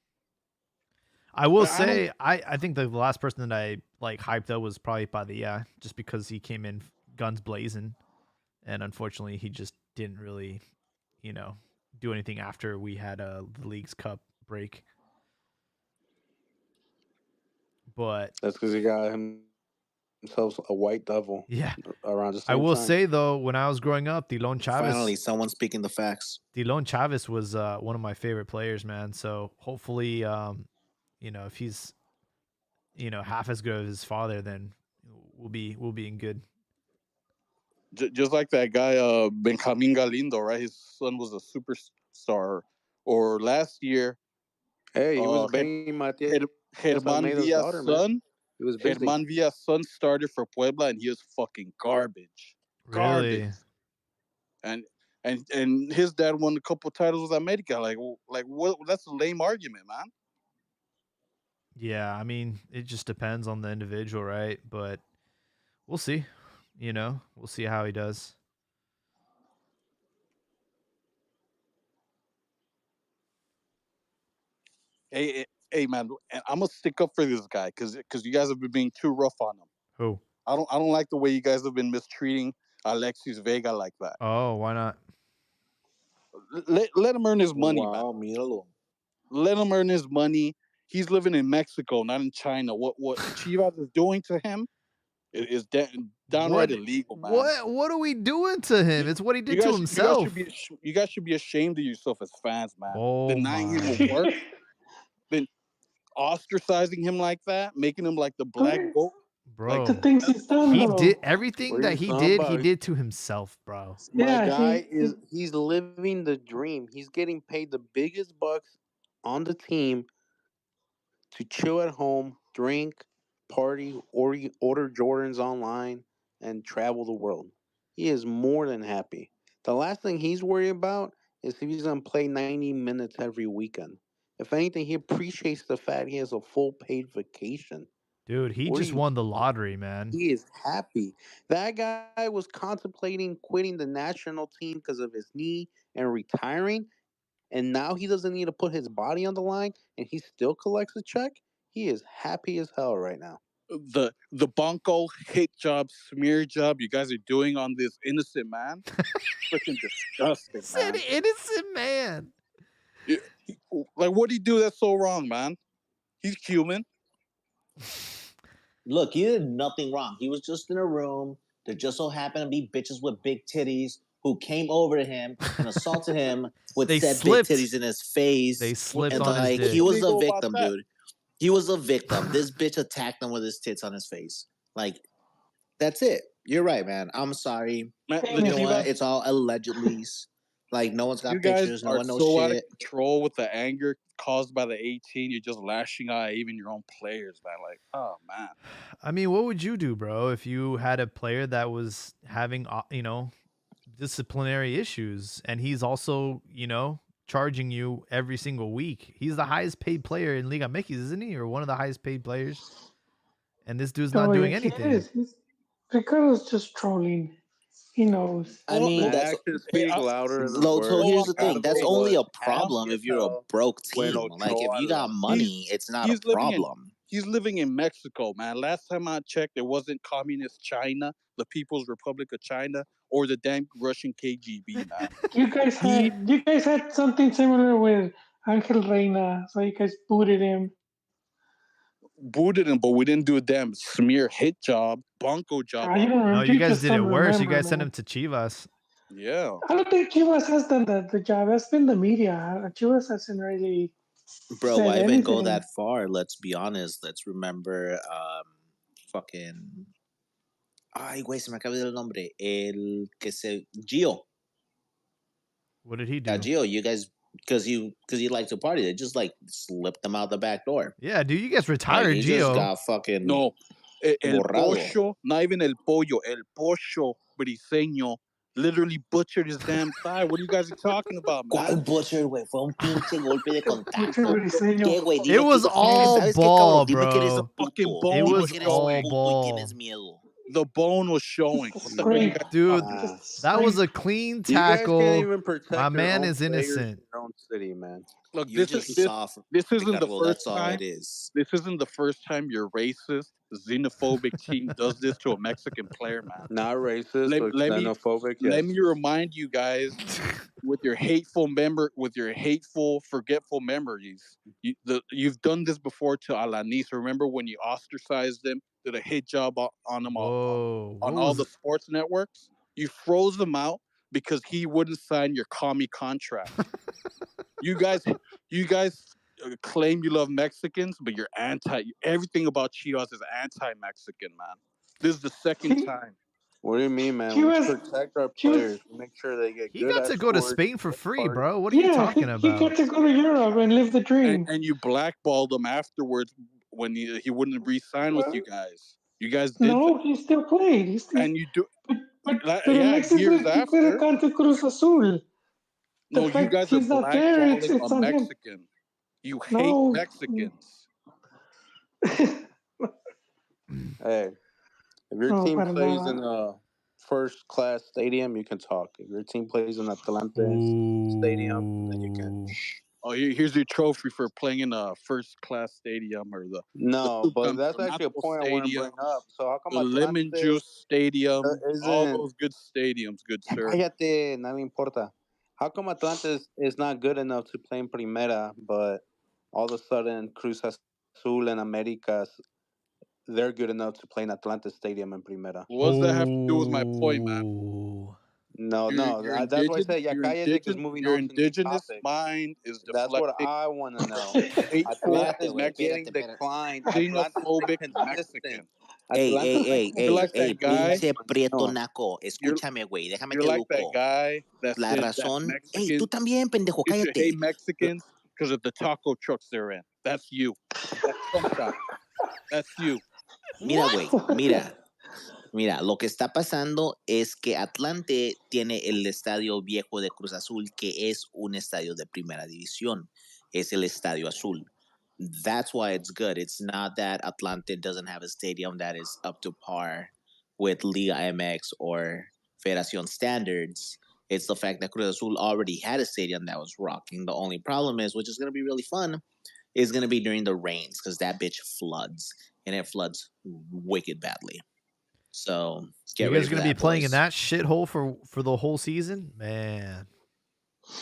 I will But I don't- say, I think the last person that I like hyped up was probably Padilla, just because he came in guns blazing, and unfortunately he just didn't really, do anything after we had the League's Cup break. But That's because he got himself a white devil. yeah, Around the I same will time. say though, when I was growing up, Dilon Finally, Chavez, someone speaking the facts. Dilon Chavez was one of my favorite players, man. So hopefully, if he's half as good as his father, then we'll be in good. just like that guy Benjamin Galindo, right? His son was a superstar. Or last year, Hey, he was banging Matias Germán Almeida's Villa's daughter, man. son. He was busy. Germán Villa's son started for Puebla, and he was fucking garbage. Really? Garbage. And his dad won a couple titles with America. Like what? That's a lame argument, man. Yeah, I mean, it just depends on the individual, right? But we'll see. We'll see how he does. Hey, Hey man, and I'm gonna stick up for this guy because you guys have been being too rough on him. Who? I don't like the way you guys have been mistreating Alexis Vega like that. Oh, why not? Let him earn his money, man. Wow, míralo. Let him earn his money. He's living in Mexico, not in China. What Chivas is doing to him is downright illegal, man. What are we doing to him? It's what he did to himself. You guys should be ashamed of yourself as fans, man. Oh Denying him my. a work, then ostracizing him like that, making him like the black goat. Bro, The things he's done, he though. did everything that he Somebody. did to himself, bro. My Yeah, guy he's living the dream. He's getting paid the biggest bucks on the team to chill at home, drink, party, or order Jordans online, and travel the world. He is more than happy. The last thing he's worried about is if he's gonna play 90 minutes every weekend. If anything, he appreciates the fact he has a full paid vacation. Dude, he What do just you- won the lottery, man. He is happy. That guy was contemplating quitting the national team because of his knee and retiring, and now he doesn't need to put his body on the line, and he still collects a check. He is happy as hell right now. The Bonko hit job, smear job you guys are doing on this innocent man, freaking disgusting, Said man. innocent man. Like, what did he do that's so wrong, man? He's human. Look, he did nothing wrong. He was just in a room. There just so happened to be bitches with big titties who came over to him and assaulted him with They said slipped. big titties in his face. They slipped and on his like dick. he was Illegal a about victim, that? dude. He was a victim. This bitch attacked him with his tits on his face. Like, that's it. You're right, man. I'm sorry. Man, Hey, the You know what? Chivas, It's all allegedly. Like, no one's got you guys pictures. No are one knows so out of shit. control with the anger caused by the 18. You're just lashing out at even your own players, man. Like, oh man. I mean, what would you do, bro, if you had a player that was having, disciplinary issues and he's also, charging you every single week? He's the highest paid player in Liga MX, isn't he? Or one of the highest paid players. And this dude's not doing anything. Ricardo's just trolling. He knows. I mean, The that's actions speak louder than the so. words. So here's the Ricardo thing. That's was only a happy problem as if you're a hell broke when team. Like, if Ochoa you got left. money, it's not a He's living problem. He's living in Mexico, man. Last time I checked, it wasn't communist China, the People's Republic of China, or the damn Russian KGB, man. You guys had something similar with Angel Reina, so you guys booted him. Booted him, but we didn't do a damn smear hit job, Bonko job. You don't No, remember. you guys just did it don't worse. You remember, guys sent man. him to Chivas. Yeah. I don't think Chivas has done the job. That's been the media. Chivas hasn't really Bro, said why even go anything. that far? Let's be honest. Let's remember fucking... Ay, güey, se me acaba de el nombre. Gio. What did he do? Yeah, Gio, you guys, because you like to party, they just like slipped them out the back door. Yeah, dude, you guys Like, retired he just Gio. got fucking No. El borrado. pollo, not even el pollo, el pollo briseño literally butchered his damn thigh. What are you guys talking about, ¿Cuál man? butcher, güey? Fue un pinche golpe de contacto. briseño. ¿Qué, güey? It was all ¿sabes qué, ball, cabrón? Dime que eres bro. un puto. Fucking bone It Dime was que eres un all puto y ball. tienes miedo. The bone was showing. What the fuck are you Spring. guys Dude, talking? that was a clean You guys tackle. can't even protect My your man own is players in innocent. your own city, man. Look, You're this just is this, soft, this isn't the Ricardo. first That's all time. it is. This isn't the first time your racist, xenophobic team does this to a Mexican player, man. Not racist, Let, but let me xenophobic. let Yes. me remind you guys with your hateful forgetful memories. You've done this before to Alanis. Remember when you ostracized him, did a hit job on him Whoa. on What all was the sports networks? You froze him out because he wouldn't sign your commie contract. You guys claim you love Mexicans, but you're everything about Chivas is anti-Mexican, man. This is the second time. What do you mean, man? Chivas- We protect our Chivas- players. We make sure they get He good got to at go to sports, Spain for good free, parties. bro. What are you talking He about? got to go to Europe and live the dream. And you blackballed him afterwards when he wouldn't re-sign with you guys. You guys did No, that. he still played. And you do But yeah, Alexis, years he could have after. gone to Cruz Azul. No, you guys are he's not there, blackballing it's a on him. Mexican. You hate No. Mexicans. Hey, if your No, team para plays nada. in a first-class stadium, you can talk. If your team plays in Atlante's stadium, then you can Oh, here's your trophy for playing in a first-class stadium or the No, but that's actually a Subcampeonato point I want to Stadium, bring up. So how come the Lemon Atlante Juice Stadium, all isn't? those good stadiums, good Ya sir. cállate, no me importa. How come Atlante is not good enough to play in Primera, but all of a sudden Cruz Azul and Americas they're good enough to play in Atlanta Stadium in Primera? What does that have to do with my point, man? Oh. No, Your that's why I said ya your cállate because moving your on to new indigenous topic. mind is That's what deflecting I want to know. hateful, Atlanta Espérate, has güey, been espérate, getting espérate. declined. Atlanta's been xenophobic consistent. Mexican. Atlanta's been You're like consistent. that guy. Pinche prieto No. naco. You're Escúchame, güey, déjame you're te like that educo. guy that La said that razón. Ey, tú Mexicans también, pendejo, you should hate cállate. Mexicans because of the taco trucks they're in. That's you. That's Trump guy. That's you. Mira, güey, mira, lo que está pasando es que Atlante tiene el estadio viejo de Cruz Azul, que es un estadio de primera división. Es el Estadio Azul. That's why it's good. It's not that Atlante doesn't have a stadium that is up to par with Liga MX or Federación standards. It's the fact that Cruz Azul already had a stadium that was rocking. The only problem is, which is going to be really fun, is going to be during the rains because that bitch floods and it floods wicked badly. So get You ready guys are for gonna be that, playing in boys. that shithole for the whole season, man.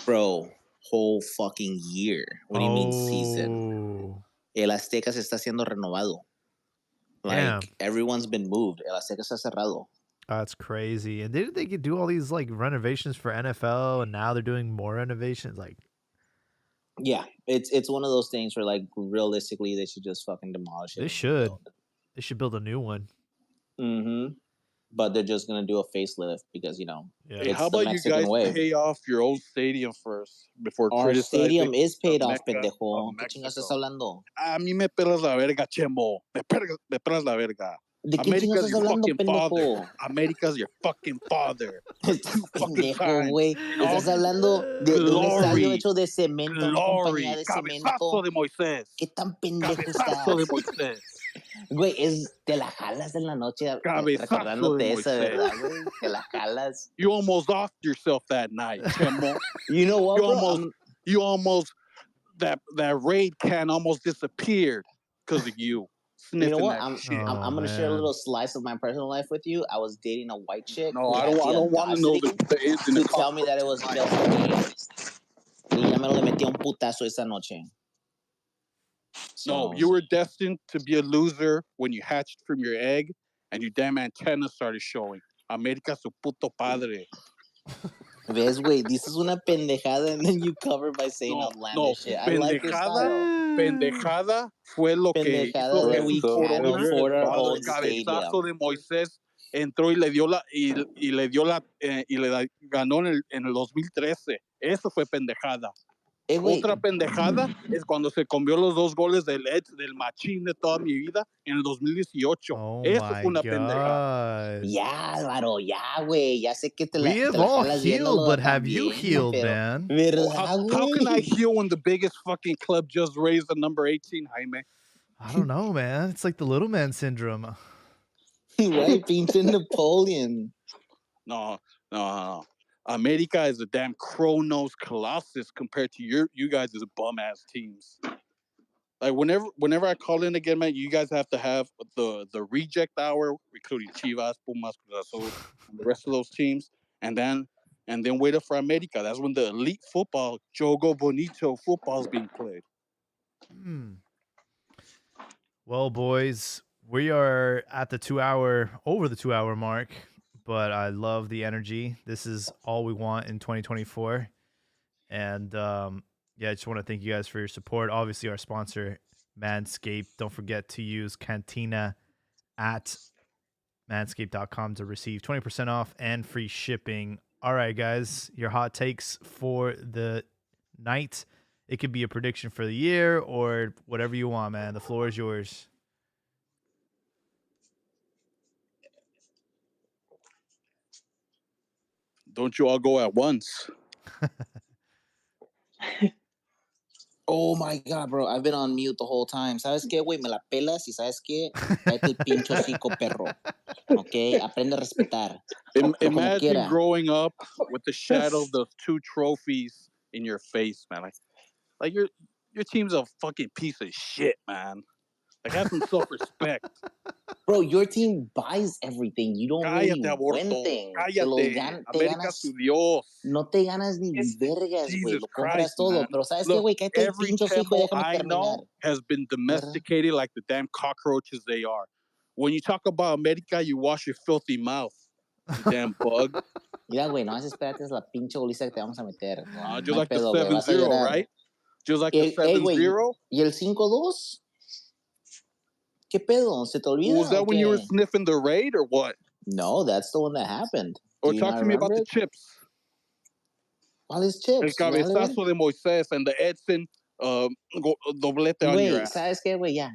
Bro, whole fucking year. What do you mean season? Oh, El Azteca se está siendo renovado. damn, Like everyone's been moved. El Azteca está cerrado. that's crazy. And didn't they do all these like renovations for NFL, and now they're doing more renovations? Like, Yeah, it's one of those things where like realistically they should just fucking demolish it. they should. They should build a new one. Mm-hmm. But they're just gonna do a facelift because Yeah. Hey, it's how the about Mexican you guys way. pay off your old stadium first before Our criticizing stadium is the paid off, Mecca of pendejo. ¿Qué chingas estás Mexico? hablando? A mí me pelas la verga, Chemo. Me pelas la verga. ¿De qué chingas America's estás your hablando, fucking father. pendejo? America's your fucking father. Estás Two fucking pendejo, times. güey. In all Estás hablando de un estadio glory, hecho de cemento, una compañía glory, de cabezazo cemento. de Moisés. ¿Qué tan pendejo Cabezazo de estás? Moisés. Güey, te la jalas en la noche Cabezazo recordándote de esa, Moisés. ¿verdad, güey? Te la jalas. You almost offed yourself that night, Chemo. You know what, bro? You almost that raid can almost disappeared because of you You know sniffing what? that shit. I'm gonna share a little slice of my personal life with you. I was dating a white chick. No, who I had the don't want to know audacity the ins and the to tell me that it was just me. Y ya me lo le metí un putazo esa noche. No, you were destined to be a loser when you hatched from your egg and your damn antenna started showing. America su puto padre. ¿Ves, güey? Dices una pendejada and then you cover by saying outlandish shit. I like your style. Pendejada fue lo que hizo Pendejada that we So can't Corona. afford our own Cabezazo stadium. de Moisés entró y le dio ganó en el 2013. Eso fue pendejada. Otra pendejada es cuando se comió los 2 goles del machín de toda mi vida en el 2018. Oh Eso my fue una pendejada. god. Ya, Álvaro, ya, güey. Ya sé que We have all healed, but have you healed, man? How can I heal when the biggest fucking club just raised the number 18, Jaime? I don't know, man. It's like the little man syndrome. Right, pinche Napoleon. No. America is a damn crow-nosed colossus compared to you guys' bum-ass teams. Like whenever I call in again, man, you guys have to have the reject hour, including Chivas, Pumas, Cruz Azul, and the rest of those teams, and then wait up for America. That's when the elite football, Jogo Bonito football is being played. Well, boys, we are at the over the 2 hour mark, but I love the energy. This is all we want in 2024. And yeah, I just want to thank you guys for your support. Obviously, our sponsor, Manscaped. Don't forget to use Cantina at manscaped.com to receive 20% off and free shipping. All right, guys, your hot takes for the night. It could be a prediction for the year or whatever you want, man. The floor is yours. Don't you all go at once? Oh my God, bro. I've been on mute the whole time. ¿Sabes qué, güey? Me la pelas y ¿sabes qué? Cállate el pincho hocico, perro. ¿Ok? Aprende a respetar. Imagine growing up with the shadow of those 2 trophies in your face, man. Like, Like your team's a fucking piece of shit, man. Like have some self-respect. Bro, your team buys everything. You don't really Cállate, win aborto. things. Cállate. Te América ganas, su Dios. no te ganas ni It's vergas, güey. Jesus Lo compras Christ, todo. man. Pero ¿sabes qué, Look, güey? Cállate el every pincho hijo y Chemo déjame I terminar. know has been domesticated like the damn cockroaches they are. When you talk about America, you wash your filthy mouth. You damn bug. Mira, güey, no espérate, es la pinche goliza que te vamos a meter. Just No hay like the pedo, güey. Vas a 7-0, llorar. right? Just like the Güey, 7-0. ¿y el 5-2? ¿Qué pedo? ¿Se te olvida? Was that o when you were qué? sniffing the raid or what? No, that's the one that happened. Or Do you talk not to me about remember the it? chips. ¿Cuál es El chips? Me vale ver. cabezazo de Moisés and the Edson doblete on your Güey, ass. ¿sabes qué, güey? Ya,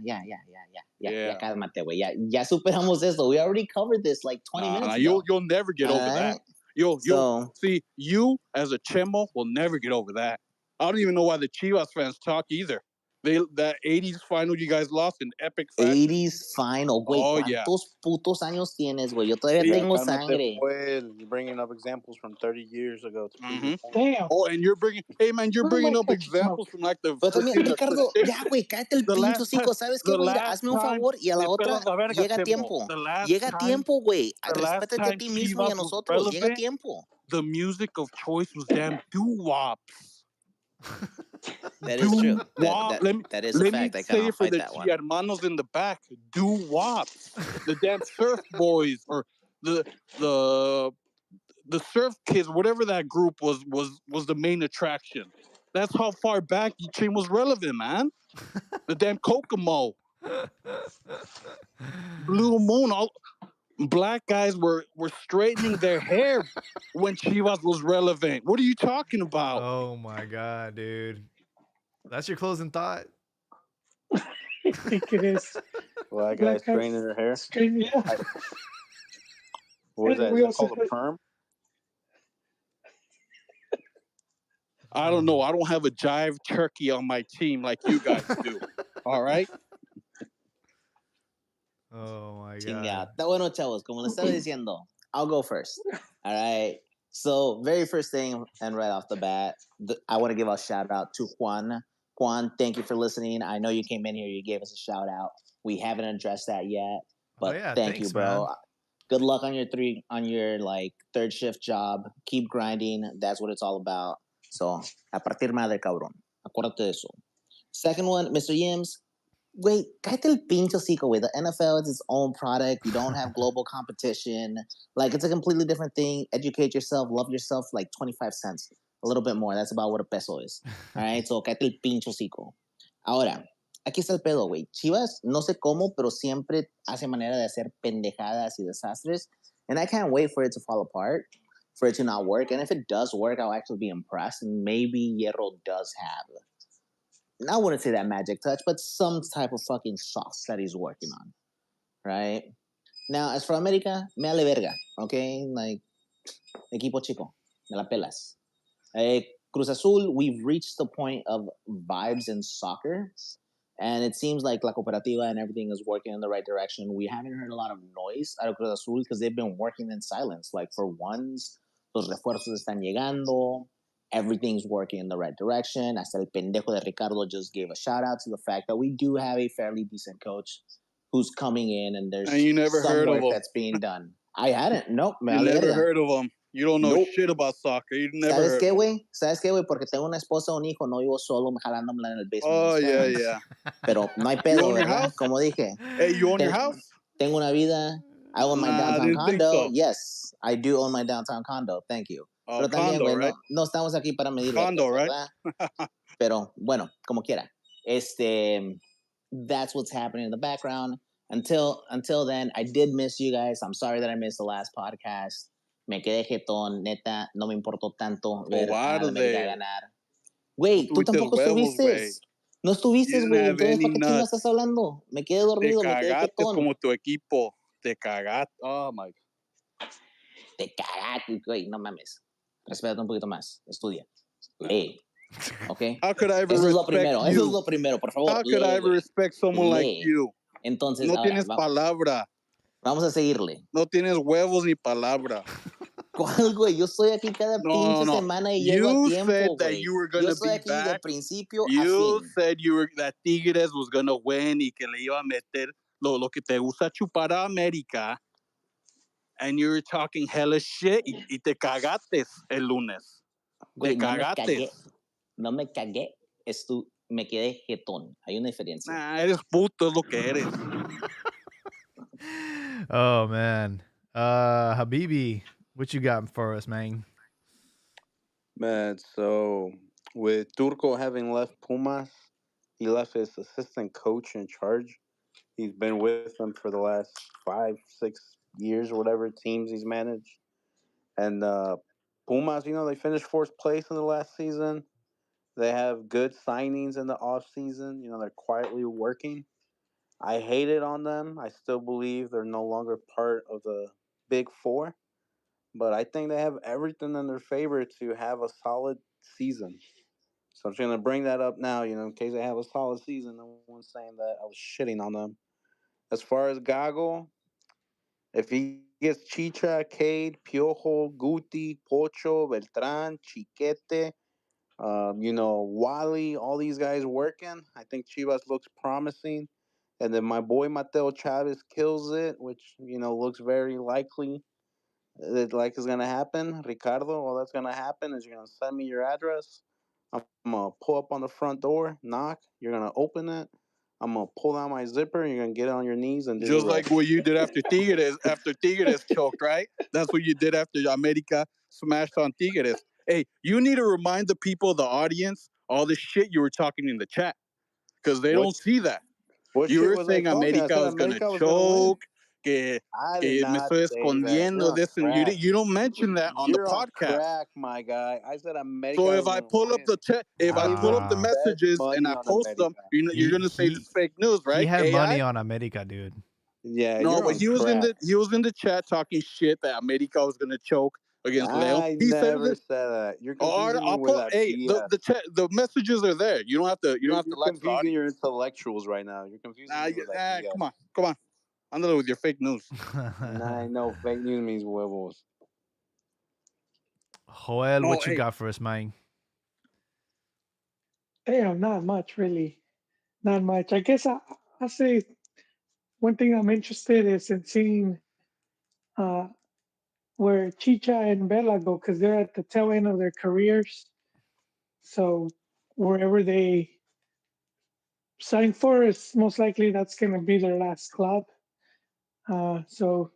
Yeah. cálmate, güey. Ya superamos esto. We already covered this like 20 minutes ago. You'll never get over that. You'll see, you as a Chemo will never get over that. I don't even know why the Chivas fans talk either. That 80s final you guys lost in epic fashion. 80s final, güey. ¿Cuántos putos años tienes, güey? Yo todavía tengo sangre. You're bringing up examples from 30 years ago to prove your point. Damn. Oh, and you're bringing up examples from like the Pero también, Ricardo, ya, güey, cállate el pincho hocico. ¿Sabes qué, güey? Hazme un favor y a la otra llega a tiempo. Llega a tiempo, güey. Respétate a ti mismo y a nosotros. Llega a tiempo. The music of choice was damn doo-wops. That is true. That is a fact. Let me say it for the hermanos in the back. Doo-wops. The damn surf boys or the surf kids, whatever that group was the main attraction. That's how far back Chain was relevant, man. The damn Kokomo. Blue Moon, all black guys were straightening their hair when Chivas was relevant. What are you talking about? Oh my god, dude. That's your closing thought? I think it is. Black guys straightening their hair? Yeah. What is that? Is that called a perm? I don't know. I don't have a jive turkey on my team like you guys do. All right? Oh my god. Chinga. Está bueno, chavos. Como les estaba diciendo, I'll go first. All right. So, very first thing, and right off the bat, I want to give a shout out to Juan. Juan, thank you for listening. I know you came in here, you gave us a shout out. We haven't addressed that yet, but thanks, you, bro. Man. Good luck on your like third shift job. Keep grinding. That's what it's all about. So, a partir madre, cabrón. Acuérdate de eso. Second one, Mr. Yims. Wait, cállate el pincho hocico, güey. The NFL is its own product. You don't have global competition. Like, it's a completely different thing. Educate yourself, love yourself, like 25 cents. A little bit more. That's about what a peso is. All right? So, cállate el pincho hocico. Ahora, aquí está el pedo, güey. Chivas, no sé cómo, pero siempre hace manera de hacer pendejadas y desastres. And I can't wait for it to fall apart, for it to not work. And if it does work, I'll actually be impressed. And maybe Hierro does have, I wouldn't say that magic touch, but some type of fucking sauce that he's working on, right? Now, as for America, me vale verga, okay? Like, equipo chico, me la pelas. Cruz Azul, we've reached the point of vibes in soccer, and it seems like La Cooperativa and everything is working in the right direction. We haven't heard a lot of noise out of Cruz Azul because they've been working in silence. Like, for once, los refuerzos están llegando. Everything's working in the right direction. Hasta el pendejo de Ricardo just gave a shout out to the fact that we do have a fairly decent coach who's coming in, and there's some work that's being done. I hadn't. Nope. You never heard of him. You don't know shit about soccer. You never heard of him. ¿Sabes qué, güey? Porque tengo una esposa o un hijo, no vivo solo jalándomela en el basement. Oh, yeah. Pero no hay pedo, ¿verdad? Como dije. Hey, you own your house? Tengo una vida. I own my downtown condo. So. Yes, I do own my downtown condo. Thank you. Pero también, güey, right? no estamos aquí para medir condo, right? Pero, bueno, como quiera. That's what's happening in the background. Until then, I did miss you guys. I'm sorry that I missed the last podcast. Me quedé jetón, neta, no me importó tanto ver a América ganar. Güey, tú tampoco estuviste. No estuviste, güey. Entonces, ¿para qué chingas estás hablando? Me quedé dormido, me quedé jetón. Como tu equipo. Te cagaste. Oh, my God. Te cagaste, güey, no mames. Respétate un poquito más. Estudia. Lee. Okay? How could I ever Eso respect you? Eso es lo primero, por favor. How could I ever respect someone like you? Entonces, no ahora, tienes palabra. Vamos a seguirle. No tienes huevos ni palabra. ¿Cuál, güey? Yo estoy aquí cada pinche No. semana y llego a You tiempo, said that güey. you were Yo gonna estoy be aquí de back. principio a You fin. said that Tigres was gonna win y que le iba a meter lo que te gusta chupar a América. And you were talking hella shit y te cagates el lunes. Güey, Te cagates. No me cagué. Me quedé jetón. Hay una diferencia. Nah, eres puto, es lo que eres. Oh man. Habibi, what you got for us, man? Man, so with Turco having left Pumas, he left his assistant coach in charge. He's been with them for the last 5-6 years or whatever teams he's managed. And Pumas, they finished fourth place in the last season. They have good signings in the off season. They're quietly working. I hate it on them. I still believe they're no longer part of the Big Four. But I think they have everything in their favor to have a solid season. So I'm just going to bring that up now, in case they have a solid season. No one's saying that I was shitting on them. As far as Gago, if he gets Chicha, Cade, Piojo, Guti, Pocho, Beltran, Chiquete, Wally, all these guys working, I think Chivas looks promising. And then my boy Mateo Chavez kills it, which, looks very likely. Like is gonna happen, Ricardo. All that's gonna happen is you're gonna send me your address. I'm gonna pull up on the front door, knock. You're gonna open it. I'm gonna pull out my zipper. And you're gonna get on your knees and do Just the like rest. what you did after Tigres. After Tigres choked, right? That's what you did after America smashed on Tigres. Hey, you need to remind the people, the audience, all the shit you were talking in the chat, because they don't see that. What You shit were was I saying talking? I America said was gonna America was gonna win. choke. Que I did me not estoy say that. escondiendo this, and you don't mention that on the You're on podcast. crack, my guy. I said America. So if was I gonna pull win. up the if I pull up the Bet messages and money I on post them, America. you're gonna say this is fake news, right? He had AI? money on America, dude. Yeah, No, you're but on he was crack. in the chat talking shit that America was gonna choke against Leon. I He said never this. said that. You're Or confusing me I'll with put. that Hey, BS. the messages are there. You don't have to. You don't have to You're lie to the confusing your audience. intellectuals right now. You're confusing me with that BS. Come on. Under with your fake news. Nah, I know fake news means huevos. Joel, what you got for us, man? Damn, not much really. Not much. I guess I say one thing I'm interested is in seeing uh, where Chicha and Bella go because they're at the tail end of their careers. So wherever they sign for is most likely that's going to be their last club. So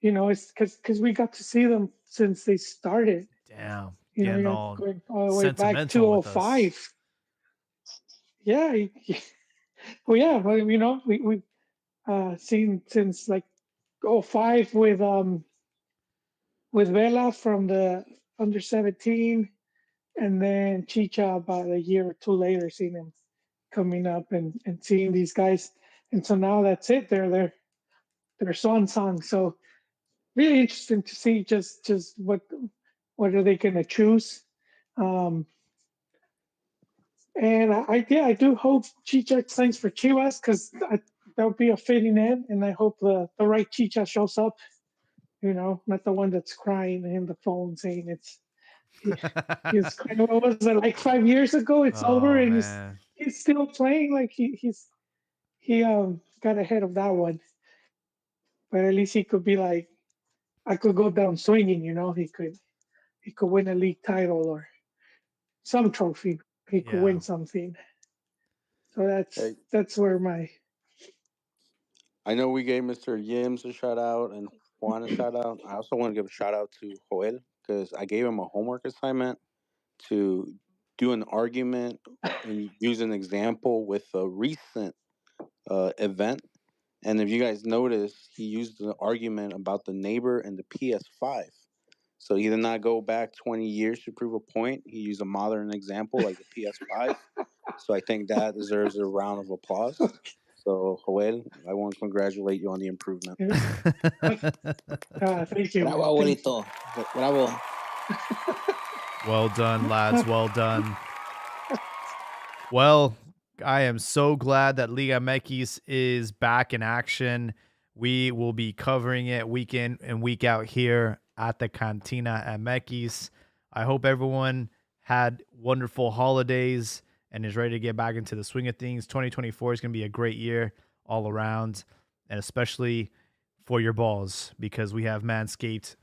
it's because we got to see them since they started. Damn, You're all going all the way back sentimental to with us. 05. Yeah. Well, yeah. Well, we seen since like 05 with Vela from the under 17, and then Chicha about a year or two later, seeing him coming up and seeing these guys, and so now that's it. They're swan song. So really interesting to see just what are they going to choose. And I do hope Chicha signs for Chivas because that would be a fitting end, and I hope the right Chicha shows up. Not the one that's crying in the phone saying he's crying. What was it, like 5 years ago? It's over, and he's still playing. Like he got ahead of that one, but at least he could be like, I could go down swinging. He could win a league title or some trophy. He could win something. So that's where my. I know we gave Mr. Yims a shout out and Juan a shout out. I also want to give a shout out to Joel because I gave him a homework assignment to do an argument and use an example with a recent event. And if you guys notice, he used an argument about the neighbor and the PS5. So he did not go back 20 years to prove a point. He used a modern example like the PS5. So I think that deserves a round of applause. So, Joel, I want to congratulate you on the improvement. Thank you. Bravo, abuelito. Bravo. Well done, lads. Well done. Well, I am so glad that Liga MX is back in action. We will be covering it week in and week out here at the Cantina at Mekis. I hope everyone had wonderful holidays and is ready to get back into the swing of things. 2024 is going to be a great year all around, and especially for your balls, because we have Manscaped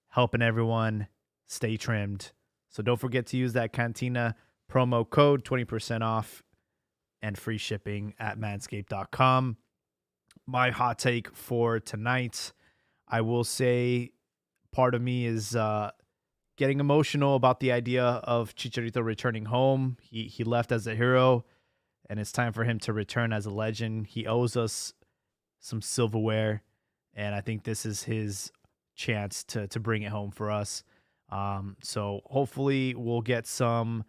helping everyone stay trimmed. So don't forget to use that Cantina promo code, 20% off and free shipping at manscaped.com. My hot take for tonight, I will say part of me is getting emotional about the idea of Chicharito returning home. He left as a hero, and it's time for him to return as a legend. He owes us some silverware, and I think this is his chance to bring it home for us. So hopefully we'll get some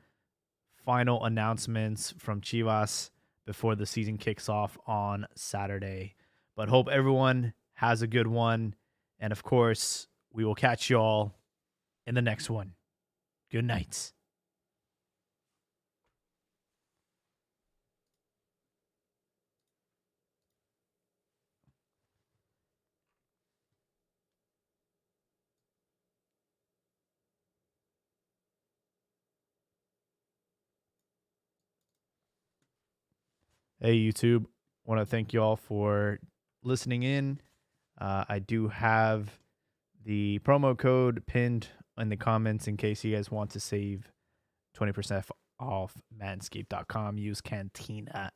final announcements from Chivas before the season kicks off on Saturday. But hope everyone has a good one. And of course, we will catch y'all in the next one. Good night. Hey, YouTube. Want to thank you all for listening in. I do have the promo code pinned in the comments in case you guys want to save 20% off manscaped.com. Use Cantina